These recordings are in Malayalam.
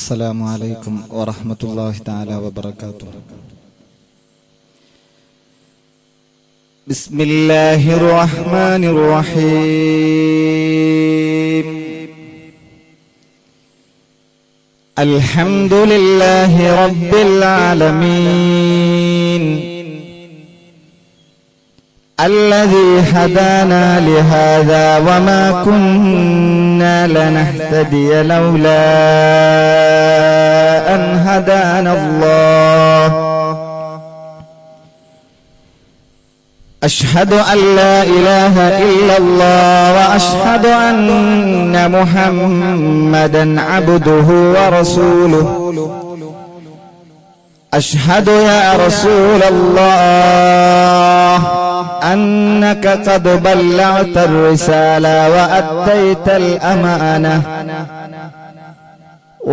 السلام عليكم ورحمة الله تعالى وبركاته. بسم الله الرحمن الرحيم. الحمد لله رب العالمين الذي هدانا لهذا وما كنا لنهتدي لولا أن هدانا الله. أشهد أن لا إله إلا الله وأشهد أن محمدا عبده ورسوله. أشهد يا رسول الله أنك قد بلغت الرسالة وأديت الأمانة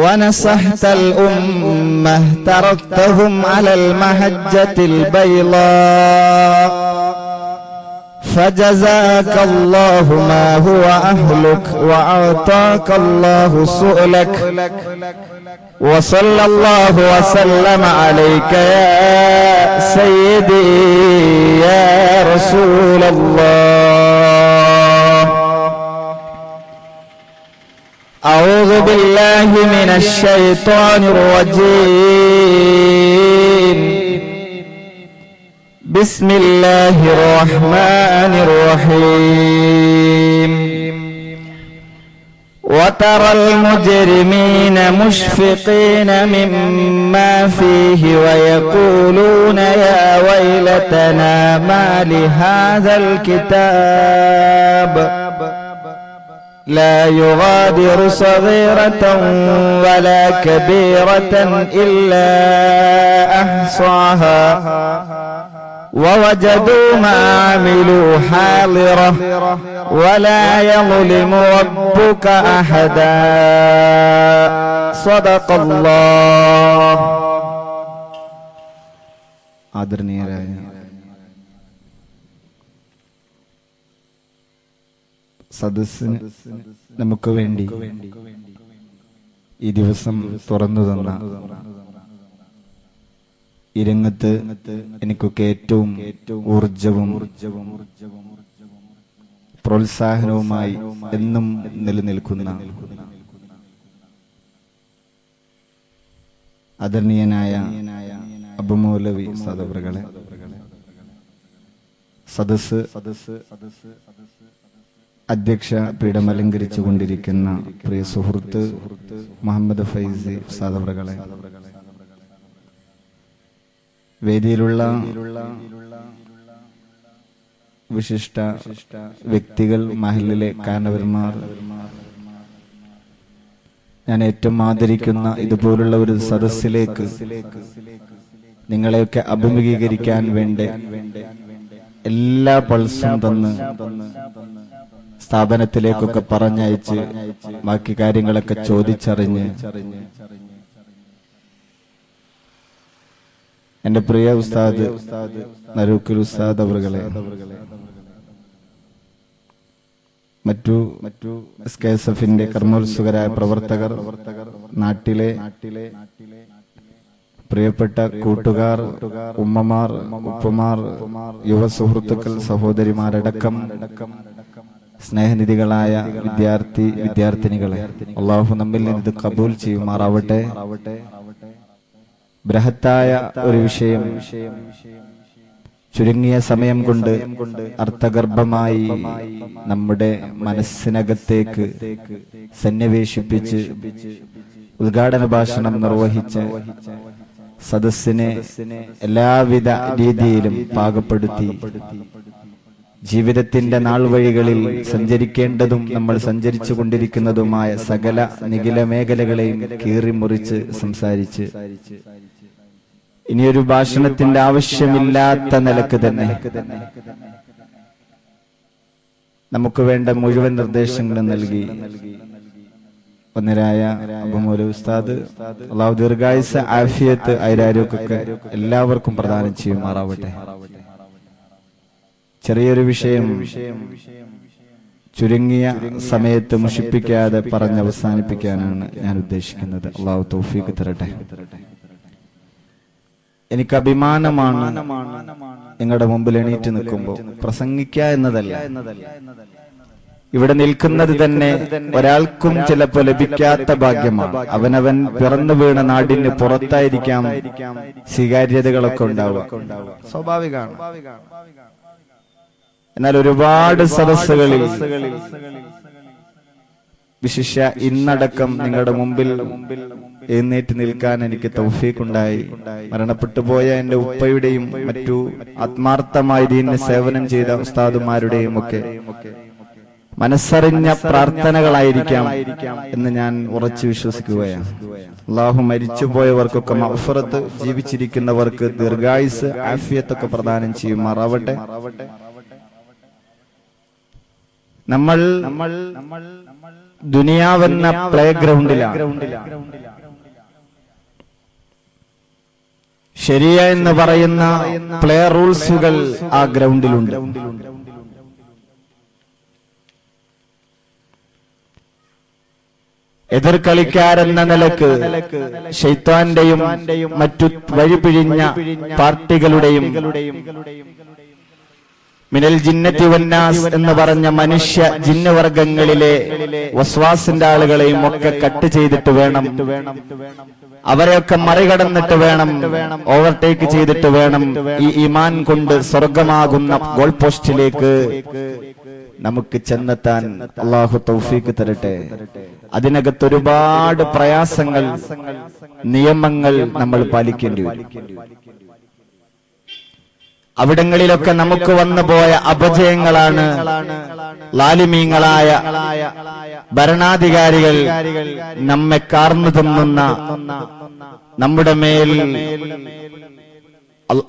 ونصحت الأمة تركتهم على المحجة البيضاء فجزاك الله ما هو أهلك وأعطاك الله سؤلك وصلى الله وسلم عليك يا سيدي يا رسول الله. أعوذ بالله من الشيطان الرجيم. بسم الله الرحمن الرحيم. وترى المجرمين مشفقين مما فيه ويقولون يا ويلتنا ما لهذا الكتاب لا يغادر صغيرة ولا كبيرة إلا أحصاها ووجدوا ما عملوا حاضرة ولا يظلم ربك أحدا. صدق الله. ആദരണീയരായ സദസ്സിന് നമുക്ക് വേണ്ടി ഈ ദിവസം തുറന്നു തന്ന ഈ രംഗത്ത് എനിക്കൊക്കെ ഏറ്റവും ഊർജവും പ്രോത്സാഹനവുമായി എന്നും നിലനിൽക്കുന്ന ആദരണീയനായ അബു മൗലവി സദവറുകളെ, സദസ് അധ്യക്ഷ പീഠം അലങ്കരിച്ചു കൊണ്ടിരിക്കുന്ന പ്രിയ സുഹൃത്ത് മുഹമ്മദ് ഫൈസി സദവറുകളെ, വേദിയിലുള്ള വിശിഷ്ട വ്യക്തികൾ, മഹല്ലിലെ കാരണവന്മാർ, ഞാൻ ഏറ്റവും ആദരിക്കുന്ന ഇതുപോലുള്ള ഒരു സദസ്സിലേക്ക് നിങ്ങളെയൊക്കെ അഭിമുഖീകരിക്കാൻ വേണ്ടി എല്ലാ പൾസും തന്ന് സ്ഥാപനത്തിലേക്കൊക്കെ പറഞ്ഞയച്ച് ബാക്കി കാര്യങ്ങളൊക്കെ ചോദിച്ചറിഞ്ഞ് എന്റെ പ്രിയ ഉസ്താദ് നരൂക്കൽ ഉസ്താദ് അവറുകളെ, മറ്റു SKSF-ന്റെ കർമ്മോത്സുകരായ പ്രവർത്തകർ, നാട്ടിലെ പ്രിയപ്പെട്ട കൂട്ടുകാർ, ഉമ്മമാർ, ഉപ്പമാർ, യുവ സുഹൃത്തുക്കൾ, സഹോദരിമാരടക്കം സ്നേഹനിധികളായ വിദ്യാർത്ഥിനികളെ, അള്ളാഹു നമ്മിൽ നിന്ന് കബൂൽ ചെയ്യുമാറാവട്ടെ. ബൃഹത്തായ ഒരു വിഷയം ചുരുങ്ങിയ സമയം കൊണ്ട് അർത്ഥഗർഭമായി നമ്മുടെ മനസ്സിനകത്തേക്ക് സന്നിവേശിപ്പിച്ച് ഉദ്ഘാടന ഭാഷണം നിർവഹിച്ച് സദസ്സിനെ എല്ലാവിധ രീതിയിലും പാകപ്പെടുത്തി ജീവിതത്തിന്റെ നാൾവഴികളിൽ സഞ്ചരിക്കേണ്ടതും നമ്മൾ സഞ്ചരിച്ചു കൊണ്ടിരിക്കുന്നതുമായ സകല നിഖില മേഖലകളെയും കീറിമുറിച്ച് സംസാരിച്ച് ഇനിയൊരു ഭാഷണത്തിന്റെ ആവശ്യമില്ലാത്ത നിലക്ക് തന്നെ നമുക്ക് വേണ്ട മുഴുവൻ നിർദ്ദേശങ്ങളും നൽകി ഒന്നരായ അബു മൗലവി ഉസ്താദ്, അള്ളാഹു ദീർഘായുസ്സ്, ആഫിയത്ത്, ഐരാരോഗ്യമൊക്കെ എല്ലാവർക്കും പ്രദാനം ചെയ്യുമാറാവട്ടെ. ചെറിയൊരു വിഷയം ചുരുങ്ങിയ സമയത്ത് മുഷിപ്പിക്കാതെ പറഞ്ഞ് അവസാനിപ്പിക്കാനാണ് ഞാൻ ഉദ്ദേശിക്കുന്നത്. അള്ളാഹു തൗഫീഖ് തരട്ടെ. എനിക്ക് അഭിമാനമാണ് നിങ്ങളുടെ മുമ്പിൽ എണീറ്റ് നിൽക്കുമ്പോൾ. പ്രസംഗിക്കുക എന്നതല്ല, ഇവിടെ നിൽക്കുന്നത് തന്നെ ഒരാൾക്കും ചിലപ്പോൾ ലഭിക്കാത്ത ഭാഗ്യമാണ്. അവനവൻ പിറന്നു വീണ നാടിന് പുറത്തായിരിക്കാം സ്വീകാര്യതകളൊക്കെ ഉണ്ടാവുക, സ്വാഭാവികമാണ്. എന്നാൽ ഒരുപാട് സദസ്സുകളിൽ, വിശിഷ്യ ഇന്നടക്കം നിങ്ങളുടെ മുമ്പിൽ എഴുന്നേറ്റ് നിൽക്കാൻ എനിക്ക് തൗഫീഖ് ഉണ്ടായി. മരണപ്പെട്ടു പോയ എന്റെ ഉപ്പയുടെയും മറ്റു ആത്മാർത്ഥമായി ദീനിന് സേവനം ചെയ്ത ഉസ്താദുമാരുടെയും ഒക്കെ മനസ്സറിഞ്ഞ പ്രാർത്ഥനകളായിരിക്കാം എന്ന് ഞാൻ ഉറച്ചു വിശ്വസിക്കുകയാണ്. അല്ലാഹു മരിച്ചുപോയവർക്കൊക്കെ മഗ്ഫിറത്ത്, ജീവിച്ചിരിക്കുന്നവർക്ക് ദീർഘായുസ്, ആഫിയത്തൊക്കെ പ്രദാനം ചെയ്യുമാറാവട്ടെ. നമ്മൾ ദുനിയാവെന്ന പ്ലേ ഗ്രൗണ്ടിലാണ്. ശരിയ എന്ന് പറയുന്ന പ്ലേ റൂൾസുകൾ ആ ഗ്രൗണ്ടിലുണ്ട്. എതിർ കളിക്കാരെന്ന നിലക്ക് ശൈത്താന്റെയും മറ്റു വഴിപിഴിഞ്ഞ പാർട്ടികളുടെയും മിനൽ ജിന്നത്തി വന്നാസ് എന്ന് പറഞ്ഞ മനുഷ്യ ജിന്നുവർഗങ്ങളിലെ വസ്വാസിന്റെ ആളുകളെയും ഒക്കെ കട്ട് ചെയ്തിട്ട് വേണം, അവരെയൊക്കെ മറികടന്നിട്ട് വേണം, ഓവർടേക്ക് ചെയ്തിട്ട് വേണം ഈ ഈമാൻ കൊണ്ട് സ്വർഗമാകുന്ന ഗോൾ പോസ്റ്റിലേക്ക് നമുക്ക് ചെന്നെത്താൻ. അള്ളാഹു തൗഫീഖ് തരട്ടെ. അതിനകത്ത് ഒരുപാട് പ്രയാസങ്ങൾ, നിയമങ്ങൾ നമ്മൾ പാലിക്കേണ്ടി വരും. അവിടങ്ങളിലൊക്കെ നമുക്ക് വന്നുപോയ അപജയങ്ങളാണ് ലാലിമീങ്ങളായ ഭരണാധികാരികൾ നമ്മെ കാർന്നു തിന്നുന്ന, നമ്മുടെ മേൽ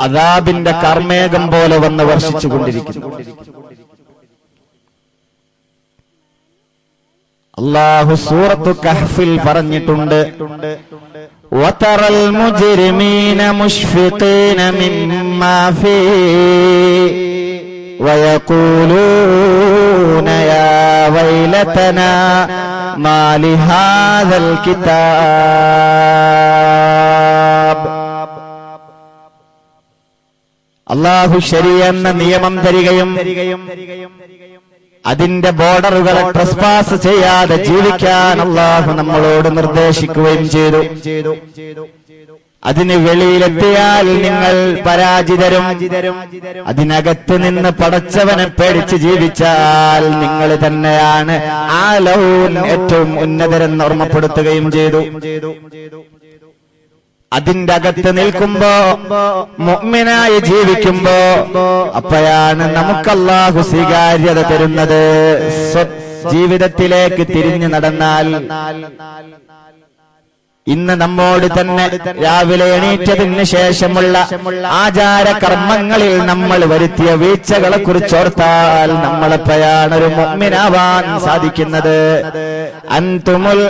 അദാബിന്റെ കർമ്മേഘം പോലെ വന്ന് വർഷിച്ചുകൊണ്ടിരിക്കുന്നു. അല്ലാഹു സൂറത്തു കഹ്ഫിൽ പറഞ്ഞിട്ടുണ്ട്, وَتَرَى الْمُجْرِمِينَ مُشْفِقِينَ مِمَّا فِيهِ وَيَقُولُونَ يَا وَيْلَتَنَا مَا لِهَذَا الْكِتَابِ. അല്ലാഹു ശരിയ എന്ന നിയമം തരികയും അതിന്റെ ബോർഡറുകളെ ട്രസ്പാസ് ചെയ്യാതെ ജീവിക്കാൻ അല്ലാഹു നമ്മളോട് നിർദ്ദേശിക്കുകയും ചെയ്തു. അതിന് വെളിയിലെത്തിയാൽ നിങ്ങൾ പരാജിതരും, അതിനകത്ത് നിന്ന് പടച്ചവനെ പേടിച്ച് ജീവിച്ചാൽ നിങ്ങൾ തന്നെയാണ് ആലൗൻ, ഏറ്റവും ഉന്നതരെന്ന് ഓർമ്മപ്പെടുത്തുകയും ചെയ്തു. അതിന്റെ അകത്ത് നിൽക്കുമ്പോ, മുഅ്മിനായി ജീവിക്കുമ്പോ, അപ്പോഴാണ് നമുക്ക് അല്ലാഹു സ്വീകാര്യത തരുന്നത്. ജീവിതത്തിലേക്ക് തിരിഞ്ഞു നടന്നാൽ ഇന്ന് നമ്മോട് തന്നെ രാവിലെ എണീറ്റതിന് ശേഷമുള്ള ആചാര കർമ്മങ്ങളിൽ നമ്മൾ വരുത്തിയ വീഴ്ചകളെ കുറിച്ചോർത്താൽ നമ്മളെപ്പോഴാണ് ഒരു മുഅ്മിനാവാൻ സാധിക്കുന്നത്. അൻതുമുൽ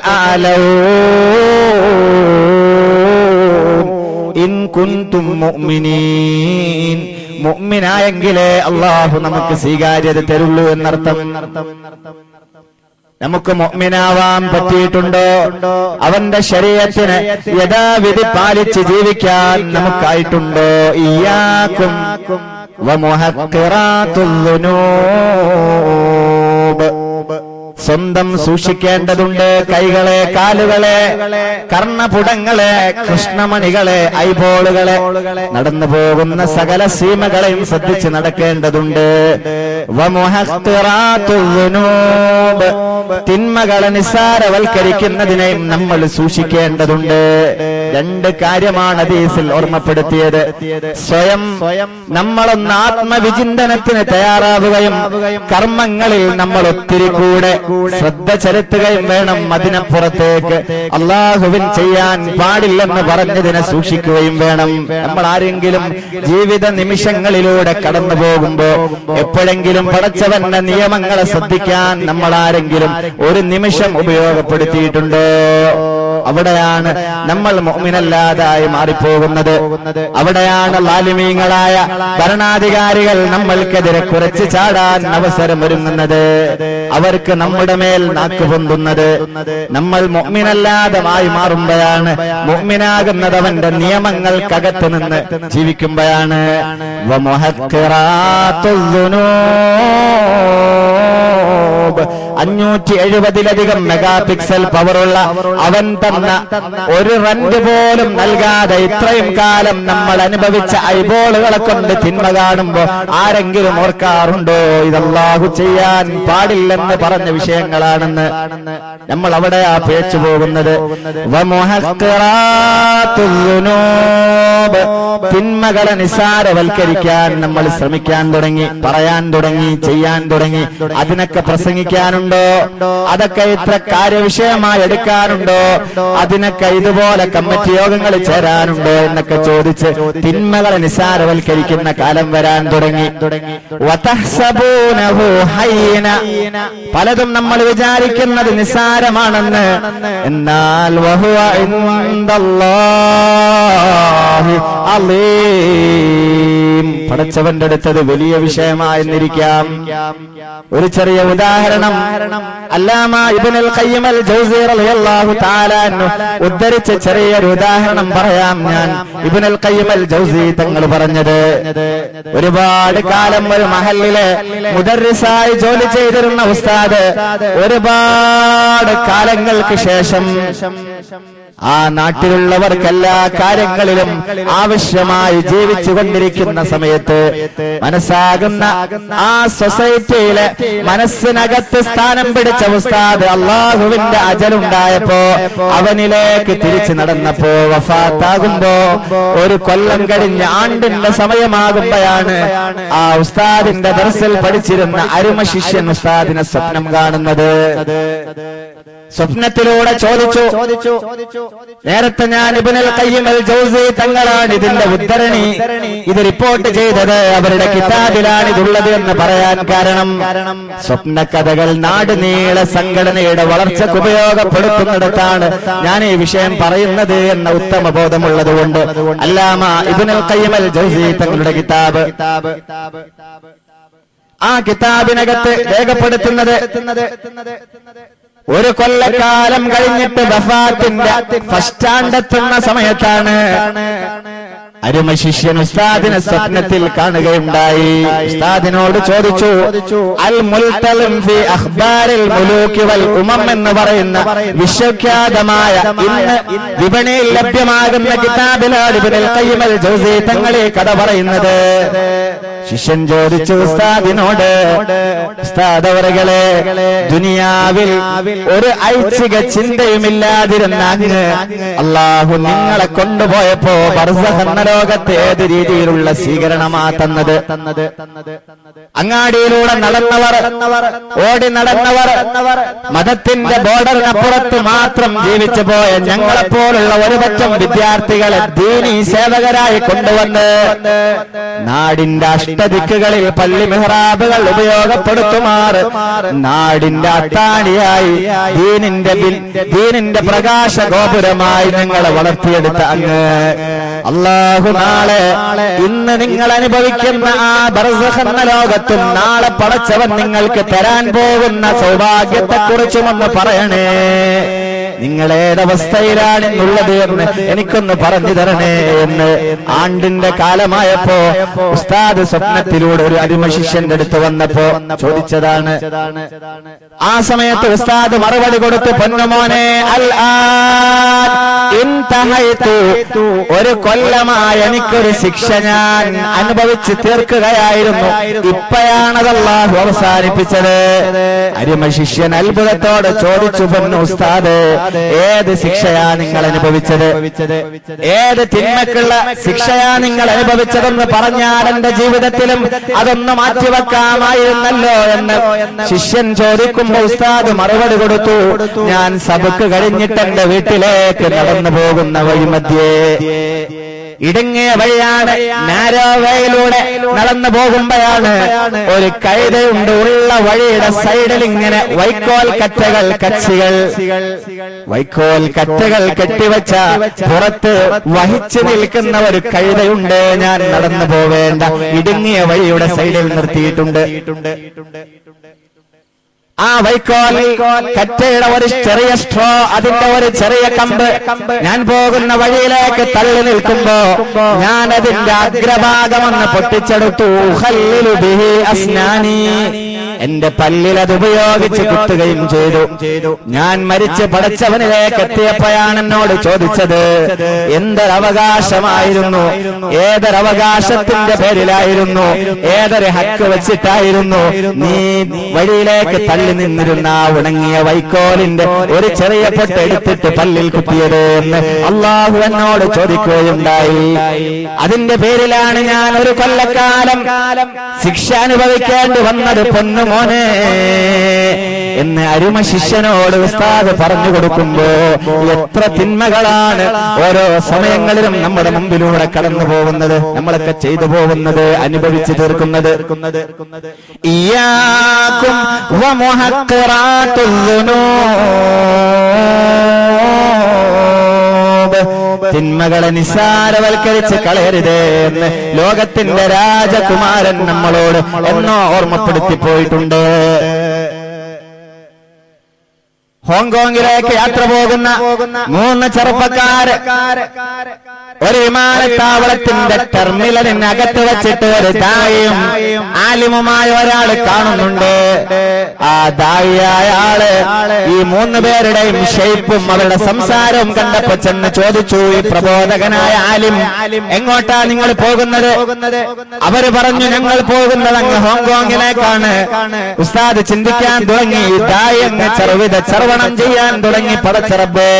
ഇൻ കുൻതും മുഅ്മിനീൻ, മുഅ്മിനായെങ്കിലേ അല്ലാഹു നമുക്ക് സ്വീകാര്യത തരുള്ളൂ എന്നർത്ഥം. നമുക്ക് മുഅ്മിനാവാൻ പറ്റിയിട്ടുണ്ടോ? അവന്റെ ശരീഅത്തിനെ യഥാവിധി പാലിച്ച് ജീവിക്കാൻ നമുക്കായിട്ടുണ്ടോ? ഇയ്യാകും വമുഹഖിറാത്തുൽ ദുനൂബ്. സ്വന്തം സൂക്ഷിക്കേണ്ടതുണ്ട്. കൈകളെ, കാലുകളെ, കർണപുടങ്ങളെ, കൃഷ്ണമണികളെ, ഐബോളുകളെ, നടന്നു പോകുന്ന സകല സീമകളെയും ശ്രദ്ധിച്ച് നടക്കേണ്ടതുണ്ട്. തിന്മകളെ നിസ്സാരവൽക്കരിക്കുന്നതിനെയും നമ്മൾ സൂക്ഷിക്കേണ്ടതുണ്ട്. രണ്ട് കാര്യമാണ് ഹദീസിൽ ഓർമ്മപ്പെടുത്തിയത്. സ്വയം നമ്മളൊന്ന് ആത്മവിചിന്തനത്തിന് തയ്യാറാവുകയും കർമ്മങ്ങളിൽ നമ്മൾ ഒത്തിരി കൂടെ ശ്രദ്ധ ചെലുത്തുകയും വേണം. അതിനപ്പുറത്തേക്ക് അല്ലാഹുവിൻ ചെയ്യാൻ പാടില്ലെന്ന് പറഞ്ഞതിനെ സൂക്ഷിക്കുകയും വേണം. നമ്മൾ ആരെങ്കിലും ജീവിത നിമിഷങ്ങളിലൂടെ കടന്നു പോകുമ്പോ എപ്പോഴെങ്കിലും പടച്ചവന്റെ നിയമങ്ങളെ ശ്രദ്ധിക്കാൻ നമ്മൾ ആരെങ്കിലും ഒരു നിമിഷം ഉപയോഗപ്പെടുത്തിയിട്ടുണ്ടോ? അവിടെയാണ് നമ്മൾ മുഅ്മിനല്ലാതായി മാറിപ്പോകുന്നത്. അവിടെയാണ് ലാലിമീങ്ങളായ ഭരണാധികാരികൾ നമ്മൾക്കെതിരെ കുറച്ച് ചാടാൻ അവസരം ഒരുങ്ങുന്നത്. അവർക്ക് നമ്മുടെ മേൽ നാക്ക് പൊന്തുന്നത്. നമ്മൾ മുഅ്മിനല്ലാതായി മാറുമ്പോഴാണ്. മുഅ്മിനാകുന്നത് അവന്റെ നിയമങ്ങൾക്കകത്ത് നിന്ന് ജീവിക്കുമ്പോഴാണ്. വമുഹഖിറാത്തുൽ ദുനൂബ് 570-ലധികം മെഗാ പിക്സൽ പവറുള്ള അവൻ തന്ന ഒരു റന്റ് പോലും നൽകാതെ ഇത്രയും കാലം നമ്മൾ അനുഭവിച്ച ഐബോളുകളെ കൊണ്ട് തിന്മ കാണുമ്പോ ആരെങ്കിലും ഓർക്കാറുണ്ടോ ഇത് അല്ലാഹു ചെയ്യാൻ പാടില്ലെന്ന് പറഞ്ഞ വിഷയങ്ങളാണെന്ന്? നമ്മൾ അവിടെയാ പേച്ചു പോകുന്നത്. വമുഹഖിറാത്തുൽ ദുനൂബ് തിന്മകളെ നിസാരവൽക്കരിക്കാൻ നമ്മൾ ശ്രമിക്കാൻ തുടങ്ങി, പറയാൻ തുടങ്ങി, ചെയ്യാൻ തുടങ്ങി. അതിനൊക്കെ പ്രസംഗിക്കാനുണ്ടോ? അതൊക്കെ ഇത്ര കാര്യവിഷയമായി എടുക്കാനുണ്ടോ? അതിനൊക്കെ ഇതുപോലെ കമ്മിറ്റി യോഗങ്ങളിൽ ചേരാനുണ്ടോ എന്നൊക്കെ ചോദിച്ച് തിന്മകളെ നിസാരവൽക്കരിക്കുന്ന കാലം വരാൻ തുടങ്ങി. വതഹ്സബൂനഹു ഹയ്യന പലതും നമ്മൾ വിചാരിക്കുന്നത് നിസാരമാണെന്ന്, എന്നാൽ വഹുവ ഇൻദല്ലാഹി അലീം പടച്ചവന്റെ അടുത്തത് വലിയ വിഷയമായിരുന്നിരിക്കാം. ഒരു ചെറിയ ഉദാഹരണം അല്ലാമ ഇബ്നുൽ ഖയ്യിം അൽ ജൗസി റളിയല്ലാഹു തആല അൻഹു ഉദ്ധരിച്ച ചെറിയൊരു ഉദാഹരണം പറയാം ഞാൻ. ഇബ്നുൽ ഖയ്യിം അൽ ജൗസി തങ്ങൾ പറഞ്ഞത്, ഒരുപാട് കാലം ഒരു മഹല്ലിലെ മുദർരിസായി ജോലി ചെയ്തിരുന്ന ഉസ്താദ് ഒരുപാട് കാലങ്ങൾക്ക് ശേഷം ആ നാട്ടിലുള്ളവർക്കെല്ലാ കാര്യങ്ങളിലും ആവശ്യമായി ജീവിച്ചു കൊണ്ടിരിക്കുന്ന സമയത്ത് മനസ്സാകുന്ന ആ സൊസൈറ്റിയിലെ മനസ്സിനകത്ത് സ്ഥാനം പിടിച്ച ഉസ്താദ് അള്ളാഹുവിന്റെ അജലുണ്ടായപ്പോ അവനിലേക്ക് തിരിച്ചു നടന്നപ്പോ വഫാത്താകുമ്പോ ഒരു കൊല്ലം കഴിഞ്ഞ് ആണ്ടിന്റെ സമയമാകുമ്പോഴാണ് ആ ഉസ്താദിന്റെ ദർസിൽ പഠിച്ചിരുന്ന അരുമ ശിഷ്യൻ ഉസ്താദിനെ സ്വപ്നം കാണുന്നത്. സ്വപ്നത്തിലൂടെ ചോദിച്ചു, നേരത്തെ ഞാൻ ഇബ്നുൽ ഖയ്യിം അൽ ജൗസി തങ്ങളാണ് ഇതിന്റെ ഉദ്ധരണി, ഇത് റിപ്പോർട്ട് ചെയ്തത് അവരുടെ കിതാബിലാണ് ഇതുള്ളത് എന്ന് പറയാൻ കാരണം സ്വപ്നകഥകൾ നാടുനീള സംഘടനയുടെ വളർച്ചയ്ക്ക് ഉപയോഗപ്പെടുത്തുന്നിടത്താണ് ഞാൻ ഈ വിഷയം പറയുന്നത് എന്ന ഉത്തമ ബോധമുള്ളത് കൊണ്ട് അല്ലാമ ഇബ്നുൽ ഖയ്യിം അൽ ജൗസി തങ്ങളുടെ കിതാബ്, ആ കിതാബിനകത്ത് രേഖപ്പെടുത്തുന്നത് ഒരു കൊല്ലക്കാലം കഴിഞ്ഞിട്ട് വഫാത്തിന്റെ ഫസ്റ്റ് സ്റ്റാൻഡെത്തുന്ന സമയത്താണ് അരുമ ശിഷ്യൻ ഉസ്താദിനെ സ്വപ്നത്തിൽ കാണുകയുണ്ടായി. ഉസ്താദിനോട് ചോദിച്ചു, അൽ മുൽതലിം ഫി അഖ്ബാരിൽ മുലൂകി വൽ ഉമം എന്ന് പറയുന്ന വിശ്വഖ്യാതമായ ഇന്ന് വിപണിയിൽ ലഭ്യമാകുന്ന കിതാബിലാണ് ഇബ്നുൽ ഖയ്യിം അൽ ജൗസി തങ്ങളെ കഥ പറയുന്നത്. ശിഷ്യൻ ചോദിച്ചു ഉസ്താദിനോട്, ഉസ്താദ് അവറുകളെ, ദുനിയാവിൽ ഒരു ഐച്ഛിക ചിന്തയുമില്ലാതിരുന്ന അങ്ങ് അല്ലാഹു നിങ്ങളെ കൊണ്ടുപോയപ്പോ ബർസഖ് എന്ന ലോകത്ത് ഏത് രീതിയിലുള്ള സ്വീകരണമാ തന്നത്? അങ്ങാടിയിലൂടെ നടന്നവർ, ഓടി നടന്നവർ, മതത്തിന്റെ ബോർഡറിനപ്പുറത്ത് മാത്രം ജീവിച്ചു പോയ ഞങ്ങളെപ്പോലുള്ള ഒരുപറ്റം വിദ്യാർത്ഥികളെ ദീനീ സേവകരായി കൊണ്ടുവന്ന് നാടിന്റെ അഷ്ടദിക്കുകളിൽ പള്ളി മെഹ്റാബുകൾ ഉപയോഗപ്പെടുത്തുമാറ് നാടിന്റെ അത്താണിയായി ദീനിന്റെ പ്രകാശ ഗോപുരമായി നിങ്ങളെ വളർത്തിയെടുത്ത അങ്ങ് അല്ലാഹു നാളെ ഇന്ന് നിങ്ങൾ അനുഭവിക്കുന്ന ആ ബർസഖ് എന്ന ലോകത്തും നാളെ പടച്ചവൻ നിങ്ങൾക്ക് തരാൻ പോകുന്ന സൗഭാഗ്യത്തെക്കുറിച്ചുമൊന്ന് പറയണേ. നിങ്ങളേതവസ്ഥയിലാണ് ഉള്ളത് എന്ന് എനിക്കൊന്ന് പറഞ്ഞു തരണേ എന്ന് ആണ്ടിന്റെ കാലമായപ്പോ ഉസ്താദ് സ്വപ്നത്തിലൂടെ ഒരു അടിമ ശിഷ്യന്റെ അടുത്ത് വന്നപ്പോ ചോദിച്ചതാണ്. ആ സമയത്ത് ഉസ്താദ് മറുപടി കൊടുത്തു, പൊന്നുമോനെ, ഒരു കൊല്ലമായി എനിക്കൊരു ശിക്ഷ ഞാൻ അനുഭവിച്ച് തീർക്കുകയായിരുന്നു, ഇപ്പോഴാണത് അല്ലാഹു അവസാനിപ്പിച്ചത്. അടിമ ശിഷ്യൻ അത്ഭുതത്തോടെ ചോദിച്ചു, പൊന്നു ഉസ്താദ്, ഏത് ശിക്ഷയാ നിങ്ങൾ അനുഭവിച്ചത്? ഏത് തിന്മക്കുള്ള ശിക്ഷയാ നിങ്ങൾ അനുഭവിച്ചതെന്ന് പറഞ്ഞാൽ എന്റെ ജീവിതത്തിലും അതൊന്ന് മാറ്റിവെക്കാമായിരുന്നല്ലോ എന്ന് ശിഷ്യൻ ചോദിക്കുമ്പോൾ ഉസ്താദ് മറുപടി കൊടുത്തു, ഞാൻ സബക്ക് കഴിഞ്ഞിട്ട് എന്റെ വീട്ടിലേക്ക് നടന്നു പോകുന്ന വഴിമധ്യേ ഇടുങ്ങിയ വഴിയാണ്, നാരോവയിലൂടെ നടന്നു പോകുമ്പോഴാണ് ഒരു കഴുതയുണ്ട്. ഉള്ള വഴിയുടെ സൈഡിൽ ഇങ്ങനെ വൈക്കോൽ കറ്റകൾ കെട്ടിവെച്ച പുറത്ത് വഹിച്ചു നിൽക്കുന്ന ഒരു കഴുതയുണ്ട്. ഞാൻ നടന്നു പോവേണ്ട ഇടുങ്ങിയ വഴിയുടെ സൈഡിൽ നിർത്തിയിട്ടുണ്ട്. ആ വൈക്കോൽ കറ്റയുടെ ഒരു ചെറിയ സ്ട്രോ, അതിന്റെ ഒരു ചെറിയ കമ്പ് ഞാൻ പോകുന്ന വഴിയിലേക്ക് തള്ളി നിൽക്കുമ്പോ ഞാൻ അതിന്റെ അഗ്രഭാഗമൊന്ന് പൊട്ടിച്ചെടുത്തു. എന്റെ പല്ലിൽ അത് ഉപയോഗിച്ച് കുത്തുകയും ചെയ്തു. ഞാൻ മരിച്ച് പടച്ചവനിലേക്ക് എത്തിയപ്പോഴാണ് എന്നോട് ചോദിച്ചത്, എന്തൊരവകാശമായിരുന്നു, ഏതൊരവകാശത്തിന്റെ പേരിലായിരുന്നു, ഏതൊരു ഹക്ക് വെച്ചിട്ടായിരുന്നു നീ വഴിയിലേക്ക് തള്ളി നിന്നിരുന്ന ഉണങ്ങിയ വൈക്കോലിന്റെ ഒരു ചെറിയ പൊട്ടെടുത്തിട്ട് പല്ലിൽ കുത്തിയത് എന്ന് അള്ളാഹു എന്നോട് ചോദിക്കുകയുണ്ടായി. അതിന്റെ പേരിലാണ് ഞാൻ ഒരു കൊല്ലക്കാലം ശിക്ഷ അനുഭവിക്കേണ്ടി വന്നത് പൊന്നുമോനെ എന്ന് അരുമ ശിഷ്യനോട് ഉസ്താദ് പറഞ്ഞു കൊടുക്കുമ്പോ എത്ര തിന്മകളാണ് ഓരോ സമയങ്ങളിലും നമ്മുടെ മുമ്പിലൂടെ കടന്നു പോകുന്നത്, നമ്മളൊക്കെ ചെയ്തു പോകുന്നത്, അനുഭവിച്ചു തീർക്കുന്നത്. ഇയ്യാകും വമുഹഖറാത്തുൽ ദുനൂബ്, തിന്മകളെ നിസ്സാരവൽക്കരിച്ച് കളയരുതേ എന്ന് ലോകത്തിന്റെ രാജകുമാരൻ നമ്മളോട് എന്നോ ഓർമ്മപ്പെടുത്തി പോയിട്ടുണ്ട്. ഹോങ്കോങ്ങിലേക്ക് യാത്ര പോകുന്ന 3 ചെറുപ്പക്കാര് ഒരു വിമാനത്താവളത്തിന്റെ ടെർമിനലിനകത്ത് വെച്ചിട്ട് ഒരു ദായിയും ആലിമുമായ ഒരാൾ കാണുന്നുണ്ട്. ആ ദായിയായ ആള് ഈ 3 പേരുടെയും ഷേപ്പും അവരുടെ സംസാരവും കണ്ടപ്പോ ചെന്ന് ചോദിച്ചു, ഈ പ്രബോധകനായ ആലിം എങ്ങോട്ടാ നിങ്ങൾ പോകുന്നത്? അവര് പറഞ്ഞു, ഞങ്ങൾ പോകുന്നത് അങ്ങ് ഹോങ്കോങ്ങിലേക്കാണ്. ഉസ്താദ് ചിന്തിക്കാൻ തുടങ്ങി, ദായി അങ്ങ് ചെറുവിധ ചെയ്യാൻ തുടങ്ങി. പടച്ചറബേ,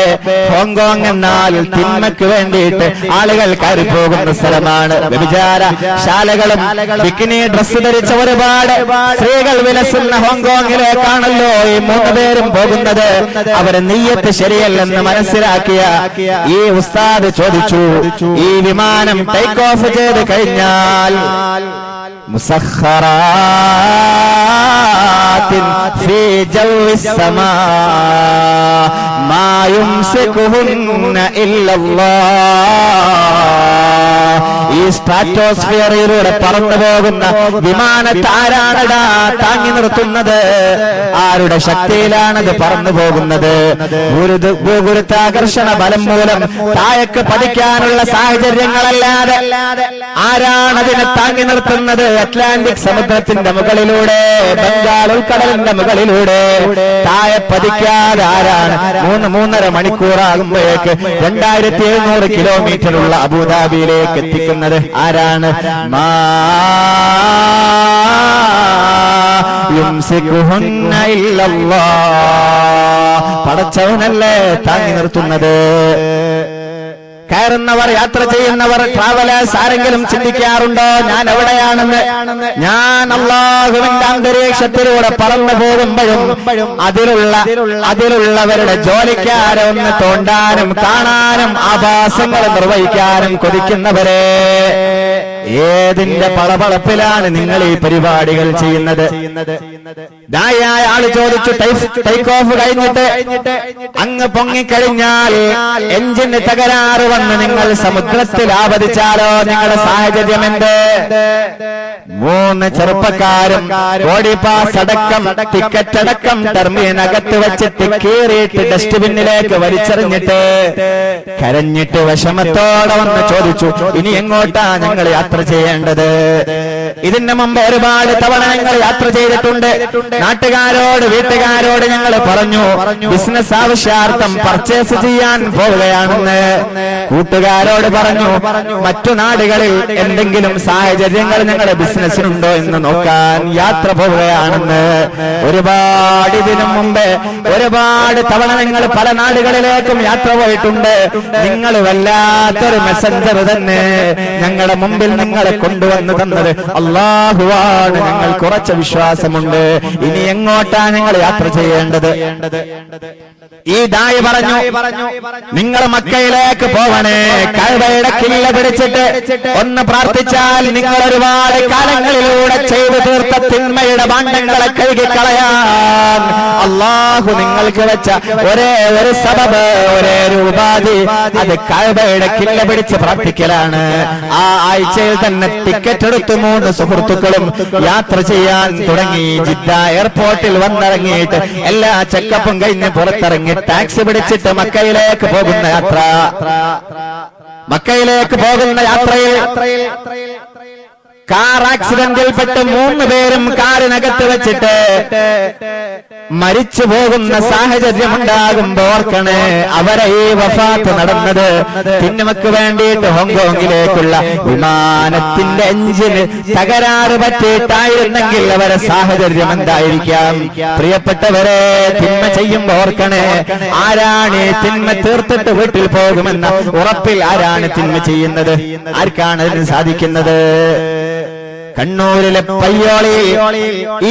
ഹോങ്കോങ് എന്നാൽ തിന്മയ്ക്ക് വേണ്ടിയിട്ട് ആളുകൾ കയറി പോകുന്ന സ്ഥലമാണ്. വ്യഭിചാര ശാലകളും ബിക്കിനി ഡ്രസ് ധരിച്ച ഒരുപാട് സ്ത്രീകൾ വിലസുന്ന ഹോങ്കോങ്ങിലേക്കാണല്ലോ ഈ 3 പേരും പോകുന്നത്. അവരെ നിയ്യത്ത് ശരിയല്ലെന്ന് മനസ്സിലാക്കിയ ഈ ഉസ്താദ് ചോദിച്ചു, ഈ വിമാനം ടേക്ക് ഓഫ് ചെയ്ത് കഴിഞ്ഞാൽ മുസഖറാത്തിൻ ഫീ ജൗഇസ് സമാ മാ യുംസികുഹുന്ന ഇല്ലല്ലാഹ്, ഈ സ്ട്രാറ്റോസ്ഫിയറിലൂടെ പറന്നു പോകുന്ന വിമാനത്തെ ആരാണടാ താങ്ങി നിർത്തുന്നത്? ആരുടെ ശക്തിയിലാണത് പറന്നു പോകുന്നത്? ഭൂഗുരുത്വാകർഷണ ബലം മൂലം താഴേക്ക് പതിക്കാനുള്ള സാഹചര്യങ്ങളല്ലാതെ ആരാണതിനെ താങ്ങി നിർത്തുന്നത്? അറ്റ്ലാന്റിക് സമുദ്രത്തിന്റെ മുകളിലൂടെ, ബംഗാൾ ഉൾക്കടലിന്റെ മുകളിലൂടെ താഴെ പതിക്കാതെ ആരാണ് 3-3.5 മണിക്കൂറാകുമ്പോഴേക്ക് 2700 കിലോമീറ്ററുള്ള അബുദാബിയിലേക്ക് എത്തിക്കുന്നത്? ആരാണ്? മാ യുംസികുഹുന്ന ഇല്ലല്ലാഹ്, പടച്ചവനല്ലേ താങ്ങി നിർത്തുന്നത്. കയറുന്നവർ, യാത്ര ചെയ്യുന്നവർ, ട്രാവലേഴ്സ് ആരെങ്കിലും ചിന്തിക്കാറുണ്ടോ ഞാൻ എവിടെയാണെന്ന്? ഞാൻ അല്ലാഹുവിന്റെ അന്തരീക്ഷത്തിലൂടെ പറന്നു പോകുമ്പോഴും അതിലുള്ളവരുടെ ജോലിക്കാരെ ഒന്ന് തോണ്ടാനും കാണാനും ആഭാസങ്ങൾ നിർവഹിക്കാനും കൊതിക്കുന്നവരെ, ഏതിന്റെ പളപളപ്പിലാണ് നിങ്ങൾ ഈ പരിപാടികൾ ചെയ്യുന്നത്? ദായിയായ ആള് ചോദിച്ചു, ടേക്ക് ഓഫ് കഴിഞ്ഞിട്ട് അങ്ങ് പൊങ്ങിക്കഴിഞ്ഞാൽ എഞ്ചിന് തകരാറ് വന്ന് നിങ്ങൾ സമുദ്രത്തിൽ ആപതിച്ചാലോ നിങ്ങളുടെ സാഹചര്യം എന്ത്? 3 ചെറുപ്പക്കാരും ബോഡി പാസ് അടക്കം ടിക്കറ്റ് അടക്കം ടെർമിനകത്ത് വെച്ചിട്ട് കീറിയിട്ട് ഡസ്റ്റ്ബിന്നിലേക്ക് വലിച്ചെറിഞ്ഞിട്ട് കരഞ്ഞിട്ട് വിഷമത്തോടെ വന്ന് ചോദിച്ചു, ഇനി എങ്ങോട്ടാ ഞങ്ങൾ യാത്ര ചെയ്യേണ്ടത്? ഇതിന് മുമ്പ് ഒരുപാട് തവണ ഞങ്ങൾ യാത്ര ചെയ്തിട്ടുണ്ട്. നാട്ടുകാരോട്, വീട്ടുകാരോട് ഞങ്ങൾ പറഞ്ഞു ബിസിനസ് ആവശ്യാർത്ഥം പർച്ചേസ് ചെയ്യാൻ പോവുകയാണെന്ന്. കൂട്ടുകാരോട് പറഞ്ഞു മറ്റു നാടുകളിൽ എന്തെങ്കിലും സാഹചര്യങ്ങൾ ഞങ്ങളുടെ ബിസിനസ്സിനുണ്ടോ എന്ന് നോക്കാൻ യാത്ര പോവുകയാണെന്ന്. ഒരുപാട് ഇതിനു മുമ്പ് ഒരുപാട് തവണ നിങ്ങൾ പല നാടുകളിലേക്കും യാത്ര പോയിട്ടുണ്ട്. നിങ്ങൾ വല്ലാത്തൊരു മെസ്സഞ്ചർ തന്നെ. ഞങ്ങളുടെ മുമ്പിൽ നിങ്ങളെ കൊണ്ടുവന്നു തന്നത് അല്ലാഹുവാണ്. ഞങ്ങൾ കുറച്ച് വിശ്വാസമുണ്ട്. ഇനി എങ്ങോട്ടാ ഞങ്ങൾ യാത്ര ചെയ്യേണ്ടത്? ഈ ദായി പറഞ്ഞു, നിങ്ങൾ മക്കയിലേക്ക് പോവണേ. കഅബയുടെ കില്ല പിടിച്ചിട്ട് ഒന്ന് പ്രാർത്ഥിച്ചാൽ നിങ്ങൾ ഒരുപാട് കാലങ്ങളിലൂടെ ചെയ്തു തീർത്ത തിന്മയുടെ ഭാണ്ഡങ്ങളെ കഴുകിക്കളയാൻ അല്ലാഹു നിങ്ങൾക്ക് വെച്ച ഒരേ ഒരു സബബ്, ഒരേ ഒരു ഉപാധി, അത് കഅബയുടെ കില്ല പിടിച്ച് പ്രാർത്ഥിക്കലാണ്. ആ ആഴ്ചയിൽ തന്നെ ടിക്കറ്റ് എടുത്തു 3 സുഹൃത്തുക്കളും യാത്ര ചെയ്യാൻ തുടങ്ങി. ജിദ്ദ എയർപോർട്ടിൽ വന്നിറങ്ങിയിട്ട് എല്ലാ ചെക്കപ്പും കഴിഞ്ഞ് പുറത്തിറങ്ങി ടാക്സി പിടിച്ചിട്ട് മക്കയിലേക്ക് പോകുന്ന യാത്രയിൽ കാർ ആക്സിഡന്റിൽപ്പെട്ട് 3 പേരും കാറിനകത്ത് വെച്ചിട്ട് മരിച്ചു പോകുന്ന സാഹചര്യം ഉണ്ടാകുമ്പോ ഓർക്കണേ, അവരെ ഈ വഫാത്ത് നടന്നത് തിന്മക്ക് വേണ്ടിയിട്ട് ഹോങ്കോങ്ങിലേക്കുള്ള വിമാനത്തിന്റെ എഞ്ചിന് തകരാറ് പറ്റിയിട്ടായിരുന്നെങ്കിൽ അവരെ സാഹചര്യം എന്തായിരിക്കാം? പ്രിയപ്പെട്ടവരെ, തിന്മ ചെയ്യുമ്പോ ഓർക്കണേ, ആരാണ് തിന്മ തീർത്തിട്ട് വീട്ടിൽ പോകുമെന്ന ഉറപ്പിൽ ആരാണ് തിന്മ ചെയ്യുന്നത്? ആർക്കാണ് അതിന് സാധിക്കുന്നത്? കണ്ണൂരിലെ പയ്യോളിയിൽ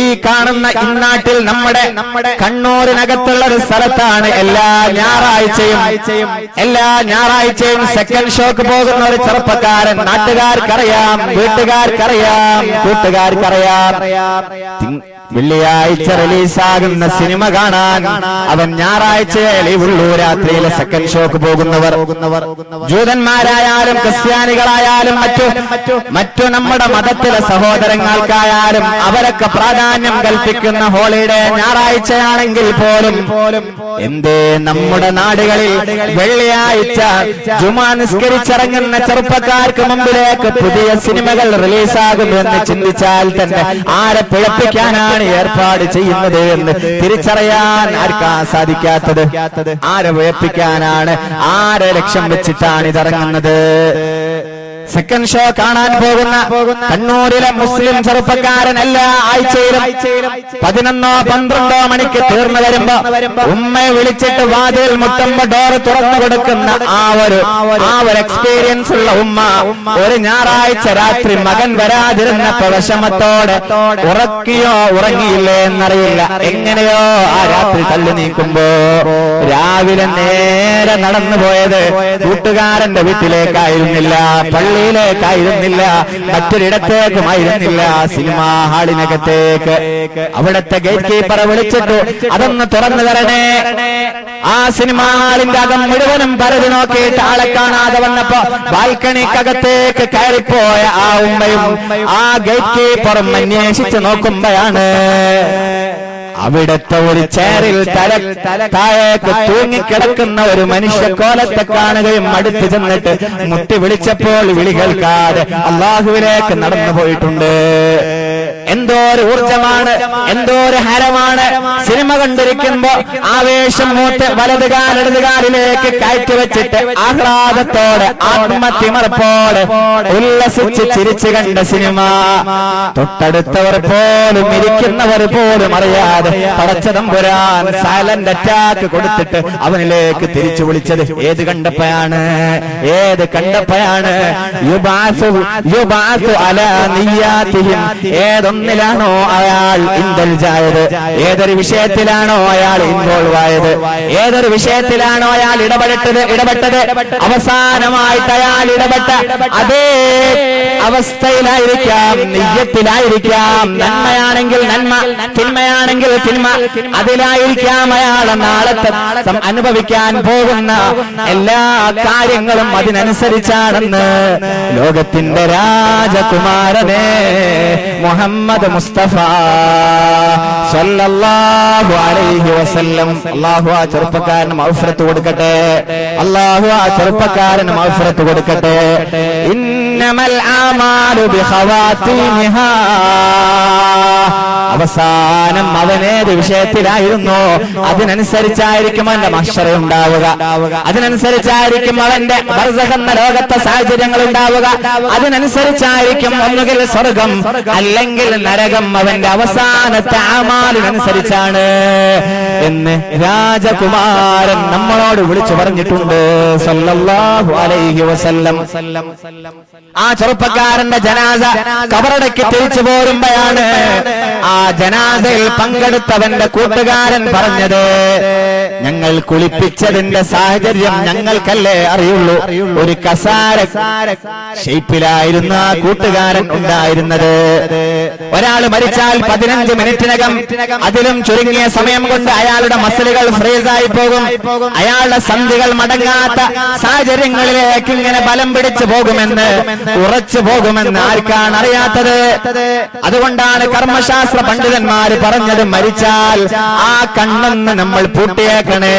ഈ കാണുന്ന ഇന്നാട്ടിൽ നമ്മുടെ കണ്ണൂരിനകത്തുള്ള ഒരു സ്ഥലത്താണ് എല്ലാ ഞായറാഴ്ചയും സെക്കൻഡ് ഷോക്ക് പോകുന്ന ഒരു ചെറുപ്പക്കാരൻ. നാട്ടുകാർക്കറിയാം, വീട്ടുകാർക്കറിയാം, കൂട്ടുകാർക്കറിയാം. വെള്ളിയാഴ്ച റിലീസാകുന്ന സിനിമ കാണാൻ അവൻ ഞായറാഴ്ചയെ ലീവുള്ളൂ. രാത്രിയിലെ സെക്കൻഡ് ഷോക്ക് പോകുന്നവർ ജൂതന്മാരായാലും ക്രിസ്ത്യാനികളായാലും മറ്റു നമ്മുടെ മതത്തിലെ സഹോദരങ്ങൾക്കായാലും അവരൊക്കെ പ്രാധാന്യം കൽപ്പിക്കുന്ന ഹോളിഡേ ഞായറാഴ്ചയാണെങ്കിൽ പോലും എന്തേ നമ്മുടെ നാടുകളിൽ വെള്ളിയാഴ്ച ജുമാ നിസ്കരിച്ചിറങ്ങുന്ന ചെറുപ്പക്കാർക്ക് മുമ്പിലേക്ക് പുതിയ സിനിമകൾ റിലീസാകുന്നു എന്ന് ചിന്തിച്ചാൽ തന്നെ ആരെ പിഴപ്പിക്കാനാണ് ഏർപ്പാട് ചെയ്യുന്നത് എന്ന് തിരിച്ചറിയാൻ ആർക്കാ സാധിക്കാത്തത്? ആരെ പിഴപ്പിക്കാനാണ്? ആരെ ലക്ഷ്യം വെച്ചിട്ടാണ് ഇതിറങ്ങുന്നത്? സെക്കൻഡ് ഷോ കാണാൻ പോകുന്ന കണ്ണൂരിലെ മുസ്ലിം ചെറുപ്പക്കാരൻ എല്ലാ ആഴ്ചയിലും 11-12 മണിക്ക് തീർന്നു വരുമ്പോ ഉമ്മയെ വിളിച്ചിട്ട് വാതിൽ മുട്ടുമ്പോ ഡോറ് തുറന്നു കൊടുക്കുന്ന ആ ഒരു എക്സ്പീരിയൻസ് ഉള്ള ഉമ്മ ഒരു ഞായറാഴ്ച രാത്രി മകൻ വരാതിരുന്നപ്പോ വിഷമത്തോടെ ഉറക്കിയോ ഉറങ്ങിയില്ലേ എന്നറിയില്ല, എങ്ങനെയോ ആ രാത്രി തള്ളി നീക്കുമ്പോ രാവിലെ നേരെ നടന്നു പോയത് കൂട്ടുകാരന്റെ വീട്ടിലേക്കായിരുന്നില്ല, പള്ളിയിലേക്കായിരുന്നില്ല, മറ്റൊരിടത്തേക്കുമായിരുന്നില്ല, സിനിമാ ഹാളിനകത്തേക്ക്. അവിടത്തെ ഗേറ്റ് കീപ്പറെ വിളിച്ചിട്ടു അതൊന്ന് തുറന്നു തരണേ. ആ സിനിമാ ഹാളിന്റെ അകം മുഴുവനും പരതി നോക്കിയിട്ട് ആളെ കാണാതെ വന്നപ്പോ ബാൽക്കണിക്കകത്തേക്ക് കയറിപ്പോയ ആ ഉമ്മയും ആ ഗേറ്റ് കീപ്പറും അന്വേഷിച്ച് നോക്കുമ്പോഴാണ് അവിടത്തെ ഒരു ചെയറിൽ താഴേക്ക് തൂങ്ങിക്കിടക്കുന്ന ഒരു മനുഷ്യക്കോലത്തെ കാണുകയും അടുത്ത് ചെന്നിട്ട് മുട്ടി വിളിച്ചപ്പോൾ വിളി കേൾക്കാതെ അള്ളാഹുവിലേക്ക് നടന്നു പോയിട്ടുണ്ട്. എന്തോ ഒരു ഊർജമാണ്, എന്തോ ഒരു ഹരമാണ്. സിനിമ കണ്ടിരിക്കുമ്പോ ആവേശം മൂത്ത് വലതുകാലിലേക്ക് കയറ്റി വെച്ചിട്ട് ആഹ്ലാദത്തോടെ ആത്മതിമർപ്പോടെ ഉല്ലസിച്ച് ചിരിച്ചു കണ്ട സിനിമ തൊട്ടടുത്തവർ പോലും ഇരിക്കുന്നവർ പോലും അറിയാതെ പടച്ചതമ്പുരാൻ സൈലന്റ് അറ്റാക്ക് കൊടുത്തിട്ട് അവനിലേക്ക് തിരിച്ചു വിളിച്ചത് ഏത് കണ്ടപ്പോഴാണ്? ഏതൊന്നിലാണോ അയാൾ ഇൻഡൽജ് ആയത്, ഏതൊരു വിഷയത്തിലാണോ അയാൾ ഇൻവോൾവ് ആയത്, ഏതൊരു വിഷയത്തിലാണോ അയാൾ ഇടപെട്ടത് അവസാനമായിട്ട് അയാൾ ഇടപെട്ട അതേ അവസ്ഥയിലായിരിക്കാം, നിയ്യത്തിലായിരിക്കാം. നന്മയാണെങ്കിൽ നന്മ, തിന്മയാണെങ്കിൽ തിന്മ, അതിലായിരിക്കാം അയാളെ നാളത്തെ അനുഭവിക്കാൻ പോകുന്ന എല്ലാ കാര്യങ്ങളും അതിനനുസരിച്ചാണെന്ന് ലോകത്തിന്റെ രാജകുമാരനെ മുഹമ്മദ് മുസ്തഫ സല്ലല്ലാഹു അലൈഹി വസല്ലം. അല്ലാഹു ആ ചെറുപ്പക്കാരന് മഗ്ഫിറത്ത് കൊടുക്കട്ടെ, അല്ലാഹു ആ ചെറുപ്പക്കാരന് മഗ്ഫിറത്ത് കൊടുക്കട്ടെ. ഇന്നമൽ അമാലു ബിഖവാതിമിഹാ. അവസാനം അവനേത് വിഷയത്തിലായിരുന്നു അതിനനുസരിച്ചായിരിക്കും അവന്റെ മഹ്ശർ ഉണ്ടാവുക, അതിനനുസരിച്ചായിരിക്കും അവന്റെ ബർസഖ് എന്ന ലോകത്തെ സാഹചര്യങ്ങൾ ഉണ്ടാവുക, അതിനനുസരിച്ചായിരിക്കും ഒന്നുകിൽ സ്വർഗം അല്ലെങ്കിൽ നരകം അവന്റെ അവസാനത്തെ അമാലിനനുസരിച്ചാണ് എന്ന് രാജകുമാരൻ നമ്മളോട് വിളിച്ചു പറഞ്ഞിട്ടുണ്ട് സല്ലല്ലാഹു അലൈഹി വസല്ലം. ആ ചെറുപ്പക്കാരന്റെ ജനാസ കബറടക്കി തിരിച്ചു പോരുമ്പോഴാണ് ആ ജനാസയിൽ പങ്കെടുത്തവന്റെ കൂട്ടുകാരൻ പറഞ്ഞത്, ഞങ്ങൾ കുളിപ്പിച്ചതിന്റെ സാഹചര്യം ഞങ്ങൾക്കല്ലേ അറിയുള്ളൂ. ഒരു കസാര ഷേപ്പിലായിരുന്നു ആ കൂട്ടുകാരൻ ഉണ്ടായിരുന്നത്. ഒരാൾ മരിച്ചാൽ 15 മിനിറ്റിനകം അതിലും ചുരുങ്ങിയ സമയം കൊണ്ട് അയാളുടെ മസിലുകൾ ഫ്രീസായി പോകും. അയാളുടെ സന്ധികൾ മടങ്ങാത്ത സാഹചര്യങ്ങളിലേക്ക് ഇങ്ങനെ ബലം പിടിച്ചു പോകുമെന്ന്, ഉറച്ചു പോകുമെന്ന് ആർക്കാണ് അറിയാത്തത്? അതുകൊണ്ടാണ് കർമ്മശാസ്ത്ര പണ്ഡിതന്മാര് പറഞ്ഞത്, മരിച്ചാൽ ആ കണ്ണെന്ന് നമ്മൾ പൂട്ടിയേക്കണേ.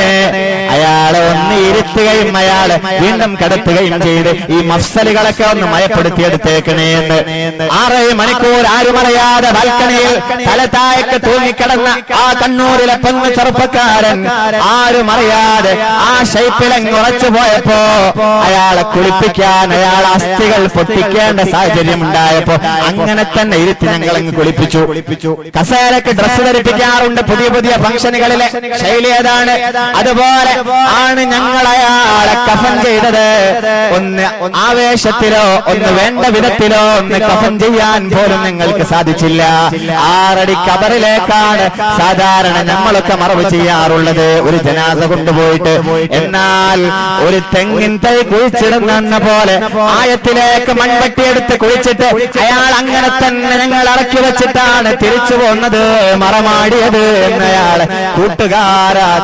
അയാളെ ഒന്ന് ഇരുത്തുകയും അയാളെ വീണ്ടും കിടത്തുകയും ചെയ്ത് ഈ മഫ്സലുകളൊക്കെ ഒന്ന് മയപ്പെടുത്തിയെടുത്തേക്കണേ എന്ന്. 6 മണിക്കൂർ ആരും അറിയാതെ ബാൽക്കണിയിൽ തലതായൊക്കെ തൂങ്ങിക്കിടന്ന ആ കണ്ണൂരിലെ പെണ്ണ് ചെറുപ്പക്കാരൻ ആരും അറിയാതെ ആ ഷേപ്പിലങ്ങ് ഉറച്ചു പോയപ്പോ അയാളെ കുളിപ്പിക്കാൻ, അയാളെ അസ്ഥികൾ പൊട്ടിക്കേണ്ട സാഹചര്യം ഉണ്ടായപ്പോ അങ്ങനെ തന്നെ ഇരുത്തി ഞങ്ങൾ അങ്ങ് കുളിപ്പിച്ചു. കസേരക്ക് ഡ്രസ്സ് ധരിപ്പിക്കാറുണ്ട് പുതിയ പുതിയ ഫംഗ്ഷനുകളിലെ ശൈലി ഏതാണ്? അതുപോലെ ആണ് ഞങ്ങൾ അയാളെ കഫൻ ചെയ്തത്. ഒന്ന് ആവേശത്തിലോ ഒന്ന് വേണ്ട വിധത്തിലോ ഒന്ന് കഫൻ ചെയ്യാൻ പോലും ഞങ്ങൾക്ക് സാധിച്ചില്ല. 6 അടി കബറിലേക്കാണ് സാധാരണ നമ്മളൊക്കെ മറവ് ചെയ്യാറുള്ളത് ഒരു ജനാസ കൊണ്ടുപോയിട്ട്. എന്നാൽ ഒരു തെങ്ങിൻ തൈ കുഴിച്ചിടുന്ന പോലെ ആയത്തിലേക്ക് മൺവെട്ടിയെടുത്ത് കുഴിച്ചിട്ട് അയാൾ അങ്ങനെ തന്നെ ഞങ്ങൾ ഇറക്കി വെച്ചിട്ടാണ് തിരിച്ചു പോകുന്നത്, മറമാടിയത് എന്നയാളെ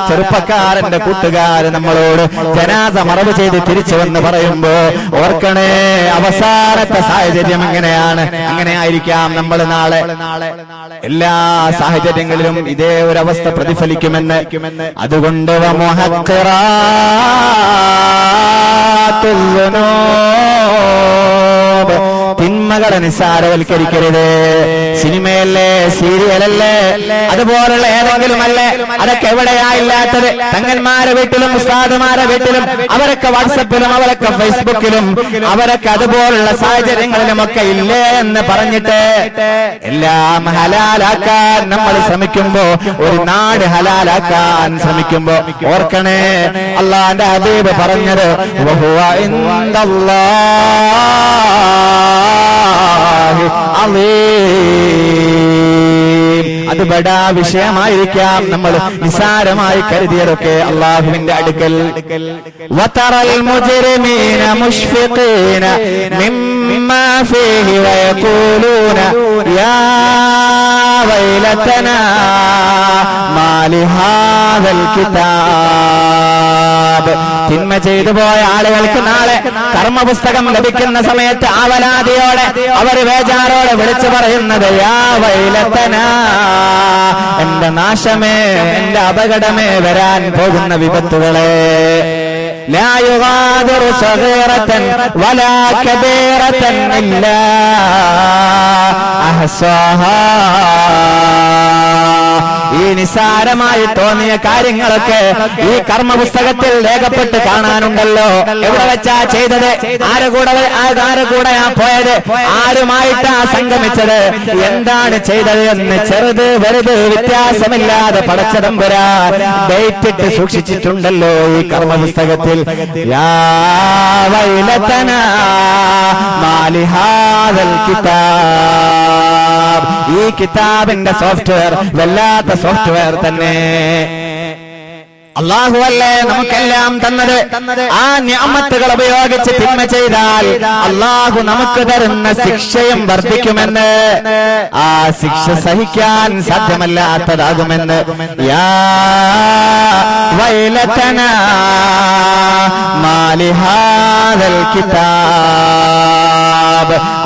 ചെറുപ്പക്കാരന്റെ കൂട്ടുകാരൻ നമ്മളോട് ജനാസ മറവ് ചെയ്ത് തിരിച്ചു വന്ന് പറയുമ്പോ ഓർക്കണേ, അവസാനത്തെ സാഹചര്യം എങ്ങനെയാണ്? അങ്ങനെ ആയിരിക്കാം നമ്മൾ നാളെ. എല്ലാ സാഹചര്യങ്ങളിലും ഇതേ ഒരു അവസ്ഥ പ്രതിഫലിക്കുമെന്ന്. അതുകൊണ്ട് തിന്മകളെ നിസ്സാരവൽക്കരിക്കരുത്. സിനിമയല്ലേ, സീരിയലല്ലേ, അതുപോലുള്ള ഏതെങ്കിലും അല്ലേ, അതൊക്കെ എവിടെയായില്ലാത്തത്? തങ്ങന്മാരെ വീട്ടിലും ഉസ്താദുമാരെ വീട്ടിലും അവരൊക്കെ വാട്സപ്പിലും അവരൊക്കെ ഫേസ്ബുക്കിലും അവരൊക്കെ അതുപോലുള്ള സാഹചര്യങ്ങളിലുമൊക്കെ ഇല്ലേ എന്ന് പറഞ്ഞിട്ട് എല്ലാം ഹലാലാക്കാൻ നമ്മൾ ശ്രമിക്കുമ്പോ, ഒരു നാട് ഹലാലാക്കാൻ ശ്രമിക്കുമ്പോ ഓർക്കണേ, അല്ലാഹുവിന്റെ ഹബീബ് പറഞ്ഞത് വഹുവ ഇൻദല്ലാഹി അളീം. അത് ബടാ വിഷയമായിരിക്കാം, നമ്മൾ നിസാരമായി കരുതിയതൊക്കെ അള്ളാഹുവിന്റെ അടുക്കൽ. വതറൽ മുജ്രിമീന മുശ്ഫിഖീന മിമ്മാ ഫീഹി വയഖൂലൂന യാ വൈലതനാ മാ ലിഹാദൽ കിതാബ്. തിന്മ ചെയ്തു പോയ ആളുകൾക്ക് നാളെ കർമ്മപുസ്തകം ലഭിക്കുന്ന സമയത്ത് ആവലാതിയോടെ അവർ വേജാറോടെ വിളിച്ചു പറയുന്നത്, യാ വൈലതനാ, എന്റെ നാശമേ, എന്റെ അപകടമേ, വരാൻ പോകുന്ന വിപത്തുകളെ. ലാ യുഗാദിറു സഗീറതൻ വലാ കബീറതൻ ഇല്ലാ അഹ്സാഹാ. ഈ നിസാരമായി തോന്നിയ കാര്യങ്ങളൊക്കെ ഈ കർമ്മപുസ്തകത്തിൽ രേഖപ്പെട്ട് കാണാനുണ്ടല്ലോ. എവിടെ വെച്ചാ ചെയ്തത്? ആരെ കൂടെയാ പോയത്? ആരുമായിട്ടാ സംഗമിച്ചത്? എന്താണ് ചെയ്തത് എന്ന് ചെറുത് വലുത് വ്യത്യാസമില്ലാതെ പടച്ചതമ്പുരാൻ ഡേറ്റ് ഇട്ട് സൂക്ഷിച്ചിട്ടുണ്ടല്ലോ ഈ കർമ്മപുസ്തകത്തിൽ. യാ വൈലതനാ മാ ലിഹാദൽ കിതാബ്. ഈ കിതാബിന്റെ സോഫ്റ്റ്വെയർ വല്ലാത്ത സോഫ്റ്റ്വെയർ തന്നെ. അല്ലാഹു അല്ലേ നമുക്കെല്ലാം തന്നത്. ആ നിഅമത്തുകൾ ഉപയോഗിച്ച് തിന്മ ചെയ്താൽ അല്ലാഹു നമുക്ക് തരുന്ന ശിക്ഷയും വർദ്ധിക്കുമെന്ന്, ആ ശിക്ഷ സഹിക്കാൻ സാധ്യമല്ലാത്തതാകുമെന്ന്. യാ വൈലതനാ മാ ലിഹാദൽ കിതാബ്.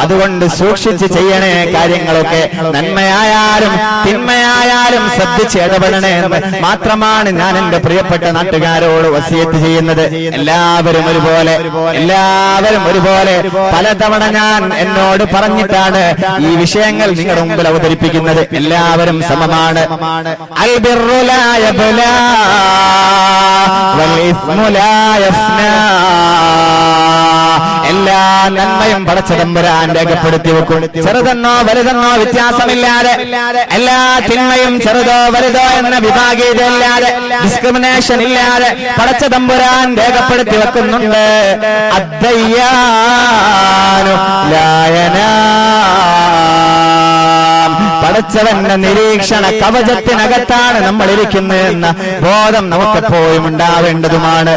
അതുകൊണ്ട് സൂക്ഷിച്ച് ചെയ്യണേ കാര്യങ്ങളൊക്കെ. നന്മയായാലും തിന്മയായാലും ശ്രദ്ധിച്ച് ഇടപെടണേ എന്ന് മാത്രമാണ് ഞാൻ എന്റെ പ്രിയപ്പെട്ട നാട്ടുകാരോട് വസിയത്ത് ചെയ്യുന്നത്. എല്ലാവരും ഒരുപോലെ പലതവണ ഞാൻ എന്നോട് പറഞ്ഞിട്ടാണ് ഈ വിഷയങ്ങൾ നിങ്ങളുടെ മുമ്പിൽ അവതരിപ്പിക്കുന്നത്. എല്ലാവരും സമമാണ്. അൽ ബിർറു ലാ യബ്ലാ വൽ ഇസ്മു ലാ യഫ്നാ. എല്ലാ നന്മയും പടച്ച തമ്പുരാൻ രേഖപ്പെടുത്തി വെക്കും. ചെറുതെന്നോ വലുതെന്നോ വ്യത്യാസമില്ലാതെ, എല്ലാ തിന്മയും ചെറുതോ വലുതോ എന്ന വിഭാഗീയതയില്ലാതെ, ഡിസ്ക്രിമിനേഷൻ ഇല്ലാതെ പടച്ച തമ്പുരാൻ രേഖപ്പെടുത്തി വെക്കുന്നുണ്ട്. അദ്ദയ്യാനു ലായനാം. പടച്ചവന്റെ നിരീക്ഷണ കവചത്തിനകത്താണ് നമ്മൾ ഇരിക്കുന്നത് എന്ന ബോധം നമുക്കെപ്പോഴും ഉണ്ടാവേണ്ടതുമാണ്.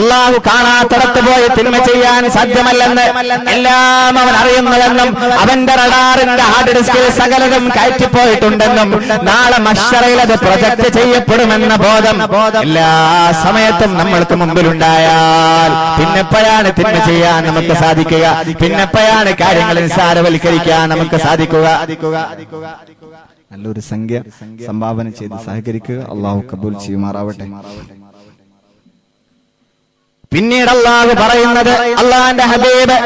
അള്ളാഹു കാണാത്തടത്ത് പോയി തിന്മ ചെയ്യാൻ സാധ്യമല്ലെന്ന് എല്ലാം അവൻ അറിയുന്നതെന്നും അവന്റെ റഡാറിന്റെ ഹാർഡ് ഡിസ്കിൽ സകലതും കയറ്റിപ്പോയിട്ടുണ്ടെന്നും നാളെ മഹ്ശറയിൽ അത് പ്രൊജക്ട് ചെയ്യപ്പെടുമെന്ന ബോധം എല്ലാ സമയത്തും നമ്മൾക്ക് മുമ്പിലുണ്ടായാൽ പിന്നെപ്പോഴാണ് തിന്മ ചെയ്യാൻ നമുക്ക് സാധിക്കുക? പിന്നെപ്പോഴാണ് കാര്യങ്ങൾ നിസ്സാരവൽക്കരിക്കാൻ നമുക്ക് സാധിക്കുക? നല്ലൊരു സംഖ്യ സംഭാവന ചെയ്ത് സഹകരിക്കുക. അള്ളാഹു കബൂൽ ചെയ്യുമാറാവട്ടെ. പിന്നീട് അള്ളാഹു പറയുന്നത്, അള്ളാന്റെ ഹബീബ്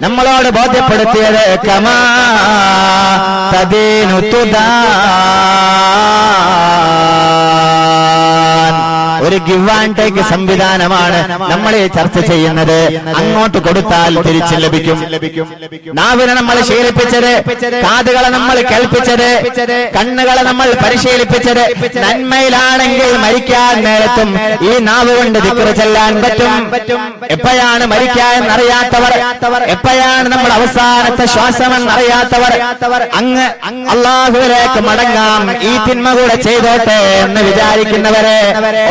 നമ്മളോട് ബോധ്യപ്പെടുത്തിയത്, കമാ തദീനു തുദാൻ. ഒരു ഗിവ് ആൻഡ് ടേക്ക് സംവിധാനമാണ് നമ്മൾ ചർച്ച ചെയ്യുന്നത്. അങ്ങോട്ട് കൊടുത്താൽ തിരിച്ചു ലഭിക്കും. നാവിനെ നമ്മൾ ശീലിപ്പിച്ചത്, കാതുകളെ നമ്മൾ കേൾപ്പിച്ചത്, കണ്ണുകളെ നമ്മൾ പരിശീലിപ്പിച്ചത് നന്മയിലാണെങ്കിൽ മരിക്കാൻ നേരത്തും ഈ നാവ് കൊണ്ട് ദിക്ർ ചെല്ലാൻ പറ്റും. എപ്പോഴാണ് മരിക്കാനെന്നറിയാത്തവർ, എപ്പോഴാണ് നമ്മൾ അവസാനത്തെ ശ്വാസമെന്നറിയാത്തവർ അങ്ങ് അള്ളാഹുവിലേക്ക് മടങ്ങാം, ഈ തിന്മ കൂടെ ചെയ്തോട്ടെ എന്ന് വിചാരിക്കുന്നവരെ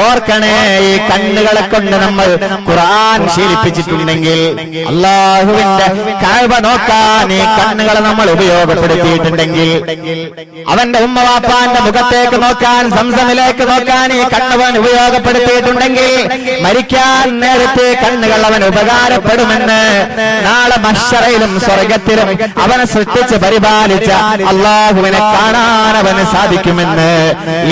ഓർക്കണേ. ഈ കണ്ണുകളെ കൊണ്ട് നമ്മൾ ഖുർആൻ ശീലിപ്പിച്ചിട്ടുണ്ടെങ്കിൽ, അള്ളാഹുവിന്റെ കഅബ നോക്കാൻ ഈ കണ്ണുകളെ നമ്മൾ ഉപയോഗപ്പെടുത്തിയിട്ടുണ്ടെങ്കിൽ, അവന്റെ ഉമ്മവാപ്പാന്റെ മുഖത്തേക്ക് നോക്കാൻ, സംസമിലേക്ക് നോക്കാൻ ഈ കണ്ണവൻ ഉപയോഗപ്പെടുത്തിയിട്ടുണ്ടെങ്കിൽ, മരിക്കാൻ നേരത്തെ കണ്ണുകൾ അവൻ ഉപകാരപ്പെടുമെന്ന് നാളെ മഹ്ശറയിലും സ്വർഗത്തിലും അവനെ സൃഷ്ടിച്ച് പരിപാലിച്ച അള്ളാഹുവിനെ കാണാൻ അവന് സാധിക്കുമെന്ന്.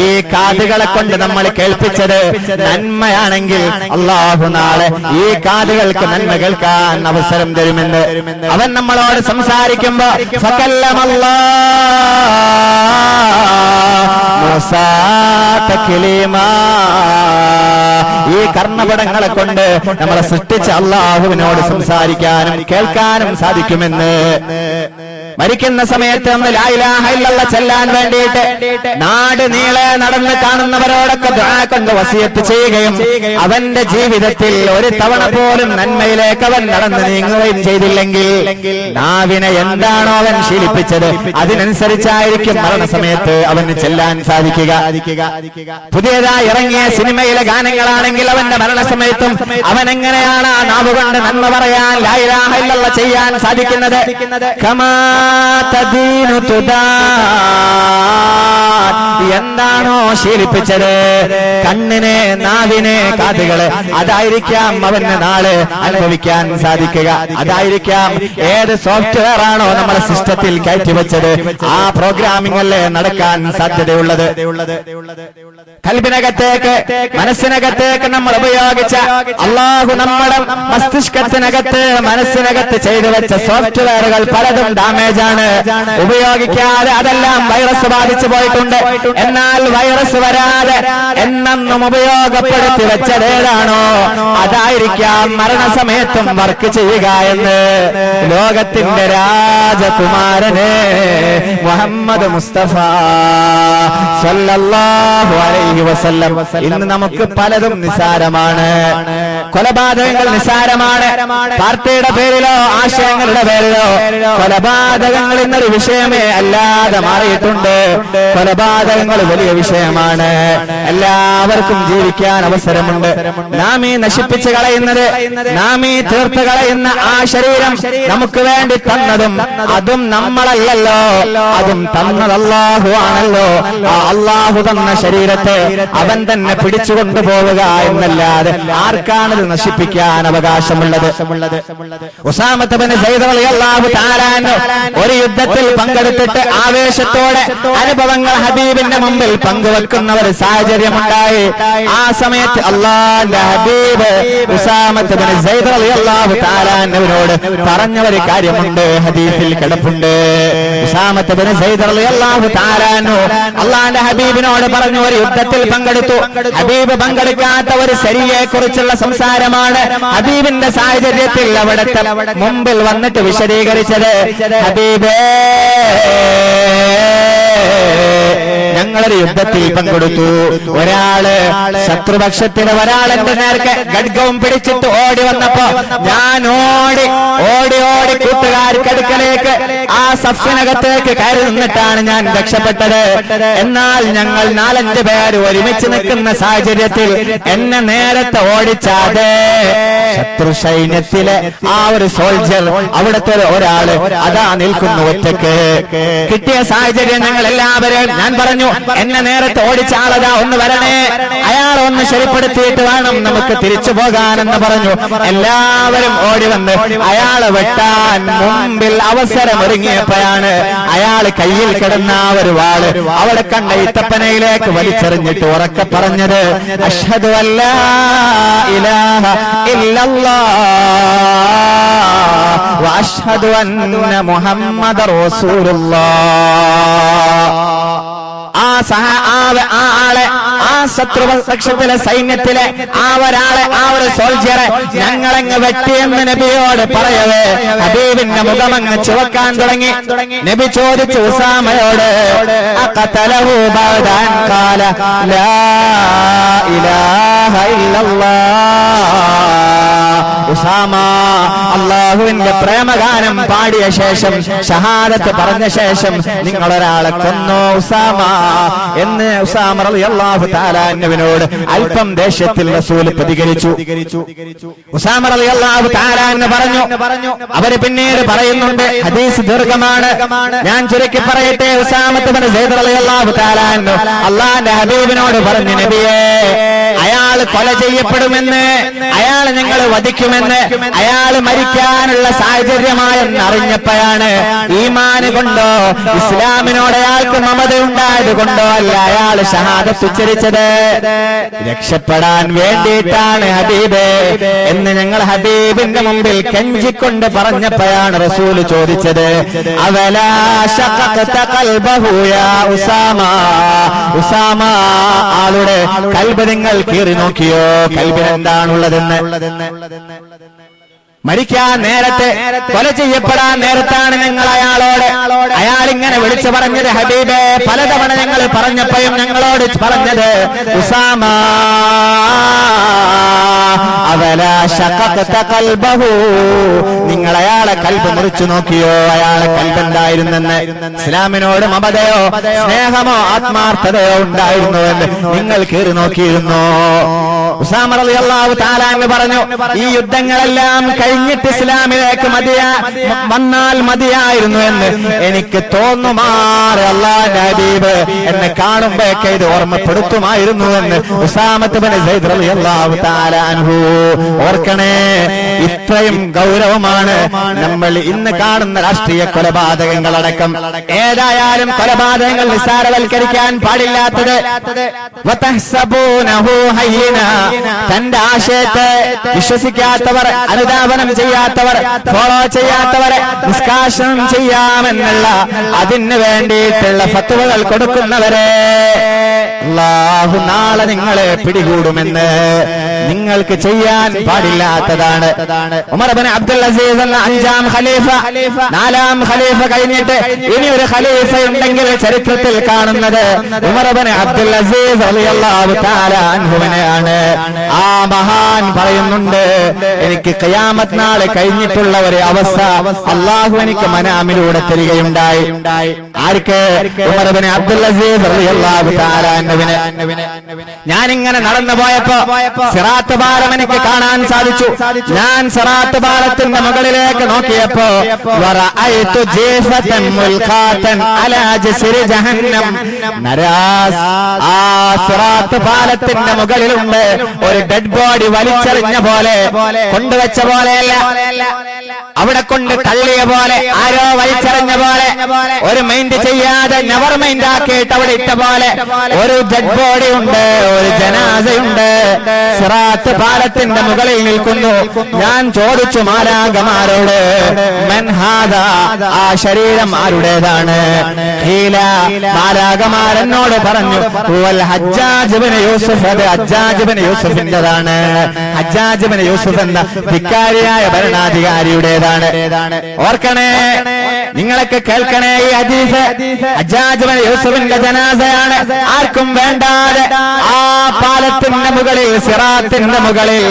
ഈ കാതുകളെ കൊണ്ട് നമ്മൾ കേൾപ്പിച്ചത് നന്മയാണെങ്കിൽ അള്ളാഹു നാളെ ഈ കാതുകൾക്ക് നന്മ കേൾക്കാൻ അവസരം തരുമെന്ന് അവൻ നമ്മളോട് സംസാരിക്കുമ്പോ ഈ കർണപടങ്ങളെ കൊണ്ട് നമ്മളെ സൃഷ്ടിച്ച അള്ളാഹുവിനോട് സംസാരിക്കാനും കേൾക്കാനും സാധിക്കുമെന്ന്. മരിക്കുന്ന സമയത്ത് നമ്മൾ ലാ ഇലാഹ ഇല്ലല്ലാഹ് ചെല്ലാൻ വേണ്ടിയിട്ട് നാട് നീളെ നടന്ന് കാണുന്നവരോടൊക്കെ ദുആ കൊണ്ട് വസിയത്ത് ചെയ്യുകയും അവന്റെ ജീവിതത്തിൽ ഒരു തവണ പോലും നന്മയിലേക്ക് അവൻ നടന്നു നീങ്ങുകയും ചെയ്തില്ലെങ്കിൽ, നാവിനെ എന്താണോ അവൻ ശീലിപ്പിച്ചത് അതിനനുസരിച്ചായിരിക്കും മരണസമയത്ത് അവന് ചെല്ലാൻ സാധിക്കുക. പുതിയതായി ഇറങ്ങിയ സിനിമയിലെ ഗാനങ്ങളാണെങ്കിൽ അവന്റെ മരണസമയത്തും അവൻ എങ്ങനെയാണ് ആ നാവ് കൊണ്ട് നന്മ പറയാൻ, ലാ ഇലാഹ ഇല്ലല്ലാഹ് ചെയ്യാൻ സാധിക്കുന്നത്? കമാ തദീനു തുദാൻ. എന്താണോ ശീലിപ്പിച്ചത്, കണ്ണിനെ, നാവിനെ, കാതുകള്, അതായിരിക്കാം അവന് നാളെ അനുഭവിക്കാൻ സാധിക്കുക. അതായിരിക്കാം ഏത് സോഫ്റ്റ്വെയർ ആണോ നമ്മളെ സിസ്റ്റത്തിൽ കയറ്റിവെച്ചത് ആ പ്രോഗ്രാമിംഗ് അല്ലേ നടക്കാൻ സാധ്യതയുള്ളത്. കൽബിനകത്തേക്ക്, മനസ്സിനകത്തേക്ക് നമ്മൾ ഉപയോഗിച്ച, അള്ളാഹു നമ്മുടെ മസ്തിഷ്കത്തിനകത്ത്, മനസ്സിനകത്ത് ചെയ്തു വെച്ച സോഫ്റ്റ്വെയറുകൾ പലതും ഡാമേജ് ആണ്. ഉപയോഗിക്കാതെ അതെല്ലാം വൈറസ് ബാധിച്ചു പോയിട്ടുണ്ട്. എന്നാൽ വൈറസ് വരാതെ എന്നും ഉപയോഗപ്പെടുത്തി വെച്ചതേതാണോ അതായിരിക്കാം മരണസമയത്തും വർക്ക് ചെയ്യുക എന്ന് ലോകത്തിന്റെ രാജകുമാരനെ മുഹമ്മദ് മുസ്തഫ സല്ലല്ലാഹു അലൈഹി വസല്ലം. ഇന്ന് നമുക്ക് പലതും നിസാരമാണ്. കൊലപാതകങ്ങൾ നിസാരമാണ്. പാർട്ടിയുടെ പേരിലോ ആശയങ്ങളുടെ പേരിലോ കൊലപാതകങ്ങൾ ഇന്നൊരു വിഷയമേ അല്ലാതെ മാറിയിട്ടുണ്ട്. കൊലപാതകങ്ങൾ വലിയ വിഷയമാണ്. എല്ലാവർക്കും ജീവിക്കാൻ അവസരമുണ്ട്. നാം ഈ നശിപ്പിച്ച് കളയുന്നത്, നാം ഈ തീർത്ത് കളയുന്ന ആ ശരീരം നമുക്ക് വേണ്ടി തന്നതും അതും നമ്മളല്ലല്ലോ, അതും തന്നത് അല്ലാഹു ആണല്ലോ. ആ അല്ലാഹു തന്ന ശരീരത്തെ അവൻ തന്നെ പിടിച്ചു കൊണ്ടുപോവുക എന്നല്ലാതെ ആർക്കാണത് നശിപ്പിക്കാൻ അവകാശമുള്ളത്? ഉസാമത്ത് ബിൻ സയ്യിദ് റളിയല്ലാഹു തആല അൻഹു ഒരു യുദ്ധത്തിൽ പങ്കെടുത്തിട്ട് ആവേശത്തോടെ അനുഭവങ്ങൾ ഹബീബിന്റെ മുമ്പിൽ പങ്കുവെക്കുന്ന ഒരു സാഹചര്യമുണ്ടായി. ആ സമയത്ത് അല്ലാഹുവിന്റെ ഹബീബ് ഉസാമത്ത് ബിൻ സൈദ് റളിയല്ലാഹു തആല അൻഹുവിനോട് പറഞ്ഞ ഒരു കാര്യമുണ്ട്, ഹദീസിൽ കിടപ്പുണ്ട്. ഉസാമത്ത് ബിൻ സൈദ് റളിയല്ലാഹു തആല അൻഹു അല്ലാഹുവിന്റെ ഹബീബിനോട് പറഞ്ഞു, ഒരു യുദ്ധത്തിൽ പങ്കെടുത്തു. ഹബീബ് പങ്കെടുക്കാത്ത ഒരു ശരിയെ കുറിച്ചുള്ള സംസാരമാണ് ഹബീബിന്റെ സാഹചര്യത്തിൽ അവിടുത്തെ മുമ്പിൽ വന്നിട്ട് വിശദീകരിച്ചത്. ഹബീബേ, ഞങ്ങളൊരു യുദ്ധത്തിൽ പങ്കെടുത്തു. ഒരാള് ശത്രുപക്ഷത്തിന് ഒരാളെന്റെ നേർക്ക് ഖഡ്ഗവും പിടിച്ചിട്ട് ഓടി വന്നപ്പോ ഞാൻ ഓടി കൂട്ടുകാർക്കടുക്കലേക്ക് ആ സഫിനകത്തേക്ക് കയറി നിന്നിട്ടാണ് ഞാൻ രക്ഷപ്പെട്ടത്. എന്നാൽ ഞങ്ങൾ 4-5 പേര് ഒരുമിച്ച് നിൽക്കുന്ന സാഹചര്യത്തിൽ എന്നെ നേരത്തെ ഓടിച്ചാതെ ശത്രു സൈന്യത്തിലെ ആ ഒരു സോൾജർ, അവിടുത്തെ ഒരാള് അതാ നിൽക്കുന്നു ഒറ്റക്ക്. കിട്ടിയ സാഹചര്യം ഞങ്ങൾ എല്ലാവരും, ഞാൻ പറഞ്ഞു, എന്നെ നേരത്തെ ഓടിച്ച ആളതാ, ഒന്ന് വരണേ, അയാളെ ഒന്ന് ശരിപ്പെടുത്തിയിട്ട് വേണം നമുക്ക് തിരിച്ചു പോകാനെന്ന് പറഞ്ഞു. എല്ലാവരും ഓടി വന്ന് അയാളെ വെട്ടാൻ മുമ്പിൽ അവസരം ഒരുങ്ങിയപ്പോഴാണ് അയാൾ കയ്യിൽ കിടന്ന ഒരു വാള് അവിടെ കണ്ട ഈത്തപ്പനയിലേക്ക് വലിച്ചെറിഞ്ഞിട്ട് ഉറക്കെ പറഞ്ഞത്, അഷ്ഹദു അല്ലാ ഇലാഹ ഇല്ലല്ലാഹ് വ അഷ്ഹദു അന്ന മുഹമ്മദർ റസൂലുള്ളാഹ്. ആ ശത്രുപക്ഷത്തിലെ സൈന്യത്തിലെ ആ ഒരു സോൾജറെ ഞങ്ങളങ്ങ് വെട്ടിയെന്ന് നബിയോട് പറയവേ ഹബീബിന്റെ മുഖമങ്ങ് ചുവക്കാൻ തുടങ്ങി. നബി ചോദിച്ചു ഉസാമയോട്, അഖതലഹു ബഅദൻ ഖാല ലാ ഇലാഹ ഇല്ലല്ലാഹ്. ഉസാമ അല്ലാഹുവിന്റെ പ്രേമഗാനം പാടിയ ശേഷം, ഷഹാദത്ത് പറഞ്ഞ ശേഷം നിങ്ങളൊരാളെ കൊന്നോ ഉസാമ എന്ന് ഉസാമ റളിയല്ലാഹു തആല അൻഹുവിനോട് അല്പം ദേഷ്യത്തിൽ റസൂൽ പ്രതികരിച്ചു. ഉസാമ റളിയല്ലാഹു തആല അൻഹു പറഞ്ഞു. അവര് പിന്നീട് പറയുന്നുണ്ട്, ഹദീസ് ദീർഘമാണ്, ഞാൻ ചുരുക്കി പറയട്ടെ. ഉസാമത്ത് ബിൻ സൈദ് റളിയല്ലാഹു തആല അൻഹു അല്ലാഹുവിന്റെ ഹബീബിനോട് പറഞ്ഞു, നബിയേ, അയാൾ കൊല ചെയ്യപ്പെടുമെന്ന്, അയാൾ ഞങ്ങൾ വധിക്കുമെന്ന്, അയാൾ മരിക്കാനുള്ള സാഹചര്യമായെന്ന് അറിഞ്ഞപ്പോഴാണ് ഈമാൻ കൊണ്ടോ ഇസ്ലാമിനോട് അയാൾക്ക് മമത ഉണ്ടായത് കൊണ്ടോ അല്ല അയാൾ ഷഹാദത്ത് ഉച്ചരിച്ചത്, രക്ഷപ്പെടാൻ വേണ്ടിയിട്ടാണ് ഹബീബേ എന്ന് ഞങ്ങൾ ഹബീബിന്റെ മുമ്പിൽ കെഞ്ചിക്കൊണ്ട് പറഞ്ഞപ്പോഴാണ് റസൂല് ചോദിച്ചത്, അവലാ ശഖഖത ഖൽബഹു യാ ഉസാമ. ഉസാമ, ആളുടെ കൽബ് നിങ്ങൾ കീറി നോക്കിയോ? കൽബിൽ എന്താണുള്ളതെന്ന്. മരിക്കാൻ നേരത്തെ, കൊല ചെയ്യപ്പെടാൻ നേരത്താണ് ഞങ്ങൾ അയാൾ ഇങ്ങനെ വിളിച്ചു പറഞ്ഞത്, ഹബീബേ, പലതവണ ഞങ്ങൾ പറഞ്ഞപ്പോഴും ഞങ്ങളോട് പറഞ്ഞത്, ഉസാമ അവലാ ശഖഖത ഖൽബഹു, നിങ്ങൾ അയാളെ കൽബ് മുറിച്ചു നോക്കിയോ? അയാളെ കൽബ് എന്തായിരുന്നെന്ന്, ഇസ്ലാമിനോട് മമതയോ സ്നേഹമോ ആത്മാർത്ഥതയോ ഉണ്ടായിരുന്നു എന്ന് നിങ്ങൾ കീറി നോക്കിയിരുന്നോ? ഉസാമ റളിയല്ലാഹു തആല അൻഹു പറഞ്ഞു, ഈ യുദ്ധങ്ങളെല്ലാം കഴിഞ്ഞിട്ട് ഇസ്ലാമിലേക്ക് വന്നാൽ മതിയായിരുന്നു എന്ന് എനിക്ക് തോന്നുമാറ് അല്ലാഹുവിന്റെ ഹബീബ് എന്നെ കാണുമ്പോഴൊക്കെ ഇത് ഓർമ്മപ്പെടുത്തുമായിരുന്നു എന്ന് ഉസാമത്ത് ബിൻ സൈദ് റളിയല്ലാഹു തആല അൻഹു. ഓർക്കണേ, ഇത്രയും ഗൗരവമാണ് നമ്മൾ ഇന്ന് കാണുന്ന രാഷ്ട്രീയ കൊലപാതകങ്ങളടക്കം. ഏതായാലും കൊലപാതകങ്ങൾ നിസ്സാരവൽക്കരിക്കാൻ പാടില്ലാത്തത്. വതഹ്സബൂനഹു ഹയ്യിന, തന്റെ ആശയത്തെ വിശ്വസിക്കാത്തവർ, അനുധാവനം ചെയ്യാത്തവർ, ഫോളോ ചെയ്യാത്തവരെ നിഷ്കാശനം ചെയ്യാമെന്നുള്ള അതിന് വേണ്ടിയിട്ടുള്ള ഫത്വകൾ കൊടുക്കുന്നവരെ അല്ലാഹു നാളെ നിങ്ങളെ പിടികൂടുമെന്ന് നിങ്ങൾക്ക് ചെയ്യാൻ പാടില്ലാത്തതാണ്. ഉമർ ഇബ്നു അബ്ദുൽ അസീസ് എന്ന 5ാം ഖലീഫ, 4ാം ഖലീഫ കഴിഞ്ഞിട്ട് ഇനി ഒരു ഖലീഫ ഉണ്ടെങ്കിൽ ചരിത്രത്തിൽ കാണുന്നത് ഉമർ ഇബ്നു അബ്ദുൽ അസീസ് റളിയല്ലാഹു തആല അൻഹുവിനെയാണ്. ആ മഹാൻ പറയുന്നുണ്ട്, എനിക്ക് ഖിയാമത്ത് നാൾ കഴിഞ്ഞിട്ടുള്ള ഒരു അവസ്ഥ അല്ലാഹു എനിക്ക് മനാമിലൂടെ തരികയുണ്ടായി. ആർക്ക്? ഉമർ ഇബ്നു അബ്ദുൽ അസീസ് റളിയല്ലാഹു തആല അൻഹുവിനെ. ഞാനിങ്ങനെ നടന്നു പോയപ്പോ സിറാത്ത് പാലം എനിക്ക് കാണാൻ സാധിച്ചു. ഞാൻ സിറാത്ത് പാലത്തിന്റെ മുകളിലേക്ക് നോക്കിയപ്പോ വറഅയ്തു ജീഫതൻ മുൽഖാതൻ അലാ ജസ്രി ജഹന്നം, ആ സിറാത്ത് പാലത്തിന്റെ മുകളിലുണ്ട് ഒരു ഡെഡ് ബോഡി വലിച്ചെറിഞ്ഞ പോലെ, കൊണ്ടുവച്ച പോലെയല്ല, അവിടെ കൊണ്ട് തള്ളിയ പോലെ, ആരോ വലിച്ചെറിഞ്ഞ പോലെ, ഒരു മൈൻഡ് ചെയ്യാതെ നെവർ മൈൻഡ് ആക്കിയിട്ട് അവിടെ ഇട്ട പോലെ ഒരു ഡെഡ് ബോഡി ഉണ്ട്, ഒരു ജനാസയുണ്ട്, സിറാത്ത് പാലത്തിന്റെ മുകളിൽ നിൽക്കുന്നു. ഞാൻ ചോദിച്ചു മാലാഖമാരോട്, മൻ ഹാദാ, ആ ശരീരം ആരുടേതാണ്? മാലാഖമാരെന്നോട് പറഞ്ഞു, ഹജ്ജാജ് ഇബ്നു യൂസുഫ്, അത് ഹജ്ജാജ് ഇബ്നു യൂസുഫിന്റേതാണ്. ഹജ്ജാജ് ഇബ്നു യൂസുഫ് എന്ന ധിക്കാരിയായ ഭരണാധികാരിയുടേതാണ്. ഓർക്കണേ, നിങ്ങളൊക്കെ കേൾക്കണേ, ഈ ഹദീസ് ഹജ്ജാജ് ഇബ്നു യൂസുഫിന്റെ ജനാസയാണ്. ആർക്കും വേണ്ടാതെ ആ പാലത്തിന്റെ മുകളിൽ, സിറാത്തിന്റെ മുകളിൽ,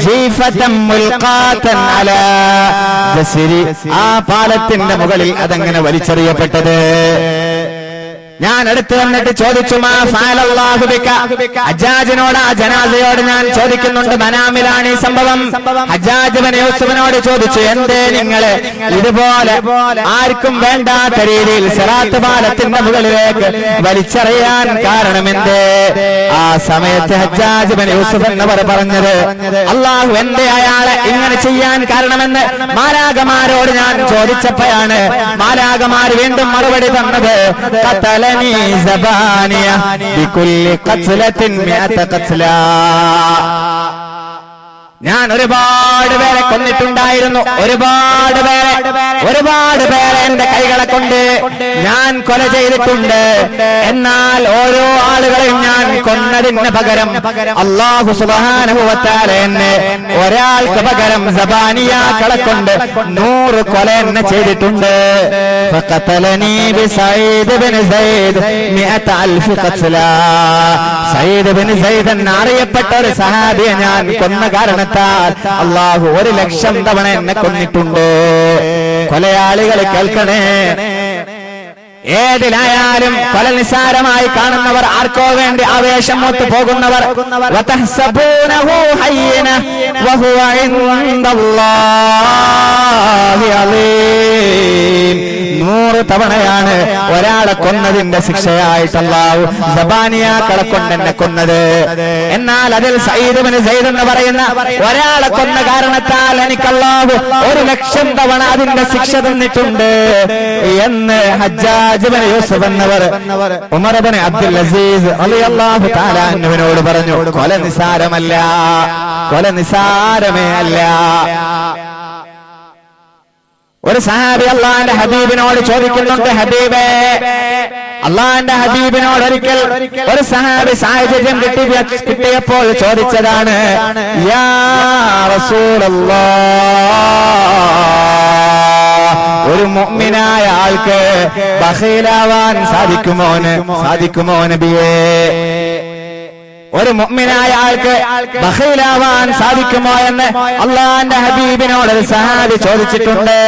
ജീഫതൻ മുൽഖാതൻ അലാ ജസ്രി, ആ പാലത്തിന്റെ മുകളിൽ അതങ്ങനെ വലിച്ചെറിയപ്പെട്ടത്. ഞാൻ അടുത്ത് വന്നിട്ട് ചോദിച്ചു, മാ ഫഅലല്ലാഹു ബിക, ഹജ്ജാജിനോട്, ആ ജനാസയോട് ഞാൻ ചോദിക്കുന്നുണ്ട്. മനാമിലാണ് ഈ സംഭവം. ഹജ്ജാജ് ഇബ്നു യൂസുഫിനോട് ചോദിച്ചു, എന്തേ നിങ്ങൾ ഇതുപോലെ ആർക്കും വേണ്ടാത്ത രീതിയിൽ സിറാത്ത് പാലത്തിന്റെ മുകളിലേക്ക് വലിച്ചെറിയാൻ കാരണമെന്തേ? ആ സമയത്ത് ഹജ്ജാജ് ഇബ്നു യൂസുഫ് എന്നവർ പറഞ്ഞത്, അള്ളാഹു എന്തേ അയാളെ ഇങ്ങനെ ചെയ്യാൻ കാരണമെന്ന് മാലാഖമാരോട് ഞാൻ ചോദിച്ചപ്പോഴാണ് മാലാഖമാർ വീണ്ടും മറുപടി തന്നത്, സബാനിയ ബികുല്ലി ഖത്ലത്തിൻ മിഅത ഖത്ല. ഞാൻ ഒരുപാട് പേരെ കൊന്നിട്ടുണ്ടായിരുന്നു, ഒരുപാട് പേരെ എന്റെ കൈകളെ കൊണ്ട് ഞാൻ കൊല ചെയ്തിട്ടുണ്ട്. എന്നാൽ ഓരോ ആളുകളെയും ഞാൻ കൊന്നതിന് പകരം അല്ലാഹു സുബ്ഹാനഹു വ തആല എന്നെ ഒരാൾക്ക് പകരം സബാനിയാക്കളെ കൊണ്ട് 100 കൊല എന്നെ ചെയ്തിട്ടുണ്ട്. ഫഖതലനി ബിസഈദ് bin Syed 100,000 ഖത്ല. Saeed bin Syed എന്നറിയപ്പെട്ട ഒരു സഹാബിയെ ഞാൻ കൊന്ന കാരണത്താൽ അല്ലാഹു 1,00,000 തവണ എന്നെ കൊന്നിട്ടുണ്ട്. കൊലയാളികൾ കേൾക്കണേ, ഏതിലായാലും കൊല നിസാരമായി കാണുന്നവർ, ആർക്കോ വേണ്ടി ആവേശം മൂത്ത് പോകുന്നവർ, വതഹ്സബൂനഹു ഹയ്യന വഹുവ ഇൻദല്ലാഹി അലീം. 100 തവണയാണ് ഒരാളെ കൊന്നതിന്റെ ശിക്ഷയായിട്ട് അല്ലാഹു സബാനിയാക്കളെ കൊണ്ട് എന്നെ കൊന്നത്. എന്നാൽ അതിൽ സഈദ് ഇബ്നു സൈദ് എന്ന് പറയുന്ന ഒരാളെ കൊന്ന കാരണത്താൽ എനിക്ക് അല്ലാഹു 1,00,000 തവണ അതിന്റെ ശിക്ഷ തന്നിട്ടുണ്ട് എന്ന് ഹജ്ജാജ് ഇബ്നു യൂസുഫ് എന്നവർ ഉമർ ഇബ്നു അബ്ദുൽ അസീസ് റളിയല്ലാഹു തആല അൻഹുവിനോട് പറഞ്ഞു. കൊല നിസാരമല്ല, കൊല നിസാരമേ അല്ല. ഒരു സഹാബി അള്ളാന്റെ ഹബീബിനോട് ചോദിക്കുന്നുണ്ട്, ഹബീബേ, അള്ളാന്റെ ഹബീബിനോട് ഒരിക്കൽ ഒരു സഹാബി സാഹചര്യം കിട്ടിയപ്പോൾ ചോദിച്ചതാണ്, യാ റസൂലല്ലാഹ്, ഒരു മുഅ്മിനായ ആൾക്ക് ബഖീലാവാൻ സാധിക്കുമോ നബിയേ? ഒരു മുഅ്മിനായ ആൾക്ക് ബഖീലാവാൻ സാധിക്കുമോ എന്ന് അള്ളാന്റെ ഹബീബിനോട് ഒരു സഹാബി ചോദിച്ചിട്ടുണ്ട്.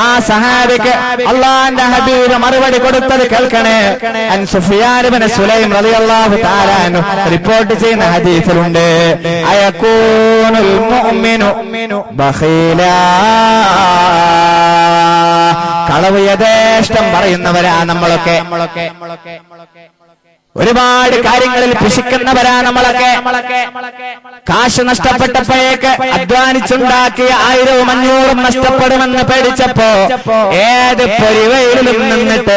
ആ സഹാബിക്ക് അള്ളാന്റെ ഹബീബ് മറുപടി കൊടുത്തത് കേൾക്കണേ. അൻ സുഫിയാൻ ഇബ്നു സുലൈം റളിയല്ലാഹു തആല അൻഹു റിപ്പോർട്ട് ചെയ്യുന്ന ഹദീസിലുണ്ട്, അയകൂനുൽ മുഅ്മിനു ബഖീലാ, കളവ് യഥേഷ്ടം പറയുന്നവരാ നമ്മളൊക്കെ. ഒരുപാട് കാര്യങ്ങളിൽ പുഷിക്കുന്നവരാ നമ്മളൊക്കെ. കാശ് നഷ്ടപ്പെട്ടപ്പോഴേക്ക് അധ്വാനിച്ചുണ്ടാക്കിയ 1,000-500 നഷ്ടപ്പെടുമെന്ന് പേടിച്ചപ്പോ ഏത് പൊരിവയിലും നിന്നിട്ട്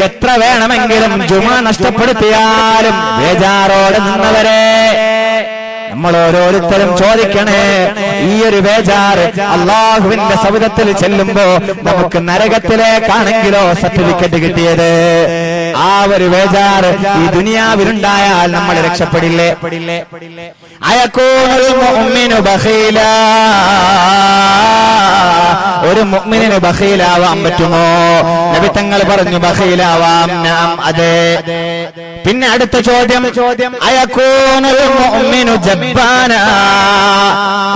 എത്ര വേണമെങ്കിലും ജുമാ നഷ്ടപ്പെടുത്തിയാലും ബേജാറോടെ നിന്നവരെ നമ്മൾ ഓരോരുത്തരും ചോദിക്കണേ. ഈ ഒരു ബേജാറ് അള്ളാഹുവിന്റെ സവിധത്തിൽ ചെല്ലുമ്പോ നമുക്ക് നരകത്തിലേക്കാണെങ്കിലോ സർട്ടിഫിക്കറ്റ് കിട്ടിയത്, ആ ഒരു ബേജാറ് ഈ ദുനിയാവിലുണ്ടായാൽ നമ്മൾ രക്ഷപ്പെടില്ലേ? അയകൂനുൽ മുഅ്മിനു ബഖീലാ, ഒരു മുഅ്മിനിന് ബഖീലാവാൻ പറ്റുമോ? നബി തങ്ങൾ പറഞ്ഞു, ബഖീലാവാം. നാം, അതെ. പിന്നെ അടുത്ത ചോദ്യം, അയകൂനുൽ മുഅ്മിനു ജബ്ബാനാ,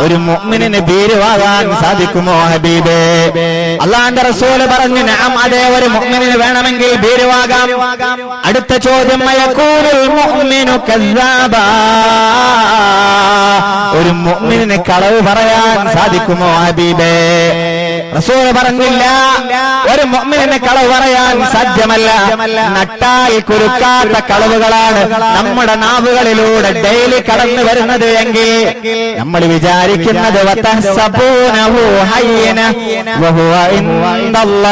ഒരു മുഅ്മിനിന് ഭീരുവാകാൻ സാധിക്കുമോ ഹബീബേ? അല്ലാഹുവിന്റെ റസൂൽ പറഞ്ഞു, നഅം, അതെ, ഒരു മുഅ്മിനിന് വേണമെങ്കിൽ ഭീരുവാകാം. അടുത്ത ചോദ്യം, അയകൂനുൽ മുഅ്മിനു കസ്സാബാ, ഒരു മുഅ്മിനിന് കളവ് പറയാൻ സാധിക്കുമോ ഹബീബേ? റസൂൽ പറഞ്ഞില്ല ഒരു മുഅ്മിനിന് കളവ് പറയാൻ സാധ്യമല്ല. നട്ടാൽ കുരുക്കാത്ത കളവുകളാണ് നമ്മുടെ നാവുകളിലൂടെ ഡെയിലി കടന്നു വരുന്നത് എങ്കിൽ നമ്മൾ വിചാരിക്കുന്നത് വതഹ്സബൂനഹു ഹയ്യന വഹുവ ഇൻദല്ലാഹി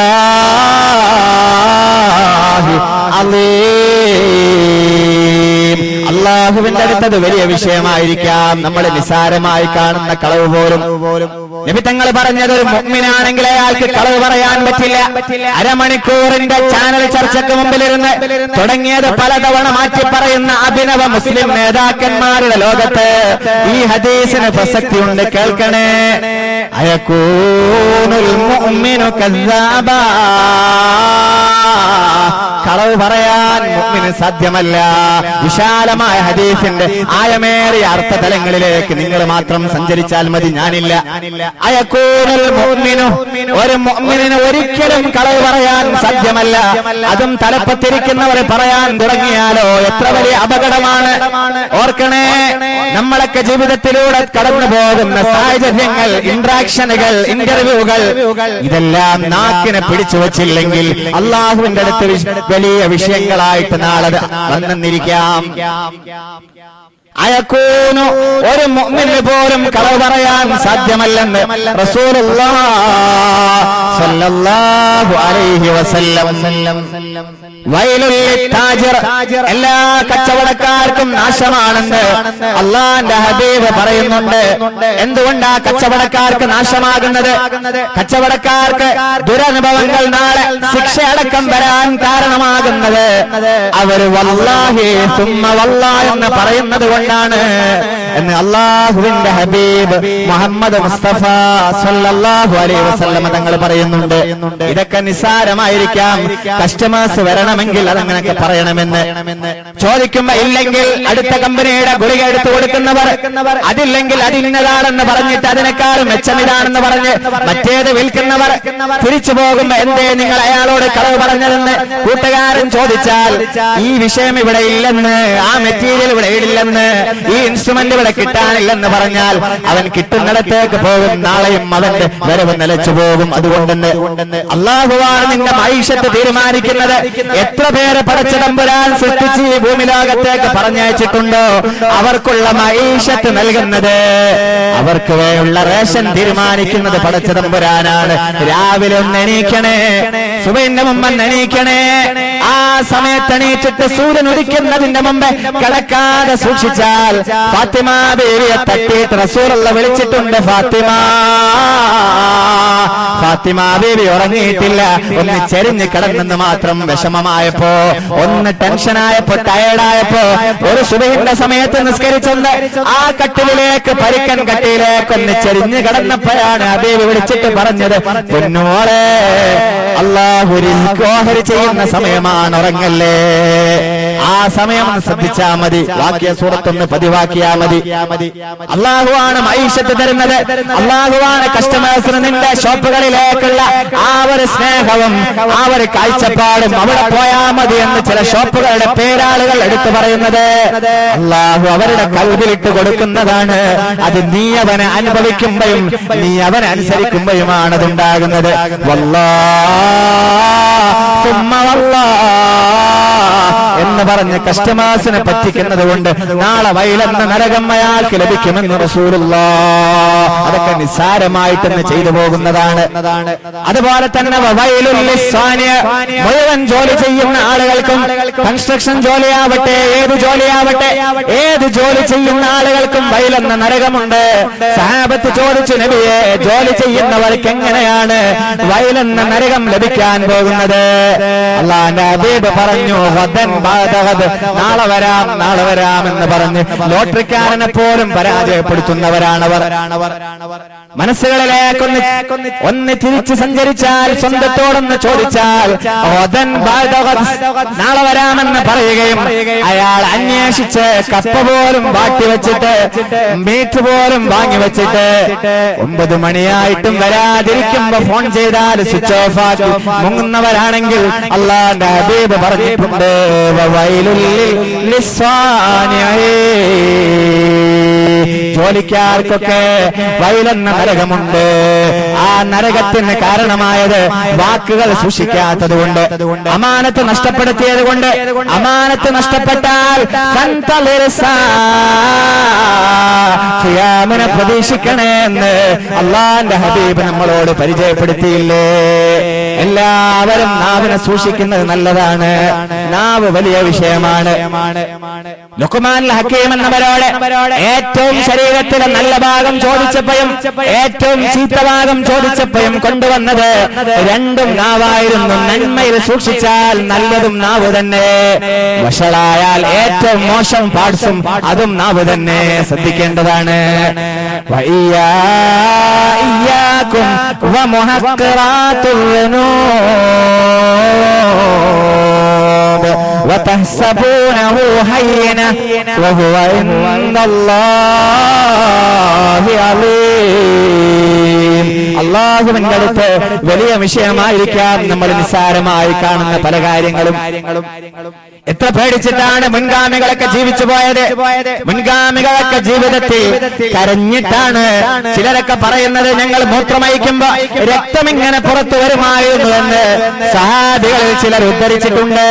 അലീം. അല്ലാഹുവിന്റെ അടുത്തത് വലിയ വിഷയമായിരിക്കാം. നമ്മൾ നിസാരമായി കാണുന്ന കളവ് പോലും നബി തങ്ങൾ പറഞ്ഞത് ഒരു മുഅ്മിനാണെങ്കിൽ അയാൾക്ക് കളവ് പറയാൻ പറ്റില്ല. അരമണിക്കൂറിന്റെ ചാനൽ ചർച്ചയ്ക്ക് മുമ്പിലിരുന്ന് തുടങ്ങിയത് പലതവണ മാറ്റി പറയുന്ന അഭിനവ മുസ്ലിം നേതാക്കന്മാരുടെ ലോകത്ത് ഈ ഹദീസിന് പ്രസക്തിയുണ്ട്. കേൾക്കണേ. അയകൂനുൽ മുഅ്മിനു കസ്സാബാ. കളവ് പറയാൻ മുഅ്മിന് സാധ്യമല്ല. വിശാലമായ ഹദീസിന്റെ ആയമേറിയ അർത്ഥതലങ്ങളിലേക്ക് നിങ്ങൾ മാത്രം സഞ്ചരിച്ചാൽ മതി, ഞാനില്ല. അയകൂനുൽ മുഅ്മിനു, ഒരു മുഅ്മിനിന് ഒരിക്കലും കളവ് പറയാൻ സാധ്യമല്ല. അതും തലപ്പത്തിരിക്കുന്നവർ പറയാൻ തുടങ്ങിയാലോ എത്ര വലിയ അപകടമാണ്. ഓർക്കണേ, നമ്മളൊക്കെ ജീവിതത്തിലൂടെ കടന്നു പോകുന്ന സാഹചര്യങ്ങൾ, ഇന്ററാക്ഷനുകൾ, ഇന്റർവ്യൂകൾ, ഇതെല്ലാം നാക്കിനെ പിടിച്ചു വച്ചില്ലെങ്കിൽ അള്ളാഹുവിന്റെ അടുത്ത് വലിയ വിഷയങ്ങളായിട്ട് നാളെ വന്നെന്നിരിക്കാം. അയകൂനു, ഒരു മുഅ്മിന് പോലും കളവ് പറയാൻ സാധ്യമല്ലെന്ന് റസൂലുള്ളാഹി സ്വല്ലല്ലാഹു അലൈഹി വസല്ലം. വൈലുൽ ലിത്താജിർ, എല്ലാ കച്ചവടക്കാർക്കും നാശമാണെന്ന് അള്ളാന്റെ ഹബീബ് പറയുന്നുണ്ട്. എന്തുകൊണ്ടാ കച്ചവടക്കാർക്ക് നാശമാകുന്നത്? കച്ചവടക്കാർക്ക് ദുരനുഭവങ്ങൾ, നാളെ ശിക്ഷയടക്കം വരാൻ കാരണമാകുന്നത് അവർ വല്ലാഹി സുമ്മ വല്ലാഹി എന്ന് പറയുന്നത് കൊണ്ടാണ് എന്ന് അള്ളാഹുവിന്റെ ഹബീബ് മുഹമ്മദ് മുസ്തഫ സല്ലല്ലാഹു അലൈഹി വസല്ലം തങ്ങൾ പറയുന്നുണ്ട്. ഇതൊക്കെ നിസ്സാരമായിരിക്കാം. കസ്റ്റമേഴ്സ് വരണമെങ്കിൽ അതങ്ങനെയൊക്കെ പറയണമെന്ന് ചോദിക്കുമ്പോ ഇല്ലെങ്കിൽ അടുത്ത കമ്പനിയുടെ ഗുളിക എടുത്തു കൊടുക്കുന്നവർ, അതില്ലെങ്കിൽ അതിന്നതാണെന്ന് പറഞ്ഞിട്ട് അതിനേക്കാളും മെച്ചമിതാണെന്ന് പറഞ്ഞ് മറ്റേത് വിൽക്കുന്നവർ തിരിച്ചു പോകുമ്പോ എന്തേ നിങ്ങൾ അയാളോട് കളവ് പറഞ്ഞതെന്ന് കൂട്ടുകാരൻ ചോദിച്ചാൽ ഈ വിഷയം ഇവിടെ ഇല്ലെന്ന്, ആ മെറ്റീരിയൽ ഇവിടെ ഇല്ലെന്ന്, ഈ ഇൻസ്ട്രുമെന്റ് ഇവിടെ കിട്ടാനില്ലെന്ന് പറഞ്ഞാൽ അവൻ കിട്ടുന്നിടത്തേക്ക് പോകും. നാളെയും അവന്റെ വരവ് നിലച്ചു പോകും. അതുകൊണ്ട് അല്ലാഹുവാണ് നിന്റെ മൈഷത്ത് തീരുമാനിക്കുന്നത്. എത്ര പേര് പടച്ച തമ്പുരാൻ സൃഷ്ടിച്ച് ഈ ഭൂമിലോകത്തേക്ക് പറഞ്ഞയച്ചിട്ടുണ്ടോ അവർക്കുള്ള മൈഷത്ത് നൽകുന്നത്, അവർക്ക് വേയുള്ള റേഷൻ തീരുമാനിക്കുന്നത് പടച്ച തമ്പുരാനാണ്. രാവിലെ ഒന്ന് എണീക്കണേ, സുബഹിന്റെ മുമ്പ് എണീക്കണേ. ആ സമയത്ത് എണീച്ചിട്ട് സൂര്യൻ ഉദിക്കുന്നതിന്റെ മുമ്പ് കിടക്കാതെ സൂക്ഷിച്ചാൽ ഫാത്തിമ ബീവിയെ തട്ടിയിട്ട് റസൂലുള്ള വിളിച്ചിട്ടുണ്ട്. ഫാത്തിമ ബീവി ഉറങ്ങിയിട്ടില്ല, ഒന്ന് ചെരിഞ്ഞ് കിടന്നെന്ന് മാത്രം. വിഷമമായപ്പോ, ഒന്ന് ടെൻഷനായപ്പോ, ടയർഡായപ്പോ ഒരു സുബഹിന്റെ സമയത്ത് നിസ്കരിച്ചുണ്ട് ആ കട്ടിലേക്ക്, പരിക്കൻ കട്ടിയിലേക്ക് ഒന്ന് ചെരിഞ്ഞ് കിടന്നപ്പോഴാണ് ഹബീബ് വിളിച്ചിട്ട് പറഞ്ഞത്, പൊന്നോളെ അല്ലാഹു റിസ്ക് ഓഹരി ചെയ്യുന്ന സമയമാണ്, ഉറങ്ങല്ലേ. ആ സമയം ശ്രദ്ധിച്ചാ മതി. വാക്യ സൂറത്തൊന്ന് പതിവാക്കിയാ മതി. അല്ലാഹുവാണ് മൈഷത്ത് തരുന്നത്. അല്ലാഹുവാണ് കസ്റ്റമേഴ്സിന് നിന്റെ ഷോപ്പുകളിലേക്കുള്ള ആ ഒരു സ്നേഹവും ആ ഒരു കാഴ്ചപ്പാടും അവിടെ പോയാ മതി എന്ന് ചില ഷോപ്പുകളുടെ പേരാളുകൾ എടുത്തു പറയുന്നത്. അല്ലാഹു അവരുടെ കൽബിലിട്ട് കൊടുക്കുന്നതാണ്. അത് നീ അവനെ അനുഭവിക്കുമ്പോഴും നീ അവനെ അനുസരിക്കുമ്പോഴുമാണ് അതുണ്ടാകുന്നത്. എന്ന് പറഞ്ഞ് കസ്റ്റമേഴ്സിനെ പറ്റിക്കുന്നത് കൊണ്ട് നാളെ വൈലെന്ന നരകം അയാൾക്ക് ലഭിക്കുമെന്ന് റസൂലുള്ളാഹ്. അതൊക്കെ നിസ്സാരമായിട്ടെന്ന് ചെയ്തു പോകുന്നതാണ്. അതുപോലെ തന്നെ മുഴുവൻ ജോലി ചെയ്യുന്ന ആളുകൾക്കും, കൺസ്ട്രക്ഷൻ ജോലിയാവട്ടെ, ഏത് ജോലിയാവട്ടെ, ഏത് ജോലി ചെയ്യുന്ന ആളുകൾക്കും വൈലെന്ന നരകമുണ്ട്. സഹാബത്ത് ചോദിച്ചു, നബിയെ, ജോലി ചെയ്യുന്നവർക്ക് എങ്ങനെയാണ് വൈലെന്ന നരകം ലഭിക്കാൻ പോകുന്നത്? അല്ലാഹുവിന്റെ ഹബീബ് പറഞ്ഞു, നാളെ വരാം, നാളെ വരാം എന്ന് പറഞ്ഞ് ലോട്ടറിക്കാരനെ പോലും പരാജയപ്പെടുത്തുന്നവരാണവർ. മനസ്സുകളിലേക്കൊന്ന് ഒന്ന് തിരിച്ച് സഞ്ചരിച്ചാൽ, സ്വന്തത്തോടൊന്ന് ചോദിച്ചാൽ, നാളെ വരാമെന്ന് പറയുകയും അയാൾ അന്വേഷിച്ച് കപ്പ പോലും ബാക്കി വെച്ചിട്ട്, മീറ്റ് പോലും വാങ്ങി വെച്ചിട്ട് 9 മണിയായിട്ടും വരാതിരിക്കുമ്പോ ഫോൺ ചെയ്താൽ സ്വിച്ച് ഓഫ് ആക്കി മുങ്ങുന്നവരാണെങ്കിൽ അല്ലാഹുവിന്റെ ഹബീബ് പറഞ്ഞിട്ടുണ്ട്, ജോലിക്കാർക്കൊക്കെ വയലെന്ന നരകമുണ്ട്. ആ നരകത്തിന് കാരണമായത് വാക്കുകൾ സൂക്ഷിക്കാത്തത് കൊണ്ട്, അമാനത്ത് നഷ്ടപ്പെടുത്തിയത് കൊണ്ട്. അമാനത്ത് നഷ്ടപ്പെട്ടാൽ ഖിയാമനെ പ്രതീക്ഷിക്കണേ എന്ന് അള്ളാന്റെ ഹബീബ് നമ്മളോട് പരിചയപ്പെടുത്തിയില്ലേ? എല്ലാവരും നാവിനെ സൂക്ഷിക്കുന്നത് നല്ലതാണ്. നാവ് വലിയ വിഷയമാണ്. ലുഖ്മാനുൽ ഹക്കീം എന്നവരോട് ഏറ്റവും ശരീരത്തിലെ നല്ല ഭാഗം ചോദിച്ചപ്പോഴും ഏറ്റവും ചീത്ത ഭാഗം ചോദിച്ചപ്പോഴും കൊണ്ടുവന്നത് രണ്ടും നാവായിരുന്നു. നന്മയിൽ സൂക്ഷിച്ചാൽ നല്ലതും നാവ് തന്നെ, വഷളായാൽ ഏറ്റവും മോശം പാർട്സും അതും നാവ് തന്നെ. ശ്രദ്ധിക്കേണ്ടതാണ്. വഇയ്യാകും വമുഹഖറാത്തുൽ ذنوب وتحسبونه هينا وهو عند الله عظيم. അല്ലാഹുവിന്റെ അടുത്ത് വലിയ വിഷയമായിരിക്കാം നമ്മൾ നിസ്സാരമായി കാണുന്ന പല കാര്യങ്ങളും. എത്ര പേടിച്ചിട്ടാണ് മുൻഗാമികളൊക്കെ ജീവിച്ചു പോയത്. മുൻഗാമികളൊക്കെ ജീവിതത്തിൽ കരഞ്ഞിട്ടാണ്. ചിലരൊക്കെ പറയുന്നത് ഞങ്ങൾ മൂത്രമയിക്കുമ്പോ രക്തമിങ്ങനെ പുറത്തു വരുമായിരുന്നു എന്ന് സഹാബികളിൽ ചിലർ ഉദ്ധരിച്ചിട്ടുണ്ട്.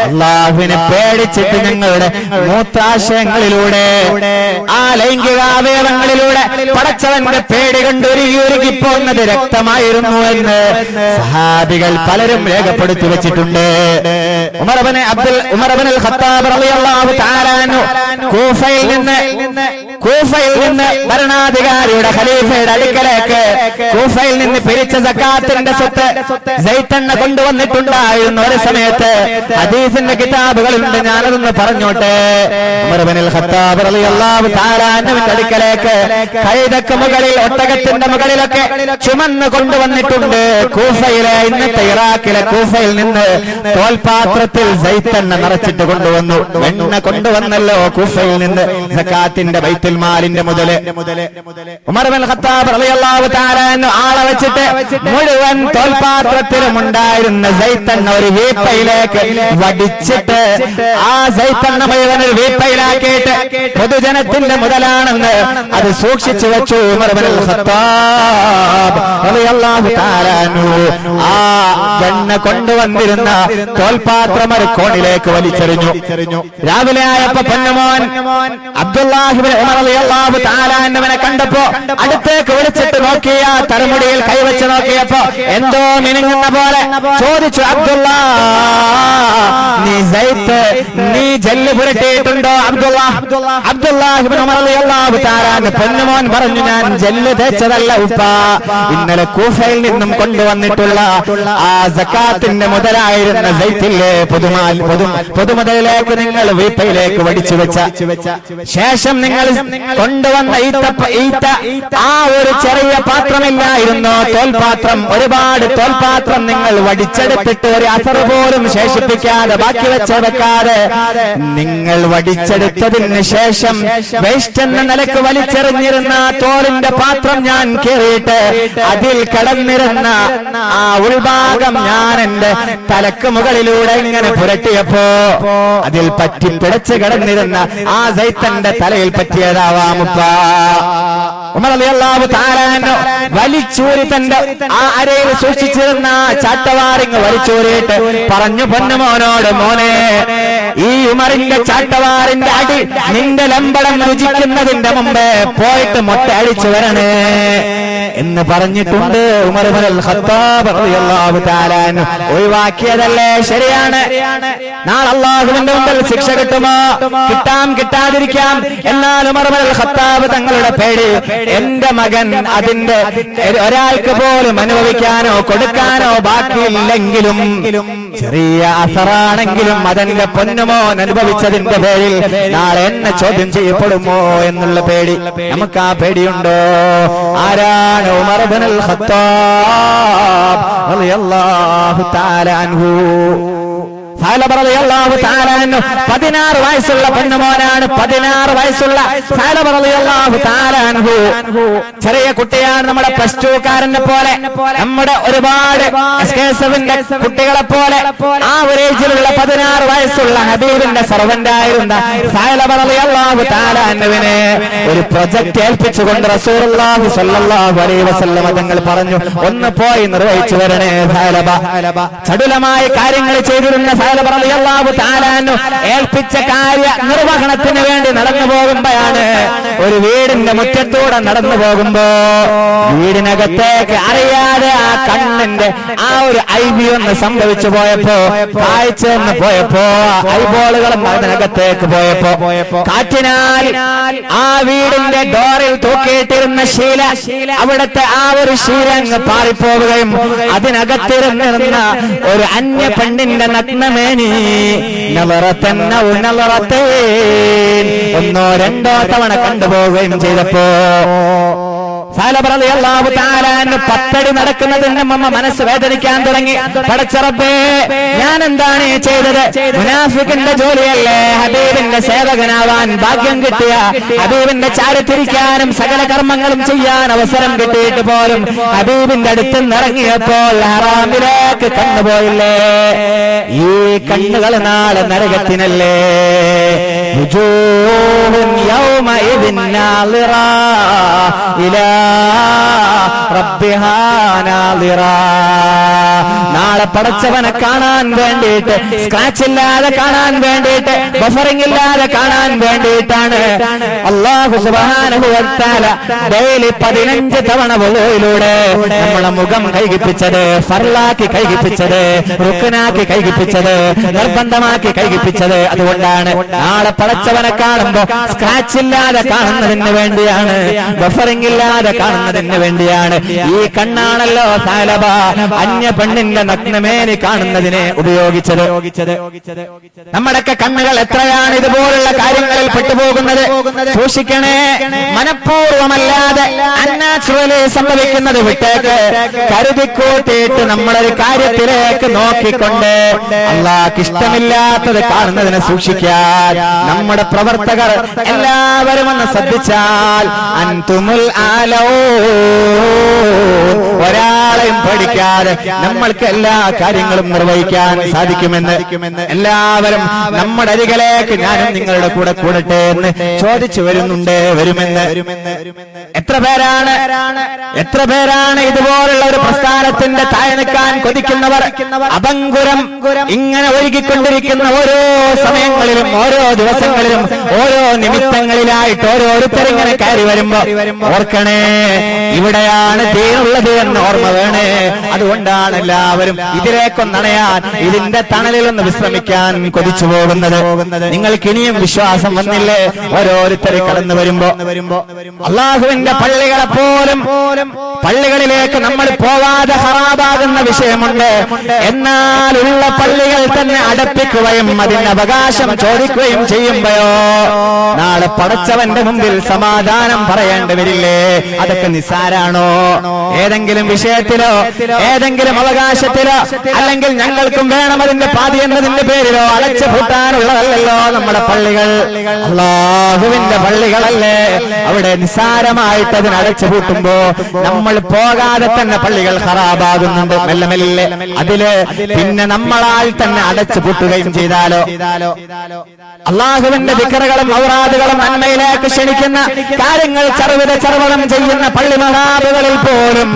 അല്ലാഹുവിനെ പേടിച്ചിട്ട് ഞങ്ങളുടെ മൂത്രാശയങ്ങളിലൂടെ, ആ ലൈംഗികാവയവങ്ങളിലൂടെ പടച്ചവന്റെ പേടി കൊണ്ട് ഉരുകിപ്പോകുന്നത് രക്തമായിരുന്നു എന്ന് സഹാബികൾ പലരും രേഖപ്പെടുത്തി വെച്ചിട്ടുണ്ട്. ഉമർ ഇബ്നുൽ ഖത്താബ് റളിയല്ലാഹു തആല അൻഹു കൂഫയിൽ നിന്ന് ഭരണാധികാരിയുടെ ഖലീഫയുടെ അടുക്കലേക്ക് കൂഫയിൽ നിന്ന് പിരിച്ച സക്കാത്തിന്റെ സ്വത്ത് സൈത്തണ്ണ കൊണ്ടുവന്നിട്ടുണ്ടായിരുന്നു. ഒരു സമയത്ത് ഹദീസിന്റെ കിതാബുകളുണ്ട്, ഞാനതൊന്ന് പറഞ്ഞോട്ടെ. ഉമർ ഇബ്നുൽ ഖത്താബ് റളിയല്ലാഹു തആല അൻഹുവിന്റെ അടുക്കലേക്ക് കൈതക്ക് മുകളിൽ, ഒട്ടകത്തിന്റെ മുകളിലൊക്കെ ചുമന്ന് കൊണ്ടുവന്നിട്ടുണ്ട്. കൂഫയിലെ, ഇന്നത്തെ ഇറാഖിലെ കൂഫയിൽ നിന്ന് തോൽപാത്രത്തിൽ സൈത്തണ്ണ നിറച്ചിട്ട് കൊണ്ടുവന്നു. എണ്ണ കൊണ്ടുവന്നല്ലോ കൂഫയിൽ നിന്ന്, സക്കാത്തിന്റെ ബൈത്തുൽ മാലിന്റെ മുതല്. ഉമർ ഇബ്നുൽ ഖത്താബ് റളിയല്ലാഹു തആല അൻഹു ആളെ വെച്ചിട്ട് മുഴുവൻ തോൽപാത്രത്തിലും ഉണ്ടായിരുന്ന സൈത്തണ്ണ ഒരു വീപ്പയിലേക്ക് വടിച്ചിട്ട്, ആ സൈത്തണ്ണ മുഴുവൻ ഒരു വീപ്പയിലാക്കിയിട്ട് പൊതുജനത്തിന്റെ മുതലാണെന്ന് അത് സൂക്ഷിച്ചു വെച്ചു ഉമർ ഇബ്നുൽ ഖത്താബ് റളിയല്ലാഹു തആല അൻഹു. ആ എണ്ണ കൊണ്ടുവന്നിരുന്ന തോൽപാത്രം ഒരു കോണിലേക്ക് വലിച്ചെറിഞ്ഞു. രാവിലെ ആയപ്പോ പൊന്നുമോൻ അബ്ദുല്ലാഹി ഇബ്നു ഉമർ റളിയല്ലാഹു തആല അൻഹുവിനെ കണ്ടപ്പോ അടുത്തേക്ക് വിളിച്ചിട്ട് നോക്കിയ, തലമുടിയിൽ കൈവച്ച് നോക്കിയപ്പോ എന്തോ മിനുങ്ങുന്ന പോലെ ചോദിച്ചു, അബ്ദുല്ലാ, നീ ജെല്ല് പുരട്ടിയിട്ടുണ്ടോ? അബ്ദുല്ലാഹി ഇബ്നു ഉമർ റളിയല്ലാഹു തആല അൻഹു പൊന്നുമോൻ പറഞ്ഞു, ഞാൻ ജെല്ല് തേച്ചതല്ല ഉപ്പ, ഇന്നലെ കൂഫയിൽ നിന്നും കൊണ്ടുവന്നിട്ടുള്ള ആ സക്കാത്തിന്റെ മുതലായിരുന്ന സൈത്തില്ലേ, പൊതുമുതലിലേക്ക് നിങ്ങൾ വീപ്പയിലേക്ക് വടിച്ചു വെച്ച ശേഷം നിങ്ങൾ കൊണ്ടുവന്ന ഈത്ത ആ ഒരു ചെറിയ പാത്രമില്ലായിരുന്നോ, തോൽപാത്രം, ഒരുപാട് തോൽപാത്രം നിങ്ങൾ വടിച്ചെടുത്തിട്ട് ഒരു അസർ പോലും ശേഷിപ്പിക്കാതെ, ബാക്കി വെക്കാതെ നിങ്ങൾ വടിച്ചെടുത്തതിന് ശേഷം വേസ്റ്റ് എന്ന നിലക്ക് വലിച്ചെറിഞ്ഞിരുന്ന തോലിന്റെ പാത്രം ഞാൻ കീറിയിട്ട് അതിൽ കടന്നിരുന്ന ആ ഉൾഭാഗം ഞാൻ എന്റെ തലക്ക് മുകളിലൂടെ ഇങ്ങനെ പുരട്ടിയപ്പോ അതിൽ പറ്റി പിടച്ച് കിടന്നിരുന്ന ആ സൈത്തന്റെ തലയിൽ പറ്റിയതാവാമുപ്പ. ഉമർ റളിയല്ലാഹു തആല അൻഹു വലിച്ചൂരി തന്റെ ആ അരയിൽ സൂക്ഷിച്ചിരുന്ന ചാട്ടവാറിങ് വലിച്ചൂരിയിട്ട് പറഞ്ഞു പൊന്നുമോനോട്, മോനെ, ഈ ഉമറിന്റെ ചാട്ടവാറിന്റെ അടി നിന്റെ ലമ്പടം രുചിക്കുന്നതിന്റെ മുമ്പേ പോയിട്ട് മൊട്ട അടിച്ചു വരണേ എന്ന് പറഞ്ഞിട്ടുണ്ട്. ഉമർ ഇബ്നുൽ ഖത്താബ് റളിയല്ലാഹു തആല അൻഹു ഒഴിവാക്കിയതല്ലേ, ശരിയാണ്. നാളെ അല്ലാഹുവിന്റെ മുമ്പിൽ ശിക്ഷ കിട്ടുമോ? കിട്ടാം, കിട്ടാതിരിക്കാം. എന്നാൽ ഉമർ ഇബ്നുൽ ഖത്താബ് തങ്ങളുടെ പേടി, എന്റെ മകൻ അതിന്റെ ഒരാൾക്ക് പോലും അനുഭവിക്കാനോ കൊടുക്കാനോ ബാക്കിയില്ലെങ്കിലും, ചെറിയ അസറാണെങ്കിലും അതെന്റെ പൊന്നുമോൻ അനുഭവിച്ചതിന്റെ പേരിൽ നാളെ എന്നെ ചോദ്യം ചെയ്യപ്പെടുമോ എന്നുള്ള പേടി. നമുക്ക് ആ പേടിയുണ്ടോ? ആരാണ് ഉമർ ഇബ്നുൽ ഖത്താബ് റളിയല്ലാഹു തആല അൻഹു. സഅലബ റളിയല്ലാഹു തആല അൻഹു 16 വയസ്സുള്ള പെണ്ണുമോനാണ്. 16 വയസ്സുള്ള സഅലബ റളിയല്ലാഹു തആല അൻഹു ചെറിയ കുട്ടിയാണ്. നമ്മുടെ പ്ലസ് 2 കാരനെ പോലെ, നമ്മുടെ ഒരുപാട് SK7 കുട്ടികളെ പോലെ ആ ഒരു ഏജിലുള്ള 16 വയസ്സുള്ള ഹബീബിന്റെ സർവന്റ് ആയിരുന്ന സഅലബ റളിയല്ലാഹു തആല അൻഹുവിനെ ഒരു പ്രൊജക്ട് ഏൽപ്പിച്ചുകൊണ്ട് റസൂലുള്ളാഹി സ്വല്ലല്ലാഹു അലൈഹി വസല്ലം തങ്ങൾ പറഞ്ഞു, ഒന്ന് പോയി നിർവഹിച്ചു വരണേ സഅലബ. ചടുലമായ കാര്യങ്ങൾ ചെയ്തിരുന്ന സഅലബ റളിയല്ലാഹു തആല അൻഹു ഏൽപ്പിച്ച കാര്യ നിർവഹണത്തിന് വേണ്ടി നടന്നു പോകുമ്പോഴാണ് ഒരു വീടിന്റെ മുറ്റത്തൂടെ നടന്നു പോകുമ്പോ വീടിനകത്തേക്ക് അറിയാതെ ആ കണ്ണിന്റെ ആ ഒരു ഐബി ഒന്ന് സംഭവിച്ചു പോയപ്പോ, കാഴ്ച ഒന്ന് പോയപ്പോ, ഐബോളുകളും അതിനകത്തേക്ക് പോയപ്പോ കാറ്റിനാൽ ആ വീടിന്റെ ഡോറിൽ തൂക്കിയിട്ടിരുന്ന ശീല, അവിടുത്തെ ആ ഒരു ശീല അങ്ങ് പാറിപ്പോവുകയും അതിനകത്തിരുന്നിരുന്ന ഒരു അന്യ പെണ്ണിന്റെ നഗ്നമേനി ഒന്നോ രണ്ടോ തവണ കണ്ടുപോവുകയും ചെയ്തപ്പോ സഅലബ റളിയല്ലാഹു തആല അൻഹു 10 അടി നടക്കുന്നതിന് മുമ്പ് മനസ്സ് വേദനിക്കാൻ തുടങ്ങി. പടച്ച റബ്ബേ, ഞാൻ എന്താണ് ചെയ്തത്? മുനാഫിക്കിന്റെ ജോലിയല്ലേ ഹബീബിന്റെ സേവകനാവാൻ ഭാഗ്യം കിട്ടിയ, ഹബീബിന്റെ ചാരത്തിരിക്കാനും സകല കർമ്മങ്ങളും ചെയ്യാൻ അവസരം കിട്ടിയിട്ട് പോലും ഹബീബിന്റെ അടുത്ത് ഇറങ്ങിയപ്പോൾ ഹറാമിലേക്ക് കണ്ണുപോയില്ലേ? ഈ കണ്ണുകൾ നാളെ നരകത്തിനല്ലേ? യൗമഇദിൻ നാളിറ ഇലാ റബ്ബിഹാ നാളിറ. നാളെ പടച്ചവനെ കാണാൻ വേണ്ടിയിട്ട്, സ്ക്രാച്ച് ഇല്ലാതെ കാണാൻ വേണ്ടിയിട്ട്, ബഫറിംഗ് ഇല്ലാതെ കാണാൻ വേണ്ടിയിട്ടാണ് അല്ലാഹു സുബ്ഹാനഹു വ തആല ഡെയിലി 15 തവണ വുളൂയിലൂടെ നമ്മളെ മുഖം കഴുകിപ്പിച്ചത്, ഫർലാക്കി കഴുകിപ്പിച്ചത്, റുക്നാക്കി കഴുകിപ്പിച്ചത്, നിർബന്ധമാക്കി കഴുകിപ്പിച്ചത്. അതുകൊണ്ടാണ് നാളെ പടച്ചവനെ കാണുമ്പോ സ്ക്രാച്ച് ഇല്ലാതെ കാണുന്നതിന് വേണ്ടിയാണ്, ബഫറിംഗ് ഇല്ലാതെ കാണുന്നതിന് വേണ്ടിയാണ്. ഈ കണ്ണാണല്ലോ സഅലബ അന്യ പെണ്ണിന്റെ നഗ്നമേനി കാണുന്നതിനെ ഉപയോഗിച്ചത്. നമ്മുടെയൊക്കെ കണ്ണുകൾ എത്രയാണ് ഇതുപോലുള്ള കാര്യങ്ങളിൽ പെട്ടുപോകുന്നത്. സൂക്ഷിക്കണേ. മനഃപൂർവമല്ലാതെ അൺനാച്ചുറലി സംഭവിക്കുന്നത് വിട്ടേക്ക് കരുതിക്കൂട്ടിയിട്ട് നമ്മളൊരു കാര്യത്തിലേക്ക് നോക്കിക്കൊണ്ട് അല്ലാഹുവിന് ഇഷ്ടമില്ലാത്തത് കാണുന്നതിനെ സൂക്ഷിക്കാൻ നമ്മുടെ പ്രവർത്തകർ എല്ലാവരും ഒന്ന് ശ്രദ്ധിച്ചാൽ അൻതുമുൽ ആലോ, ഒരാളെയും പഠിക്കാതെ നമ്മൾക്ക് എല്ലാ കാര്യങ്ങളും നിർവഹിക്കാൻ സാധിക്കുമെന്ന് എല്ലാവരും നമ്മുടെ അരികിലേക്ക് ഞാനും നിങ്ങളുടെ കൂടെ കൂടട്ടെ എന്ന് ചോദിച്ചു വരുമെന്ന്. എത്ര പേരാണ് ഇതുപോലുള്ള ഒരു പ്രസ്ഥാനത്തിന്റെ താഴെ നിൽക്കാൻ കൊതിക്കുന്നവർ? അപങ്കുരം ഇങ്ങനെ ഒഴുകിക്കൊണ്ടിരിക്കുന്ന ഓരോ സമയങ്ങളിലും, ഓരോ ദിവസങ്ങളിലും, ഓരോ നിമിത്തങ്ങളിലായിട്ട് ഓരോരുത്തരിങ്ങനെ കയറി വരുമ്പോ ഓർക്കണേ, ഇവിടെയാണ് ദീനുള്ളത് എന്ന് ഓർമ്മ വേണേ. അതുകൊണ്ടാണ് എല്ലാവരും ഇതിലേക്കൊന്നണയാൻ, ഇതിന്റെ തണലിലൊന്ന് വിശ്രമിക്കാൻ കൊതിച്ചു പോകുന്നത്. നിങ്ങൾക്ക് ഇനിയും വിശ്വാസം വന്നില്ലേ? ഓരോരുത്തരെ കടന്നു വരുമ്പോ അള്ളാഹുവിന്റെ പള്ളികളെ പോലും പള്ളികളിലേക്ക് നമ്മൾ പോവാതെ ഹറാബാകുന്ന വിഷയമുണ്ട്. എന്നാലുള്ള പള്ളികൾ തന്നെ അടപ്പിക്കുകയും അതിന് അവകാശം ചോദിക്കുകയും ചെയ്യുമ്പോഴോ നാളെ പടച്ചവന്റെ മുമ്പിൽ സമാധാനം പറയേണ്ടി വരില്ലേ? അതൊക്കെ നിസ്സാരാണോ? ഏതെങ്കിലും വിഷയത്തിലോ ഏതെങ്കിലും അവകാശത്തിലോ അല്ലെങ്കിൽ ഞങ്ങൾക്കും വേണം അതിന്റെ പാതി എന്നതിന്റെ പേരിലോ അടച്ചു പൂട്ടാനുള്ളതല്ലോ നമ്മുടെ പള്ളികൾ. അല്ലാഹുവിന്റെ പള്ളികളല്ലേ. അവിടെ നിസ്സാരമായിട്ട് അതിന് അടച്ചു പൂട്ടുമ്പോ നമ്മൾ പോകാതെ തന്നെ പള്ളികൾ ഖറാബാകുന്നുണ്ട്. മെല്ലെ മെല്ലെ അതില് പിന്നെ നമ്മളാൽ തന്നെ അടച്ചു പൂട്ടുകയും ചെയ്താലോ? അള്ളാഹുവിന്റെ ദിക്റുകളും ഔറാദുകളും നന്മയിലേക്ക് ക്ഷണിക്കുന്ന കാര്യങ്ങൾ ചർവണം ചെയ്യുന്ന പള്ളി മഹാബുകളിൽ പോലും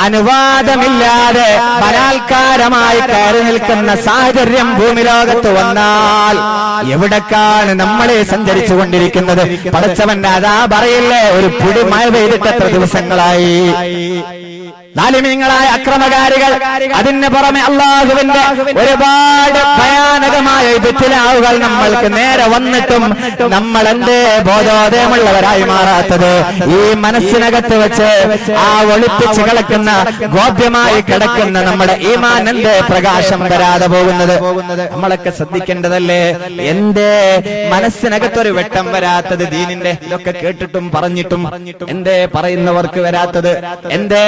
അനുവാദമില്ലാതെ ബലാത്കാരമായി കയറി നിൽക്കുന്ന സാഹചര്യം ഭൂമി ലോകത്ത് വന്നാൽ എവിടേക്കാണ് നമ്മളെ സഞ്ചരിച്ചു കൊണ്ടിരിക്കുന്നത്? പടച്ചവന്റെ അതാ പറയില്ലേ, ഒരു പിടി മഴ പെയ്തിട്ട് എത്ര ദിവസങ്ങളായി. ായ അക്രമകാരികൾ, അതിന് പുറമെ അള്ളാഹുവിന്റെ ഒരുപാട് ഭയാനകമായ ഇബ്തിലാവുകൾ നമ്മൾക്ക് നേരെ വന്നിട്ടും നമ്മൾ എന്തേ ബോധോദയമുള്ളവരായി മാറാത്തത്? ഈ മനസ്സിനകത്ത് വെച്ച് ആ ഒളിപ്പിച്ച് കിടക്കുന്ന ഗോപ്യമായി കിടക്കുന്ന നമ്മുടെ ഈമാൻ എന്തേ പ്രകാശം വരാതെ പോകുന്നത്? നമ്മളൊക്കെ ശ്രദ്ധിക്കേണ്ടതല്ലേ? എന്തേ മനസ്സിനകത്തൊരു വെട്ടം വരാത്തത്? ദീനിന്റെ ഇതൊക്കെ കേട്ടിട്ടും പറഞ്ഞിട്ടും എന്തേ പറയുന്നവർക്ക് വരാത്തത്? എന്തേ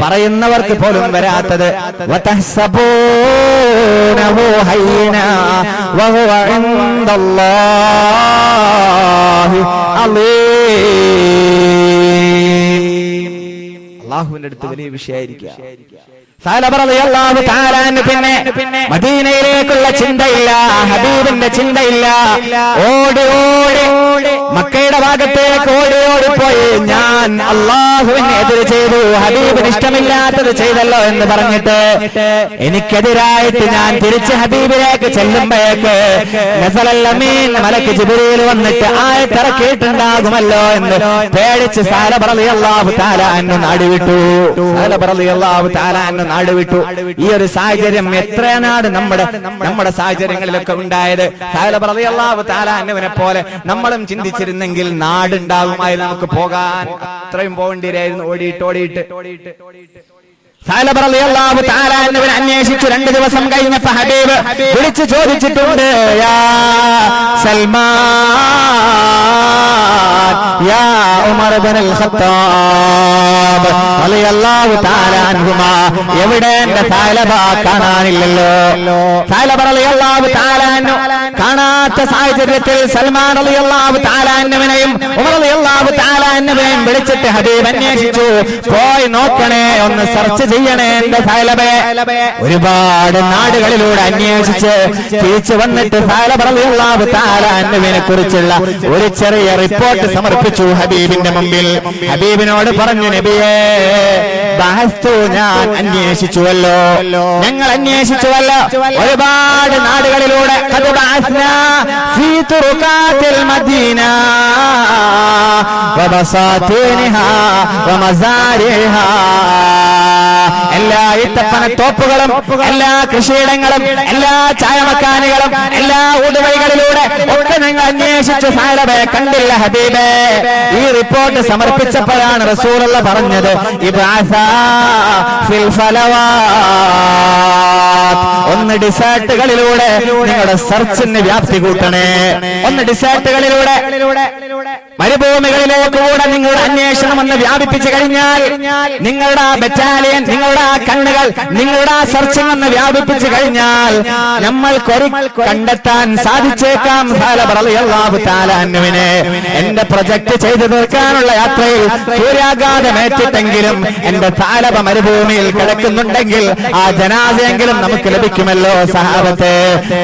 പറയുന്നവർക്ക് പോലും വരാത്തത്. വതഹ്സബൂനഹു ഹയ്യിനാ വഹുവ ഇൻദല്ലാഹി അലീം. അല്ലാഹുവിന്റെ അടുത്ത് വലിയ വിഷയമായിരിക്കുക. സഅലബ റളിയല്ലാഹു തആല പിന്നെ മദീനയിലേക്കുള്ള ചിന്തയില്ല, ഹബീബിന്റെ ചിന്തയില്ല. ഓടി മക്കയുടെ ഭാഗത്തേക്ക് ഓടി പോയി ഞാൻ അല്ലാഹുവിനെ എതിര് ചെയ്തു, ഹബീബിന് ഇഷ്ടമില്ലാത്തത് ചെയ്തല്ലോ എന്ന് പറഞ്ഞിട്ട് എനിക്കെതിരായിട്ട് ഞാൻ തിരിച്ച് ഹബീബിലേക്ക് ചെല്ലുമ്പോഴേക്ക് നസലൽ അമീൻ മലക്ക് ജിബ്രീൽ വന്നിട്ട് ആയത്തിറക്കിയിട്ടുണ്ടാകുമല്ലോ എന്ന് പേടിച്ച് സഅലബ റളിയല്ലാഹു തആല അൻഹു നാടുവിട്ടു. സഅലബ റളിയല്ലാഹു തആല അൻഹു നാടുവിട്ടു. ഈ ഒരു സാഹചര്യം എത്രയാണ് നമ്മുടെ സാഹചര്യങ്ങളിലൊക്കെ ഉണ്ടായത്. സഅലബ റളിയല്ലാഹു തആല അൻഹുവിനെ പോലെ നമ്മളും ചിന്തിച്ചിരുന്നെങ്കിൽ നാടുണ്ടാകുമായിരുന്നു, നമുക്ക് പോകാൻ അത്രയും പോകേണ്ടിയിരുന്നു. ഓടിയിട്ട് സഅലബ റളിയല്ലാഹു തആല അൻഹുവിനെ അന്വേഷിച്ചു. 2 ദിവസം കഴിഞ്ഞപ്പോൾ ഹബീബ് വിളിച്ചു ചോദിച്ചിട്ടുണ്ട്, യാ സൽമാൻ യാ ഉമർ ഇബ്നുൽ ഖത്താബ് റളിയല്ലാഹു തആല അൻഹുമാ, എവിടെ എന്റെ സഅലബ കാണാനില്ലല്ലോ. സഅലബ റളിയല്ലാഹു തആല അൻഹു കാണാത്ത സാഹചര്യത്തിൽ സൽമാൻ റളിയല്ലാഹു തആല അൻഹുവിനെയും ഉമർ റളിയല്ലാഹു തആല അൻഹുവിനെയും വിളിച്ചിട്ട് ഹബീബ് അന്വേഷിച്ചു, പോയി നോക്കണേ, ഒന്ന് സെർച്ച് ചെയ്യണേ എന്റെ സഅലബയെ. ഒരുപാട് നാടുകളിലൂടെ അന്വേഷിച്ച് തിരിച്ചു വന്നിട്ട് സഅലബ റളിയല്ലാഹു തആല അൻഹുവിനെ കുറിച്ചുള്ള ഒരു ചെറിയ റിപ്പോർട്ട് സമർപ്പിച്ചു ഹബീബിന്റെ മുമ്പിൽ. ഹബീബിനോട് പറഞ്ഞു, നബിയേ ബഹസ്തു, ഞാൻ അന്വേഷിച്ചുവല്ലോ, ഞങ്ങൾ അന്വേഷിച്ചുവല്ലോ ഒരുപാട് നാടുകളിലൂടെ. ഫീ തുറുഖാത്തിൽ മദീന വബസാതീനിഹാ വമസാരിഹാ, എല്ലാ ഈത്തപ്പന തോപ്പുകളും എല്ലാ കൃഷിയിടങ്ങളും എല്ലാ ചായമക്കാനികളും എല്ലാ ഊടുവഴികളിലൂടെ ഒക്കെ ഞങ്ങൾ അന്വേഷിച്ചു, സഅലബയെ കണ്ടില്ല ഹബീബേ. ഈ റിപ്പോർട്ട് സമർപ്പിച്ചപ്പോഴാണ് റസൂലുള്ള പറഞ്ഞത്, ഇബ്ആസാ ഫിൽ ഫലവാത്ത്, ഒന്ന് ഡിസേർട്ടുകളിലൂടെ നിങ്ങളുടെ സെർച്ചിന് വ്യാപ്തി കൂട്ടണേ. ഒന്ന് ഡിസേർട്ടുകളിലൂടെ മരുഭൂമികളിലേക്ക് കൂടെ നിങ്ങളുടെ അന്വേഷണം ഒന്ന് വ്യാപിപ്പിച്ചു കഴിഞ്ഞാൽ, നിങ്ങളുടെ ആ ബറ്റാലിയൻ, നിങ്ങളുടെ ആ കണ്ണുകൾ, നിങ്ങളുടെ ആ സെർച്ചിങ് ഒന്ന് വ്യാപിപ്പിച്ചു കഴിഞ്ഞാൽ നമ്മൾക്കൊരു കണ്ടെത്താൻ സാധിച്ചേക്കാം. സഅലബ റളിയല്ലാഹു തആല അൻഹുവിനെ എന്റെ പ്രൊജക്ട് ചെയ്തു തീർക്കാനുള്ള യാത്രയിൽ സൂര്യാഘാതമേറ്റിട്ടെങ്കിലും എന്റെ സഅലബ മരുഭൂമിയിൽ കിടക്കുന്നുണ്ടെങ്കിൽ ആ ജനാസയെങ്കിലും നമുക്ക് ലഭിക്കുമല്ലോ. സഹാബത്തെ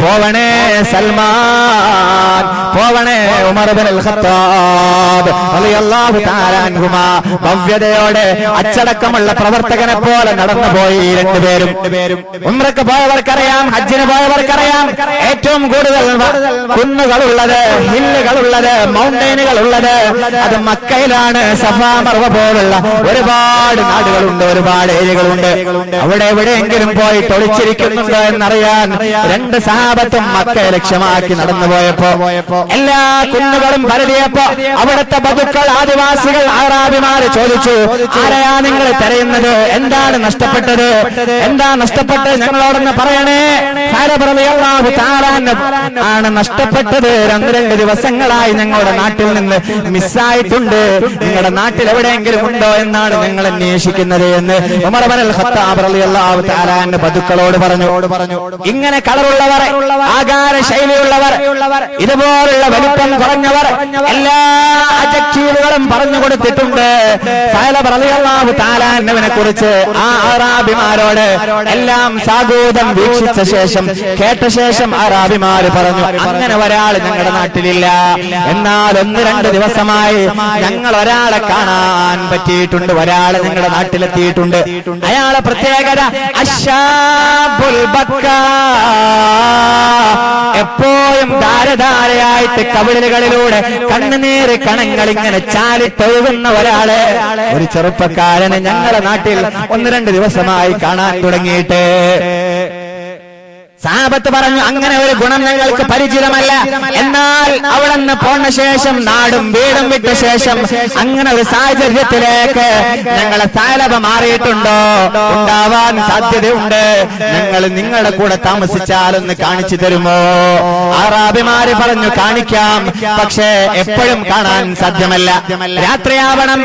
പോവണേ സൽമാൻ, പോവണേ ഉമർ ഇബ്നുൽ ഖത്താബ് റളിയല്ലാഹു തആല അൻഹുമാ. ഭവ്യതയോടെ അച്ചടക്കമുള്ള പ്രവർത്തകനെ പോലെ നടന്നുപോയി രണ്ടുപേരും. ഉംറക്ക് പോയവർക്കറിയാം, ഹജ്ജിന് പോയവർക്കറിയാം, ഏറ്റവും കൂടുതൽ കുന്നുകളുള്ളത്, ഹില്ലുകളുള്ളത്, മൗണ്ടൈനുകളുള്ളത് അത് മക്കയിലാണ്. സഫാ മർവ പോലുള്ള ഒരുപാട് നാടുകളുണ്ട്, ഒരുപാട് ഏരിയകളുണ്ട്. അവിടെ എവിടെയെങ്കിലും പോയി ഒളിച്ചിരിക്കുന്നുണ്ടോ എന്നറിയാൻ 2 സഹാബത്തും മക്കയെ ലക്ഷ്യമാക്കി നടന്നുപോയപ്പോ എല്ലാ കുന്നുകളും പരതിയപ്പോ അവിടുത്തെ ബദുക്കൾ, ആദിവാസികൾ, ആറാബിമാര് ചോദിച്ചു, ആരെയാ നിങ്ങൾ തിരയുന്നത്? എന്താണ് നഷ്ടപ്പെട്ടത്? എന്താ നഷ്ടപ്പെട്ടത്? ഞങ്ങളോടൊന്ന് പറയണേ. സഅലബ റളിയല്ലാഹു തആല ആണ് നഷ്ടപ്പെട്ടത്. 2 ദിവസങ്ങളായി ഞങ്ങളുടെ നാട്ടിൽ നിന്ന് മിസ്സായിട്ടുണ്ട്. നിങ്ങളുടെ നാട്ടിൽ എവിടെയെങ്കിലും ഉണ്ടോ എന്നാണ് ഞങ്ങൾ അന്വേഷിക്കുന്നത് എന്ന് ഉമർ ഇബ്നുൽ ഖത്താബ് റളിയല്ലാഹു തആല ബദുക്കളോട് പറഞ്ഞു. ഇങ്ങനെ കളറുള്ളവർ, ആകാര ശൈലിയുള്ളവർ, ഇതുപോലുള്ള വലിപ്പം കുറഞ്ഞവർ, എല്ലാ അഡ്ജക്റ്റീവുകളും പറഞ്ഞു കൊടുത്തിട്ടുണ്ട്. സഅലബ റളിയല്ലാഹു തആല അൻഹുവിനെ കുറിച്ച് ആ അറാബിമാരോട് എല്ലാം സാഗൂതം വീക്ഷിച്ച ശേഷം, കേട്ട ശേഷം അറാബിമാര് പറഞ്ഞു, അങ്ങനെ ഒരാൾ ഞങ്ങളുടെ നാട്ടിലില്ല. എന്നാൽ 1-2 ദിവസമായി ഞങ്ങൾ ഒരാളെ കാണാൻ പറ്റിയിട്ടുണ്ട്, ഒരാളെ ഞങ്ങളുടെ നാട്ടിലെത്തിയിട്ടുണ്ട്. അയാളെ പ്രത്യേകത അശ്ശാബുൽ ബക്കാ, എപ്പോഴും ധാരധാരയായിട്ട് കവിളുകളിലൂടെ കണ്ണുനീര് കണങ്ങൾ ഇങ്ങനെ ചാലിത്തൊഴുകുന്ന ഒരാള്, ഒരു ചെറുപ്പക്കാരനെ ഞങ്ങളുടെ നാട്ടിൽ 1-2 ദിവസമായി കാണാൻ തുടങ്ങിയിട്ട്. സഹാബത്ത് പറഞ്ഞു, അങ്ങനെ ഒരു ഗുണം ഞങ്ങൾക്ക് പരിചിതമല്ല. എന്നാൽ അവിടെ നിന്ന് പോന്ന ശേഷം, നാടും വീടും വിട്ട ശേഷം അങ്ങനെ ഒരു സാഹചര്യത്തിലേക്ക് ഞങ്ങളെ സാലഭ മാറിയിട്ടുണ്ടോ? ഉണ്ടാവാൻ സാധ്യതയുണ്ട്. ഞങ്ങൾ നിങ്ങളുടെ കൂടെ താമസിച്ചാലൊന്ന് കാണിച്ചു തരുമോ? അറാബിമാര് പറഞ്ഞു, കാണിക്കാം, പക്ഷേ എപ്പോഴും കാണാൻ സാധ്യമല്ല. രാത്രിയാവണം,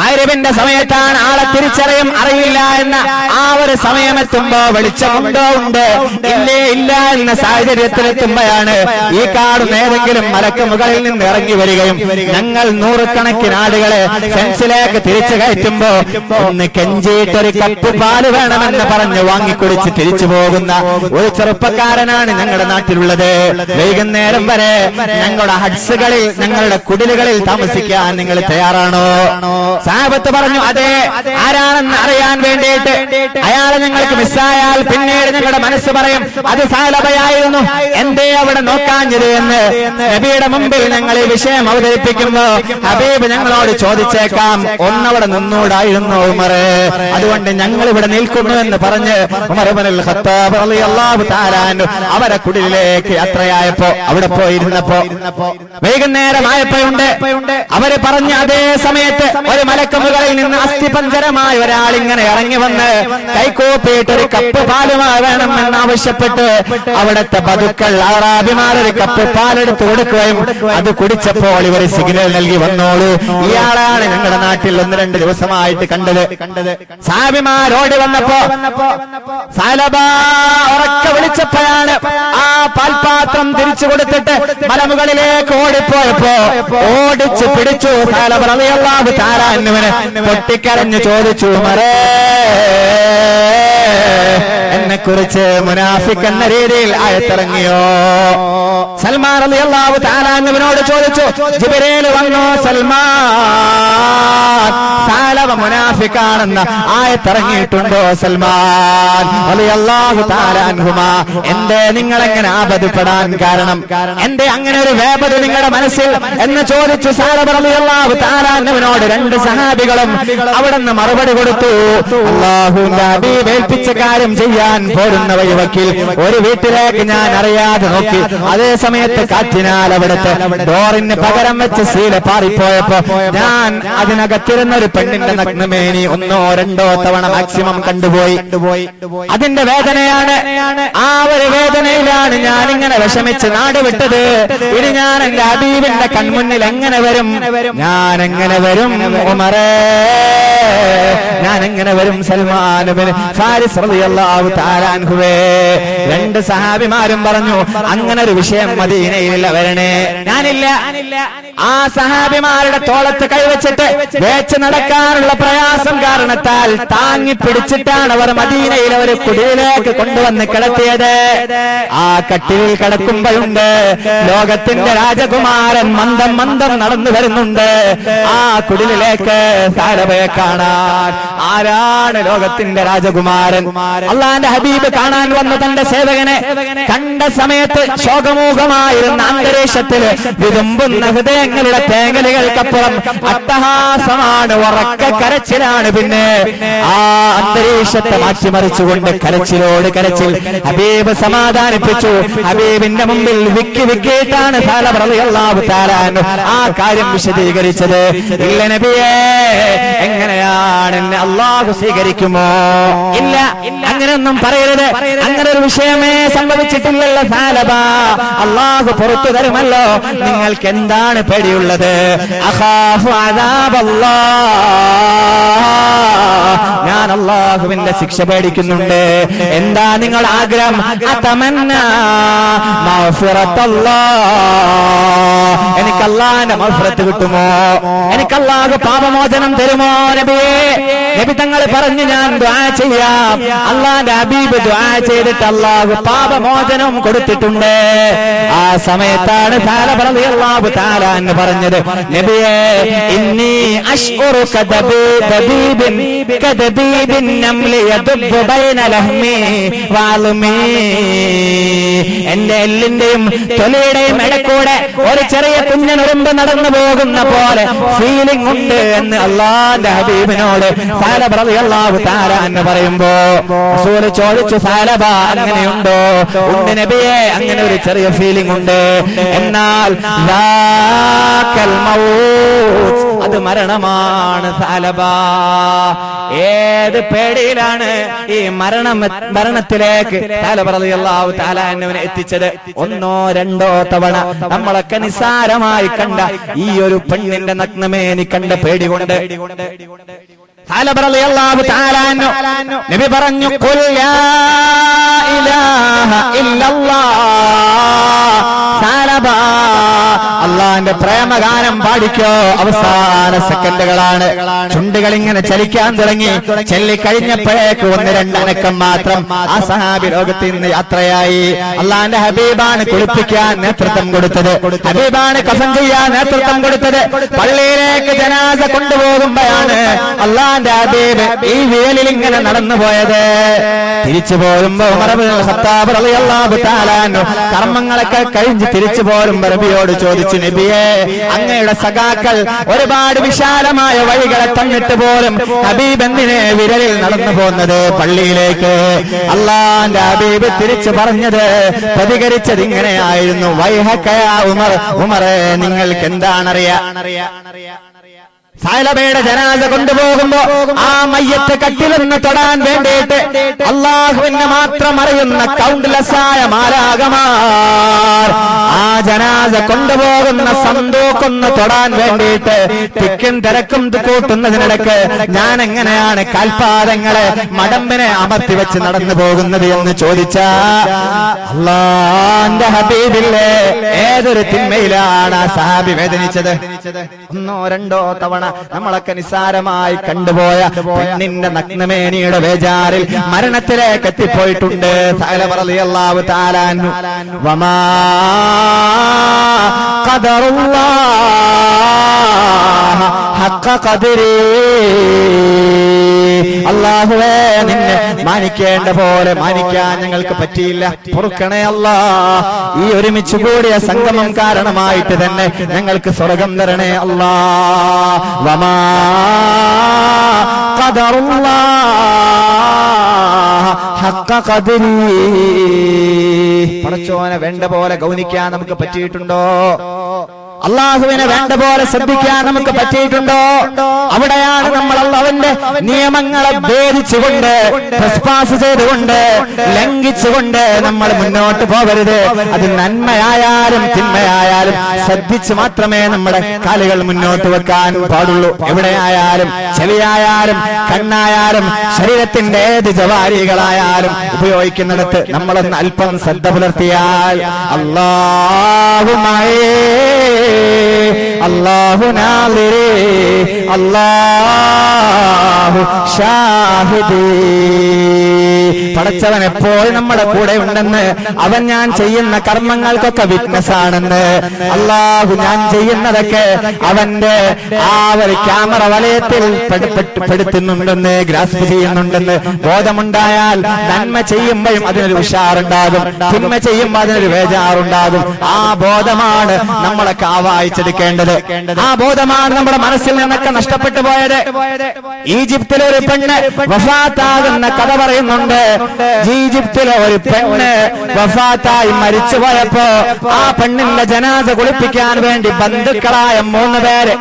മഗ്‌രിബിന്റെ സമയത്താണ്, ആളെ തിരിച്ചറിയും അറിയില്ല എന്ന ആ ഒരു സമയമെത്തുമ്പോ വെളിച്ചമുണ്ടോ? ഉണ്ട്. ഇല്ല എന്ന സാഹചര്യത്തിലെത്തുമ്പോഴാണ് ഈ കാണുന്ന ഏതെങ്കിലും മലക്ക് മുകളിൽ നിന്ന് ഇറങ്ങി വരികയും ഞങ്ങൾ നൂറുകണക്കിന് ആളുകളെ സെൻസിലേക്ക് തിരിച്ചു കയറ്റുമ്പോ ഒന്ന് കെഞ്ചിയിട്ടൊരു കപ്പ് പാല് വേണമെന്ന് പറഞ്ഞ് വാങ്ങിക്കുടിച്ച് തിരിച്ചു പോകുന്ന ഒരു ചെറുപ്പക്കാരനാണ് ഞങ്ങളുടെ നാട്ടിലുള്ളത്. വൈകുന്നേരം വരെ ഞങ്ങളുടെ ഹഡ്സുകളിൽ, ഞങ്ങളുടെ കുടിലുകളിൽ താമസിക്കാൻ നിങ്ങൾ തയ്യാറാണോ? സഹാബത്ത് പറഞ്ഞു, അതെ. ആരാണെന്ന് അറിയാൻ വേണ്ടിയിട്ട് അയാളെ ഞങ്ങൾക്ക് മിസ്സായാൽ പിന്നീട് ഞങ്ങളുടെ മനസ്സ് പറയും അത് സാലഭയായിരുന്നു, എന്തേ അവിടെ നോക്കാഞ്ഞത് എന്ന്. നബിയുടെ മുമ്പിൽ ഞങ്ങൾ ഈ വിഷയം അവതരിപ്പിക്കുമ്പോ ഹബീബ് ഞങ്ങളോട് ചോദിച്ചേക്കാം, ഒന്നവിടെ നിന്നൂടായിരുന്നു ഉമറേ, അതുകൊണ്ട് ഞങ്ങൾ ഇവിടെ നിൽക്കുന്നു എന്ന് പറഞ്ഞ് ഉമർ ഇബ്നുൽ ഖത്താബ് റളിയല്ലാഹു തആല അൻഹു അവരെ കുടിലേക്ക് യാത്രയായപ്പോ അവിടെ പോയിരുന്നപ്പോ വൈകുന്നേരമായപ്പോഴുണ്ട് അവര് പറഞ്ഞ അതേ സമയത്ത് ഒരു മലക്ക് മുകളിൽ നിന്ന് അസ്ഥിപഞ്ജരമായ ഒരാൾ ഇങ്ങനെ ഇറങ്ങി വന്ന് കൈകൂപ്പിയിട്ട് ഒരു കപ്പ് പാലുമായി വേണമെന്ന് ആവശ്യപ്പെട്ട് അവിടുത്തെ ബദുക്കൾ അറാബിമാരൊരു കപ്പ് പാലെടുത്ത് കൊടുക്കുകയും അത് കുടിച്ചപ്പോൾ ഇവർ സിഗ്നൽ നൽകി, വന്നോളൂ, ഇയാളാണ് ഞങ്ങളുടെ നാട്ടിൽ 1-2 ദിവസമായിട്ട് കണ്ടത്. സഹാബിമാരോടി വന്നപ്പോ സാലബ ഉറക്കെ വിളിച്ചപ്പോഴാണ് ആ പാൽപാത്രം തിരിച്ചു കൊടുത്തിട്ട് മലമുകളിലേക്ക് ഓടിപ്പോയപ്പോ ഓടിച്ചു പിടിച്ചു സാലബ റളിയല്ലാഹു തആല അൻഹുവിനെ പൊട്ടിക്കരഞ്ഞു ചോദിച്ചു, ഉമറേ, എന്നെ കുറിച്ച് മുനാഫിഖ് എന്ന രീതിയിൽ ആയത്തിറങ്ങിയോ? സൽമാൻ റളിയല്ലാഹു തആല അൻഹുവിനോട് ചോദിച്ചു, ജിബ്രീൽ വന്നു, സൽമാൻ സാലബ മുനാഫിഖാണെന്ന ആയത്തിറങ്ങിയിട്ടുണ്ടോ? സൽമാൻ റളിയല്ലാഹു തആല അൻഹുമാ, എന്തേ നിങ്ങൾ എങ്ങനെ ആപത്തുപ്പെടാൻ കാരണം? എന്തേ അങ്ങനെ ഒരു വേപത് നിങ്ങളുടെ മനസ്സിൽ എന്ന് ചോദിച്ചു സാലബ റളിയല്ലാഹു തആല അൻഹുവിനോട് 2 സഹാബികളും അവിടെ നിന്ന് മറുപടി കൊടുത്തു, അല്ലാഹുവിന്റെ ഹബീബ് ഏൽപ്പിച്ച കാര്യം ചെയ്യാൻ പോരുന്ന വഴിവക്കിൽ ഒരു വീട്ടിലേക്ക് ഞാൻ അറിയാതെ നോക്കി. അതേ സമയത്ത് കാറ്റിനാൽ അവിടുത്തെ ഡോറിന് പകരം വെച്ച് ശീല പാറിപ്പോയപ്പോ ഞാൻ അതിനകത്തിരുന്ന ഒരു പെണ്ണിന്റെ നഗ്നമേനി 1-2 തവണ മാക്സിമം കണ്ടുപോയി. അതിന്റെ വേദനയാണ്, ആ ഒരു വേദനയിലാണ് ഞാൻ ഇങ്ങനെ വിഷമിച്ച് നാട് വിട്ടത്. ഇനി ഞാൻ എന്റെ ഹബീബിന്റെ കൺമുന്നിൽ എങ്ങനെ വരും? ഞാൻ എങ്ങനെ വരും ഉമറേ? ഞാൻ എങ്ങനെ വരും? സൽമാൻ ഇബ്നു ഫാരിസ് റളിയല്ലാഹു തആല അൻഹുവേ. 2 സഹാബിമാരും പറഞ്ഞു, അങ്ങനെ ഒരു വിഷയം മദീനയിലില്ല, വരണേ. ഞാനില്ല. ആ സഹാബിമാരുടെ തോളത്ത് കൈവച്ചിട്ട് വേച്ച് നടക്കാനുള്ള പ്രയാസം കാരണത്താൽ താങ്ങി പിടിച്ചിട്ടാണ് അവർ മദീനയിലെ ഒരു കുടിലേക്ക് കൊണ്ടുവന്ന് കിടത്തിയത്. ആ കട്ടിലിൽ കിടക്കുമ്പോഴുണ്ട് ലോകത്തിന്റെ രാജകുമാരൻ മന്ദം മന്ദം നടന്നു വരുന്നുണ്ട് ആ കുടിലേക്ക് സാലബയെ കാണാൻ. ആരാണ് ലോകത്തിന്റെ രാജകുമാരൻ? അള്ളാന്റെ ഹബീബ് കാണാൻ വന്ന തന്റെ സേവകനെ കണ്ട സമയത്ത് ശോകമൂഖമായിരുന്ന അന്തരീക്ഷത്തില് വിതുമ്പുന്ന ഹൃദയങ്ങളുടെ തേങ്ങലുകൾക്കപ്പുറം അട്ടഹാസമാണ്, ഉറക്ക കരച്ചിലാണ്. പിന്നെ ആ അന്തരീക്ഷത്തെ മാറ്റിമറിച്ചുകൊണ്ട് കരച്ചിലോട് കരച്ചിൽ ഹബീബ് സമാധാനിപ്പിച്ചു. ഹബീബിന്റെ മുമ്പിൽ വിക്കിയിട്ടാണ് സാലബ റളിയല്ലാഹു തആല അൻഹു ആ കാര്യം വിശദീകരിച്ചത്. ഇല്ല നബിയേ, എങ്ങനെയാണ് എന്നെ അല്ലാഹു സ്വീകരിക്കുമോ? ഇല്ല, അങ്ങനെയൊന്നും പറയരുത്. അങ്ങനെ ഒരു വിഷയമേ സംഭവിച്ചിട്ടില്ലല്ലോ സാലബ. അല്ലാഹു പുറത്തു തരുമല്ലോ. നിങ്ങൾക്ക് എന്താണ് പേടിയുള്ളത്? അഖാഫു അദാബല്ലാഹ്, ഞാൻ അല്ലാഹുവിന്റെ ശിക്ഷ പേടിക്കുന്നുണ്ട്. എന്താ നിങ്ങൾ ആഗ്രഹം? അതമന്നാ മഗ്ഫിറത്തല്ലാഹ്, എനിക്ക് അല്ലാഹുവിന്റെ മഗ്ഫിറത്ത് കിട്ടുമോ? എനിക്ക് അല്ലാഹു പാപമോചനം തരുമോ? നബിയേ, നബി തങ്ങൾ പറഞ്ഞു, ഞാൻ ദുആ ചെയ്യാം. അല്ലാഹുവിന്റെ ഹബീബ് ദുആ ചെയ്തിട്ട് അല്ലാഹു പാപമോചനം കൊടുത്തിട്ടുണ്ട്. ആ സമയത്താണ് സാലബ റളിയല്ലാഹു തആല എന്ന് പറഞ്ഞത്. നബിയേ ഇന്നി അശ്ഉറു കദബീബിൻ നംലി യദബ്ബു ബൈന ലഹ്മി വഅൽമി. എന്റെ എല്ലിന്റെയും തൊലിയുടെയും ഇടക്കൂടെ ഒരു ചെറിയ കുഞ്ഞനുറുമ്പ് നടന്നു പോകുന്ന പോലെ ഫീലിംഗ് ഉണ്ട് എന്ന് അല്ലാഹുവിന്റെ ഹബീബിനോട് സഅലബ റളിയല്ലാഹു തആല എന്ന് പറയുമ്പോ റസൂൽ ചോദിച്ചു, സഅലബ അങ്ങനെയുണ്ടോ? ഉണ്ട് നബിയെ, അങ്ങനെ ഒരു ചെറിയ ഫീലിംഗ് ഉണ്ട്. എന്നാൽ അത് മരണമാണ് സഅലബ. ഏത് പേടിയിലാണ് ഈ മരണത്തിലേക്ക് സഅലബ റളിയല്ലാഹു തആല അൻഹുവിനെ എത്തിച്ചത്? ഒന്നോ രണ്ടോ തവണ നമ്മളൊക്കെ നിസ്സാരമായി കണ്ട ഈ ഒരു പെണ്ണിന്റെ നഗ്നമേനി കണ്ട പേടി കൊണ്ട് സഅലബ റളിയല്ലാഹു തആല അൻഹു നബി പറഞ്ഞു, ഖുൽ ലാ ഇലാഹ ഇല്ലല്ലാഹ്. സഅലബ അള്ളാന്റെ പ്രേമഗാനം പാടിക്കോ. അവസാന സെക്കൻഡുകളാണ്. ചുണ്ടുകൾ ഇങ്ങനെ ചലിക്കാൻ തുടങ്ങി. ചൊല്ലിക്കഴിഞ്ഞപ്പോഴേക്ക് ഒന്ന് രണ്ടനക്കം മാത്രം ആ സഹാബി ലോകത്തിൽ നിന്ന് യാത്രയായി. അള്ളാന്റെ ഹബീബാണ് കുളിപ്പിക്കാൻ നേതൃത്വം കൊടുത്തത്. ഹബീബാണ് കഫൻ ചെയ്യാൻ നേതൃത്വം കൊടുത്തത്. പള്ളിയിലേക്ക് ജനാസ കൊണ്ടുപോകുമ്പോഴാണ് അള്ളാന്റെ ഹബീബ് ഈ വേലിൽ ഇങ്ങനെ നടന്നു പോയത്. തിരിച്ചു പോരുമ്പോ ഉമർ ഇബ്നുൽ ഖത്താബ് റളിയല്ലാഹു തആല അൻഹു കർമ്മങ്ങളൊക്കെ കഴിഞ്ഞ് തിരിച്ചു പോരുമ്പോ നബിയോട് ചോദിച്ചു, നബിയേ അങ്ങയുടെ സഖാക്കൾ ഒരുപാട് വിശാലമായ വഴികളെ തന്നിട്ട് പോലും ഹബീബ് എന്തിനെ വിരലിൽ നടന്നു പോകുന്നത് പള്ളിയിലേക്ക്? അല്ലാഹുവിന്റെ ഹബീബ് തിരിച്ചു പറഞ്ഞത്, പ്രതികരിച്ചത് ഇങ്ങനെയായിരുന്നു, വൈഹക യാ ഉമർ. ഉമറേ നിങ്ങൾക്ക് എന്താണറിയാ? സഅലബയുടെ ജനാസ കൊണ്ടുപോകുമ്പോ ആ മയ്യത്ത് കട്ടിലൊന്ന് തൊടാൻ വേണ്ടിയിട്ട് അല്ലാഹുവിനെ മാത്രം അറിയുന്ന കൗണ്ട്ലെസ്സായ മാലാഖമാർ ആ ജനാസ കൊണ്ടുപോകുന്ന സന്തൂക്കൊന്ന് തൊടാൻ വേണ്ടിയിട്ട് തിക്കും തിരക്കും കൂട്ടുന്നതിനിടക്ക് ഞാൻ എങ്ങനെയാണ് കാൽപാദങ്ങളെ മടമ്പിനെ അമർത്തി വെച്ച് നടന്നു പോകുന്നത് എന്ന് ചോദിച്ച അല്ലാഹുവിന്റെ ഹബീബില്ലേ ഏതൊരു തിന്മയിലാണ് ആ സഹാബി വേദനിച്ചത്? ഒന്നോ രണ്ടോ തവണ നമ്മളൊക്കെ നിസ്സാരമായി കണ്ടുപോയ പെണ്ണിന്റെ നഗ്നമേനിയുടെ വേജാറിൽ മരണത്തിലേക്ക് എത്തിപ്പോയിട്ടുണ്ട്. സഅലബ റളിയല്ലാഹു തആല അൻഹു വമാ ഖദറുല്ലാഹ് ഹഖ ഖദരി. അല്ലാഹുവേ നിന്നെ മാനിക്കേണ്ട പോലെ മാനിക്കാൻ ഞങ്ങൾക്ക് പറ്റിയില്ല, പൊറുക്കണേ അല്ലാഹ്. ഈ ഒരുമിച്ച് കൂടിയ സംഗമം കാരണമായിട്ട് തന്നെ ഞങ്ങൾക്ക് സ്വർഗം തരണേ അല്ലാഹ്. വമാ ഖദറുല്ലാഹ് ഹഖ ഖദരി. പടച്ചോനെ വേണ്ട പോലെ ഗൗനിക്കാൻ നമുക്ക് പറ്റിയിട്ടുണ്ടോ? അള്ളാഹുവിനെ വേണ്ട പോലെ ശ്രദ്ധിക്കാൻ നമുക്ക് പറ്റിയിട്ടുണ്ടോ? അവിടെയാണ് നമ്മൾ അവന്റെ നിയമങ്ങളെ ഭേദിച്ചുകൊണ്ട് ട്രസ്പാസ് ചെയ്തുകൊണ്ട് ലംഘിച്ചുകൊണ്ട് നമ്മൾ മുന്നോട്ട് പോകരുത്. അത് നന്മയായാലും തിന്മയായാലും ശ്രദ്ധിച്ച് മാത്രമേ നമ്മുടെ കാലുകൾ മുന്നോട്ട് വെക്കാൻ പാടുള്ളൂ. എവിടെയായാലും ചെവിയായാലും കണ്ണായാലും ശരീരത്തിന്റെ ഏത് ജവാരികളായാലും ഉപയോഗിക്കുന്നിടത്ത് നമ്മളൊന്ന് അല്പം ശ്രദ്ധ പുലർത്തിയാൽ അല്ലാഹുമയേ അല്ലാഹു നാദിരി അല്ലാഹു ഷാഹിദി. പടച്ചവൻ എപ്പോഴും നമ്മുടെ കൂടെ ഉണ്ടെന്ന്, അവൻ ഞാൻ ചെയ്യുന്ന കർമ്മങ്ങൾക്കൊക്കെ വിറ്റ്നസ് ആണെന്ന്, അല്ലാഹു ഞാൻ ചെയ്യുന്നതൊക്കെ അവന്റെ ആ ഒരു ക്യാമറ വലയത്തിൽ പെടുത്തുന്നുണ്ടെന്ന്, ഗ്രാസ്പ് ചെയ്യുന്നുണ്ടെന്ന് ബോധമുണ്ടായാൽ നന്മ ചെയ്യുമ്പോഴും അതിനൊരു ഉഷാറുണ്ടാകും, തിന്മ ചെയ്യുമ്പോൾ അതിനൊരു വേജാറുണ്ടാകും. ആ ബോധമാണ് നമ്മളൊക്കെ ആവാഹിച്ചെടുക്കേണ്ടത്. ആ ബോധമാണ് നമ്മുടെ മനസ്സിൽ നിന്നൊക്കെ നഷ്ടപ്പെട്ടു പോയത്. ഈജിപ്തിലെ ഒരു പെണ്ണ് വഫാത്താകുന്ന കഥ പറയുന്നുണ്ട്. ഈജിപ്തിലെ ഒരു പെണ്ണ് വഫാത്തായി മരിച്ചു പോയപ്പോ ആ പെണ്ണിന്റെ ജനാസ കുളിപ്പിക്കാൻ വേണ്ടി ബന്ധുക്കളായ 3 പേര്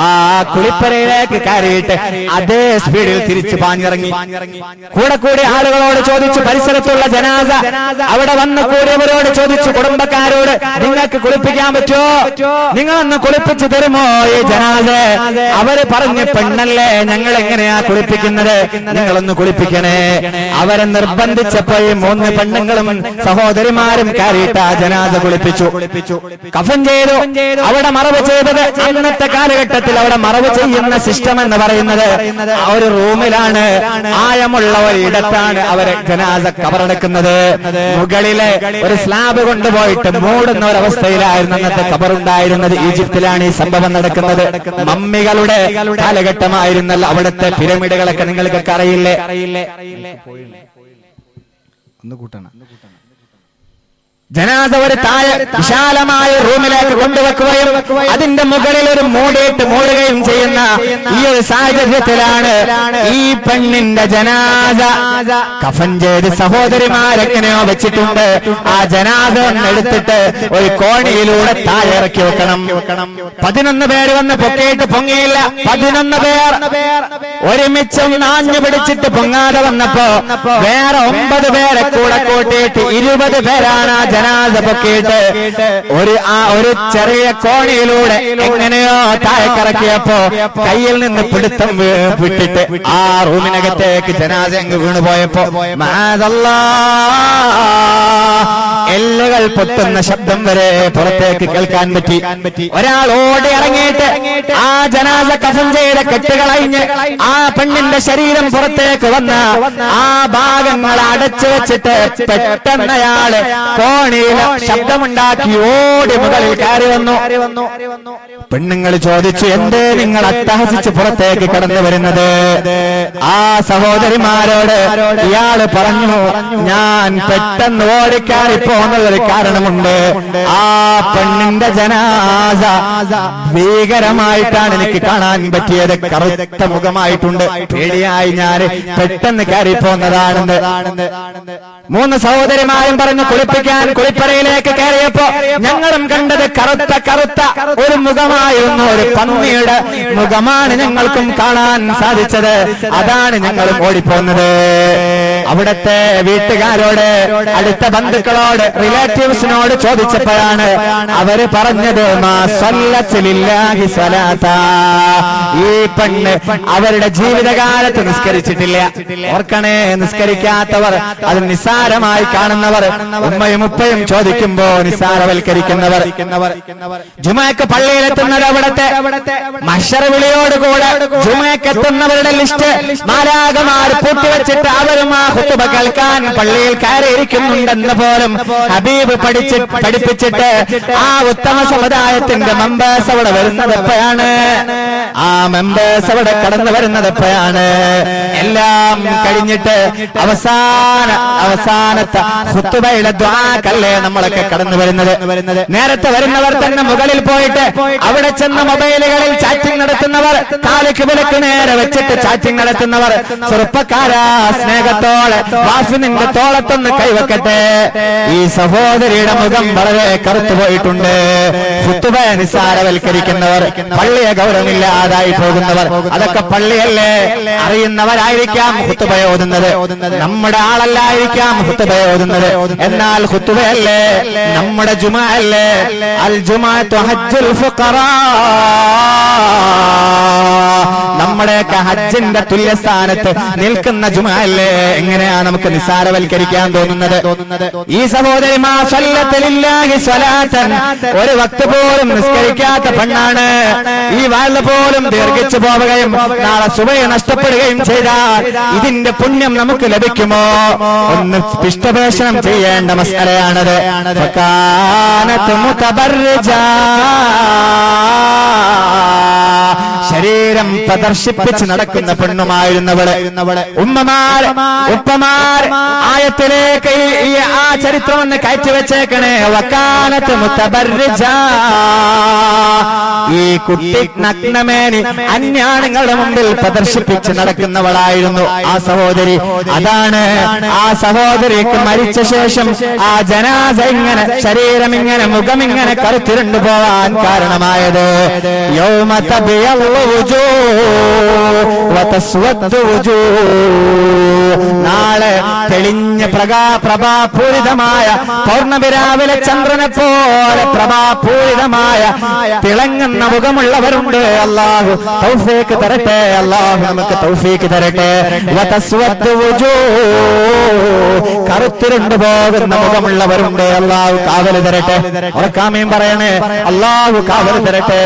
ആ കുളിപ്പരയിലേക്ക് കയറിയിട്ട് അതേ സ്പീഡിൽ തിരിച്ചു പാഞ്ഞിറങ്ങി. കൂടെ ആളുകളോട് ചോദിച്ചു, പരിസരത്തുള്ള ജനാസ അവിടെ വന്ന് കൂടിയവരോട് ചോദിച്ചു, കുടുംബക്കാരോട് നിങ്ങൾക്ക് കുളിപ്പിക്കാൻ പറ്റുമോ? നിങ്ങളൊന്ന് കുളിപ്പിച്ചു തരുമോ ഈ ജനാസ? അവര് പറഞ്ഞു, പെണ്ണല്ലേ, ഞങ്ങൾ എങ്ങനെയാ കുളിപ്പിക്കുന്നത്, നിങ്ങളൊന്ന് കുളിപ്പിക്കണേ. അവരെ നിർബന്ധിച്ചപ്പോ 3 പെണ്ണുങ്ങളും സഹോദരിമാരും കയറിയിട്ട് ആ ജനാസ കുളിപ്പിച്ചു, കഫൻ ചെയ്തു. അവിടെ മറവ് ചെയ്തത് അന്നത്തെ കാലഘട്ടത്തിൽ അവിടെ മറവ് ചെയ്യുന്ന സിസ്റ്റം എന്ന് പറയുന്നത് ആ ഒരു റൂമിലാണ്, ആഴമുള്ള ഒരു ഇടത്താണ് അവരെ ജനാസ കബറടക്കുന്നത്. മുകളിലെ ഒരു സ്ലാബ് കൊണ്ടുപോയിട്ട് മൂടുന്ന ഒരവസ്ഥയിലായിരുന്നു അന്നത്തെ കബറുണ്ടായിരുന്നു. ഉണ്ടായിരുന്നത് ഈജിപ്തിലാണ് ഈ സംഭവം നടക്കുന്നത്. മമ്മികളുടെ കാലഘട്ടമായിരുന്നല്ലോ. അവിടുത്തെ പിരമിഡുകളൊക്കെ നിങ്ങൾക്കൊക്കെ അറിയില്ലേ? ഒന്ന് കൂട്ടണം. ജനാസ ഒരു താഴെ വിശാലമായ റൂമിലേക്ക് കൊണ്ടുവെക്കുകയും അതിന്റെ മുകളിൽ ഒരു മൂടിയിട്ട് മൂടുകയും ചെയ്യുന്ന ഈ ഒരു സാഹചര്യത്തിലാണ് ഈ പെണ്ണിന്റെ ജനാസ കഫൻ ചെയ്ത് സഹോദരിമാരെങ്ങനെയോ വെച്ചിട്ടുണ്ട്. ആ ജനാസ ഒന്ന് എടുത്തിട്ട് ഒരു കോണിയിലൂടെ താഴെ ഇറക്കി വെക്കണം. 11 പേര് വന്ന് പൊക്കിയിട്ട് പൊങ്ങിയില്ല. 11 പേർ ഒരുമിച്ച് ആഞ്ഞു പിടിച്ചിട്ട് പൊങ്ങാതെ വന്നപ്പോ വേറെ 9 പേരെ കൂടെ കൂട്ടിയിട്ട് 20 പേരാണ് ആ ജനാസ പൊക്കിയിട്ട് ഒരു ചെറിയ കോണിയിലൂടെ എങ്ങനെയോ താഴെക്കിറക്കിയപ്പോ കയ്യിൽ നിന്ന് പിടുത്തം വിട്ടിട്ട് ആ റൂമിനകത്തേക്ക് ജനാസ അങ്ങ് വീണുപോയപ്പോ എല്ലുകൾ പൊട്ടുന്ന ശബ്ദം വരെ പുറത്തേക്ക് കേൾക്കാൻ പറ്റി. ഒരാൾ ഓടി ഇറങ്ങിയിട്ട് ആ ജനാസ കഫൻ ചെയ്ത കെട്ടുകളഞ്ഞ് ആ പെണ്ണിന്റെ ശരീരം പുറത്തേക്ക് വന്ന ആ ഭാഗങ്ങൾ അടച്ചു വെച്ചിട്ട് പെട്ടെന്നയാള് കോണിയിൽ ശബ്ദമുണ്ടാക്കി ഓടി മുകളിൽ കയറി വന്നു. പെണ്ണുങ്ങൾ ചോദിച്ചു, എന്തേ നിങ്ങൾ അട്ടഹസിച്ച് പുറത്തേക്ക് കടന്നു വരുന്നത്? ആ സഹോദരിമാരോട് ഇയാള് പറഞ്ഞു, ഞാൻ പെട്ടെന്ന് ഓടിക്കാറി പോകുന്നതൊരു കാരണമുണ്ട്. ആ പെണ്ണിന്റെ ജനാസ ഭീകരമായിട്ടാണ് എനിക്ക് കാണാൻ പറ്റിയത്. കറുത്ത മുഖമായിട്ടുണ്ട്. പേടിയായി ഞാൻ പെട്ടെന്ന് കയറി പോന്നതാണെന്ന് 3 സഹോദരിമാരും പറഞ്ഞു. കുളിപ്പിക്കാൻ കുളിപ്പറയിലേക്ക് കയറിയപ്പോ ഞങ്ങളും കണ്ടത് കറുത്ത ഒരു മുഖമായിരുന്നു. ഒരു പന്നിയുടെ മുഖമാണ് ഞങ്ങൾക്കും കാണാൻ സാധിച്ചത്. അതാണ് ഞങ്ങളും ഓടിപ്പോന്നത്. അവിടുത്തെ വീട്ടുകാരോട്, അടുത്ത ബന്ധുക്കളോട്, റിലേറ്റീവ്സിനോട് ചോദിച്ചപ്പോഴാണ് അവര് പറഞ്ഞത്, ഈ പെണ്ണ് അവരുടെ ജീവിതകാലത്ത് നിസ്കരിച്ചിട്ടില്ല. ഓർക്കണേ, നിസ്കരിക്കാത്തവർ, അത് നിസ്സാരമായി കാണുന്നവർ, ഉമ്മയും ഉപ്പയും ചോദിക്കുമ്പോ നിസ്സാരവൽക്കരിക്കുന്നവർ, ജുമയ്ക്ക് പള്ളിയിലെത്തുന്നത് അവിടത്തെ മഹ്ശർ വിളിയോടുകൂടെ ജുമയ്ക്ക് എത്തുന്നവരുടെ ലിസ്റ്റ് മാലാഖമാർ പൂട്ടിവെച്ചിട്ട് അവരും ആ ഖുതുബ കേൾക്കാൻ പള്ളിയിൽ കയറിയിരിക്കുന്നുണ്ടെന്ന് പോലും ഹബീബ് പഠിപ്പിച്ചിട്ട് ആ ഉത്തമ സമുദായത്തിന്റെ മെമ്പേഴ്സ് അവിടെ വരുന്നത് എപ്പോഴാണ്? ആ മെമ്പേഴ്സ് അവിടെ കടന്നു വരുന്നത് എപ്പോഴാണ്? എല്ലാം കഴിഞ്ഞിട്ട് അവസാനത്തെ ഖുതുബയുടെ ദുആക്കല്ലേ നമ്മളൊക്കെ കടന്നു വരുന്നത്. നേരത്തെ വരുന്നവർ തന്നെ മുകളിൽ പോയിട്ട് അവിടെ ചെന്ന് മൊബൈലുകളിൽ ചാറ്റിംഗ് നടത്തുന്നവർ, കാലിക്ക് വിലക്ക് നേരെ വെച്ചിട്ട് ചാറ്റിംഗ് നടത്തുന്നവർ, ചെറുപ്പക്കാരാ സ്നേഹത്തോടെ വാഫി നിന്റെ തോളത്തൊന്ന് കൈവെക്കട്ടെ. ഈ സഹോദരിയുടെ മുഖം വളരെ കറുത്തുപോയിട്ടുണ്ട്. ഖുതുബ നിസ്സാരവൽക്കരിക്കുന്നവർ, പള്ളിയെ ഗൗരവമില്ലാതായി പോകുന്നവർ, അതൊക്കെ പള്ളിയല്ലേ, അറിയുന്നവരായിരിക്കാം ഖുതുബ ഓതുന്നത്, നമ്മുടെ ആളല്ലായിരിക്കാം ഖുതുബ ഓതുന്നത്. എന്നാൽ ഖുതുബയല്ലേ, നമ്മുടെ ജുമുഅ അല്ലേ? അൽ ജുമുഅത്തു ഹജ്ജുൽ ഫുഖറാ. നമ്മുടെയൊക്കെ ഹജ്ജിന്റെ തുല്യസ്ഥാനത്ത് നിൽക്കുന്ന ജുമുഅ അല്ലേ? എങ്ങനെയാണ് നമുക്ക് നിസ്സാരവൽക്കരിക്കാൻ തോന്നുന്നത്? ഈ സഹോദരിമാ സ്വല്ലത്തലില്ലാഹി സ്വലാത്തൻ, ഒരു വക്ത് പോലും നിസ്കരിക്കാത്ത പെണ്ണാണ്. ഈ വാഴ പോലും ദീർഘിച്ചു പോവുകയും നാളെ സുബഹി നഷ്ടപ്പെടുകയും ചെയ്താൽ ഇതിന്റെ പുണ്യം നമുക്ക് ലഭിക്കുമോ? ഒന്ന് പിഷ്ടപേഷണം ചെയ്യേണ്ട മസ്അലയാണത്. ഫകാനത്ത് മുതബർരിജാ, ശരീരം പ്രദർശിപ്പിച്ച് നടക്കുന്ന പെണ്ണുമായിരുന്നവള്. ഉമ്മമാർ, ഉപ്പമാർ, ആയത്തിലേക്ക് ആ ചരിത്രം ഒന്ന് കയറ്റിവെച്ചേക്കണേ. വകാനത്ത് മുതബർരിജാ, ഈ കുട്ടി നഗ്നമേനി അന്യാണുങ്ങളുടെ മുമ്പിൽ പ്രദർശിപ്പിച്ച് നടക്കുന്നവളായിരുന്നു ആ സഹോദരി. അതാണ് ആ സഹോദരിക്ക് മരിച്ച ശേഷം ആ ജനാസ ഇങ്ങനെ, ശരീരം ഇങ്ങനെ, മുഖം ഇങ്ങനെ കറുത്തിരുണ്ടു പോവാൻ കാരണമായത്. യൗമ തബിയല്ലു വജൂഹ് വതസ്വദ്ദു വജൂഹ്, നാളെ തെളിഞ്ഞ പ്രഭാപൂരിതമായ പൗർണമിരാവിലെ ചന്ദ്രനെ പോലെ പ്രഭാപൂരിതമായ തിളങ്ങുന്ന മുഖമുള്ളവരുണ്ട്. അല്ലാഹു തൗഫീഖ് തരട്ടെ, അല്ലാഹു നമുക്ക് തൗഫീഖ് തരട്ടെ. വതസ്വദ്ദു വജൂഹ്, കറുത്തിരുണ്ടു പോകുന്ന മുഖമുള്ളവരുണ്ട്. അല്ലാഹു കാവൽ തരട്ടെ. ഉറക്കാമീൻ പറയണേ, അല്ലാഹു കാവൽ തരട്ടെ.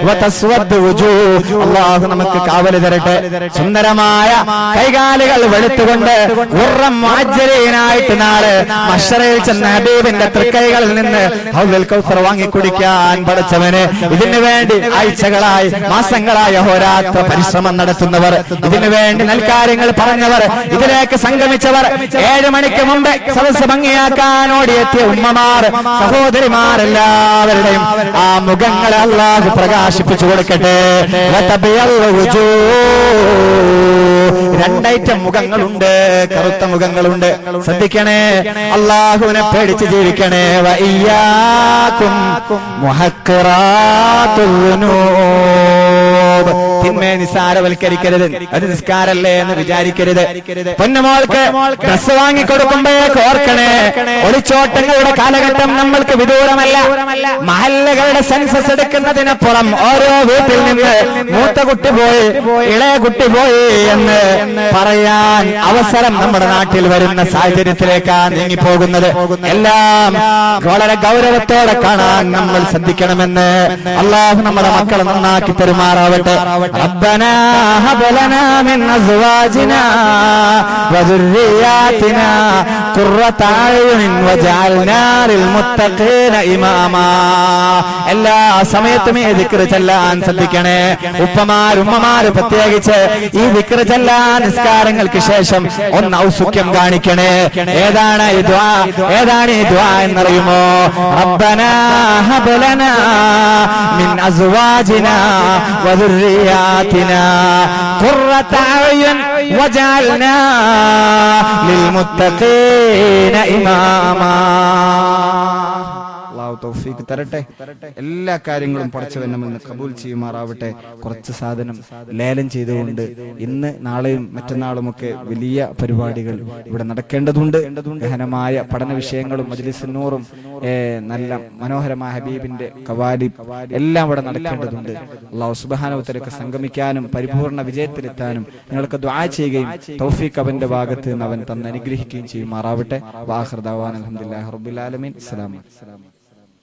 വതസ്വദ്ദു വജൂഹ്, അല്ലാഹു നമുക്ക് കാവൽ തരട്ടെ. സുന്ദരമായ കൈകാലുകൾ വെളുത്തുകൊണ്ട് ഹുറം മുഅജ്ജലീനായിട്ട് നാളെ മഹ്ശറയിൽ ചെന്ന ഹബീബിന്റെ തൃക്കൈകളിൽ നിന്ന് ഹൗലുൽ കൗസർ വാങ്ങി കുടിക്കാൻ പഠിച്ചവന് ഇതിനു വേണ്ടി ആഴ്ചകളായി മാസങ്ങളായി അഹോരാത്ര പരിശ്രമം നടത്തുന്നവർ, ഇതിനു വേണ്ടി നൽകാര്യങ്ങൾ പറഞ്ഞവർ, ഇതിലേക്ക് സംഗമിച്ചവർ, 7 മണിക്ക് മുമ്പ് സദസ്സ് ഭംഗിയാക്കാൻ ഓടിയെത്തിയ ഉമ്മമാർ, സഹോദരിമാരെല്ലാവരുടെയും ആ മുഖങ്ങളെ അല്ലാഹു പ്രകാശിപ്പിച്ചു കൊടുക്കട്ടെ. രണ്ടൈറ്റം മുഖങ്ങളുണ്ട്, കറുത്ത മുഖങ്ങളുണ്ട്. ശ്രദ്ധിക്കണേ, അല്ലാഹുവിനെ പേടിച്ച് ജീവിക്കണേ. വഇയ്യാകും മുഹഖറാത്തുൽ ദുനൂബ്, തിന്മയെ നിസാരവൽക്കരിക്കരുത്. അത് നിസ്കാരല്ലേ എന്ന് വിചാരിക്കരുത്. പൊന്നുമോൾക്ക് ഡ്രസ് വാങ്ങിക്കൊടുക്കുമ്പോഴേക്ക് ഓർക്കണേ, ഒളിച്ചോട്ടങ്ങളുടെ കാലഘട്ടം നമ്മൾക്ക് വിദൂരമല്ല. മഹല്ലുകളുടെ സെൻസസ് എടുക്കുന്നതിനപ്പുറം ഓരോ വീട്ടിൽ നിന്ന് മൂത്ത കുട്ടി പോയി, ഇളയ കുട്ടി പോയി എന്ന് പറയാൻ അവസരം നമ്മുടെ നാട്ടിൽ വരുന്ന സാഹചര്യത്തിലേക്കാണ് നീങ്ങിപ്പോകുന്നത്. എല്ലാം വളരെ ഗൗരവത്തോടെ കാണാൻ നമ്മൾ ശ്രദ്ധിക്കണമെന്ന് അല്ലാഹു നമ്മുടെ മക്കളെ നന്നാക്കി പെരുമാറാവട്ടെ. റബ്ബനാ ഹബ് ലനാ മിൻ അസ്വാജിനാ വദുർരിയാതിനാ ഖുർറത അയുനിൻ വജഅൽനാ ലിൽ മുത്തഖീന ഇമാമാ. എല്ലാ സമയത്തും ഈ ദിക്ർ ചൊല്ലാൻ ശ്രദ്ധിക്കണേ. ഉമ്മമാര് പ്രത്യേകിച്ച് ഈ ദിക്ർ ചൊല്ലാൻ നിസ്കാരങ്ങൾക്ക് ശേഷം ഒന്ന് ഔസുഖ്യം കാണിക്കണേ. ഏതാണ് ഈ ദുആ? ഏതാണ് ഈ ദുആ എന്നറിയുമോ? റബ്ബനാ ഹബ് ലനാ മിൻ അസ്വാജിനാ വദുർരിയാതിനാ ഖുർറത അയുൻ വജഅൽനാ ലിൽ മുത്തഖീന ഇമാമാ. അല്ലാഹു തൗഫീഖ് തരട്ടെ. എല്ലാ കാര്യങ്ങളും പടച്ചവൻ നമ്മിൽ നിന്ന് കബൂൽ ചെയ്യുമാറാവട്ടെ. കുറച്ച് സാധനം ലേലം ചെയ്തുകൊണ്ട് ഇന്ന് നാളെയും മറ്റന്നാളുമൊക്കെ വലിയ പരിപാടികൾ ഇവിടെ നടക്കേണ്ടതുണ്ട്. ഗഹനമായ പഠന വിഷയങ്ങളും മജ്ലിസുൻ നൂറും നല്ല മനോഹരമായ ഹബീബിന്റെ ഖവാലിബ് എല്ലാം ഇവിടെ നടക്കേണ്ടതുണ്ട്. അല്ലാഹു സുബ്ഹാനഹു വ തആലക്ക് സംഗമിക്കാനും പരിപൂർണ വിജയത്തിലെത്താനും നിങ്ങൾക്ക് ദുആ ചെയ്യുകയും തൗഫീഖ് അവന്റെ ഭാഗത്ത് നിന്ന് അവൻ തന്ന് അനുഗ്രഹിക്കുകയും ചെയ്യുമാറാവട്ടെ. വാഖിർ ദഅവാന അൽഹംദുലില്ലാഹി റബ്ബിൽ ആലമീൻ. അസ്സലാമു അലൈക്കും.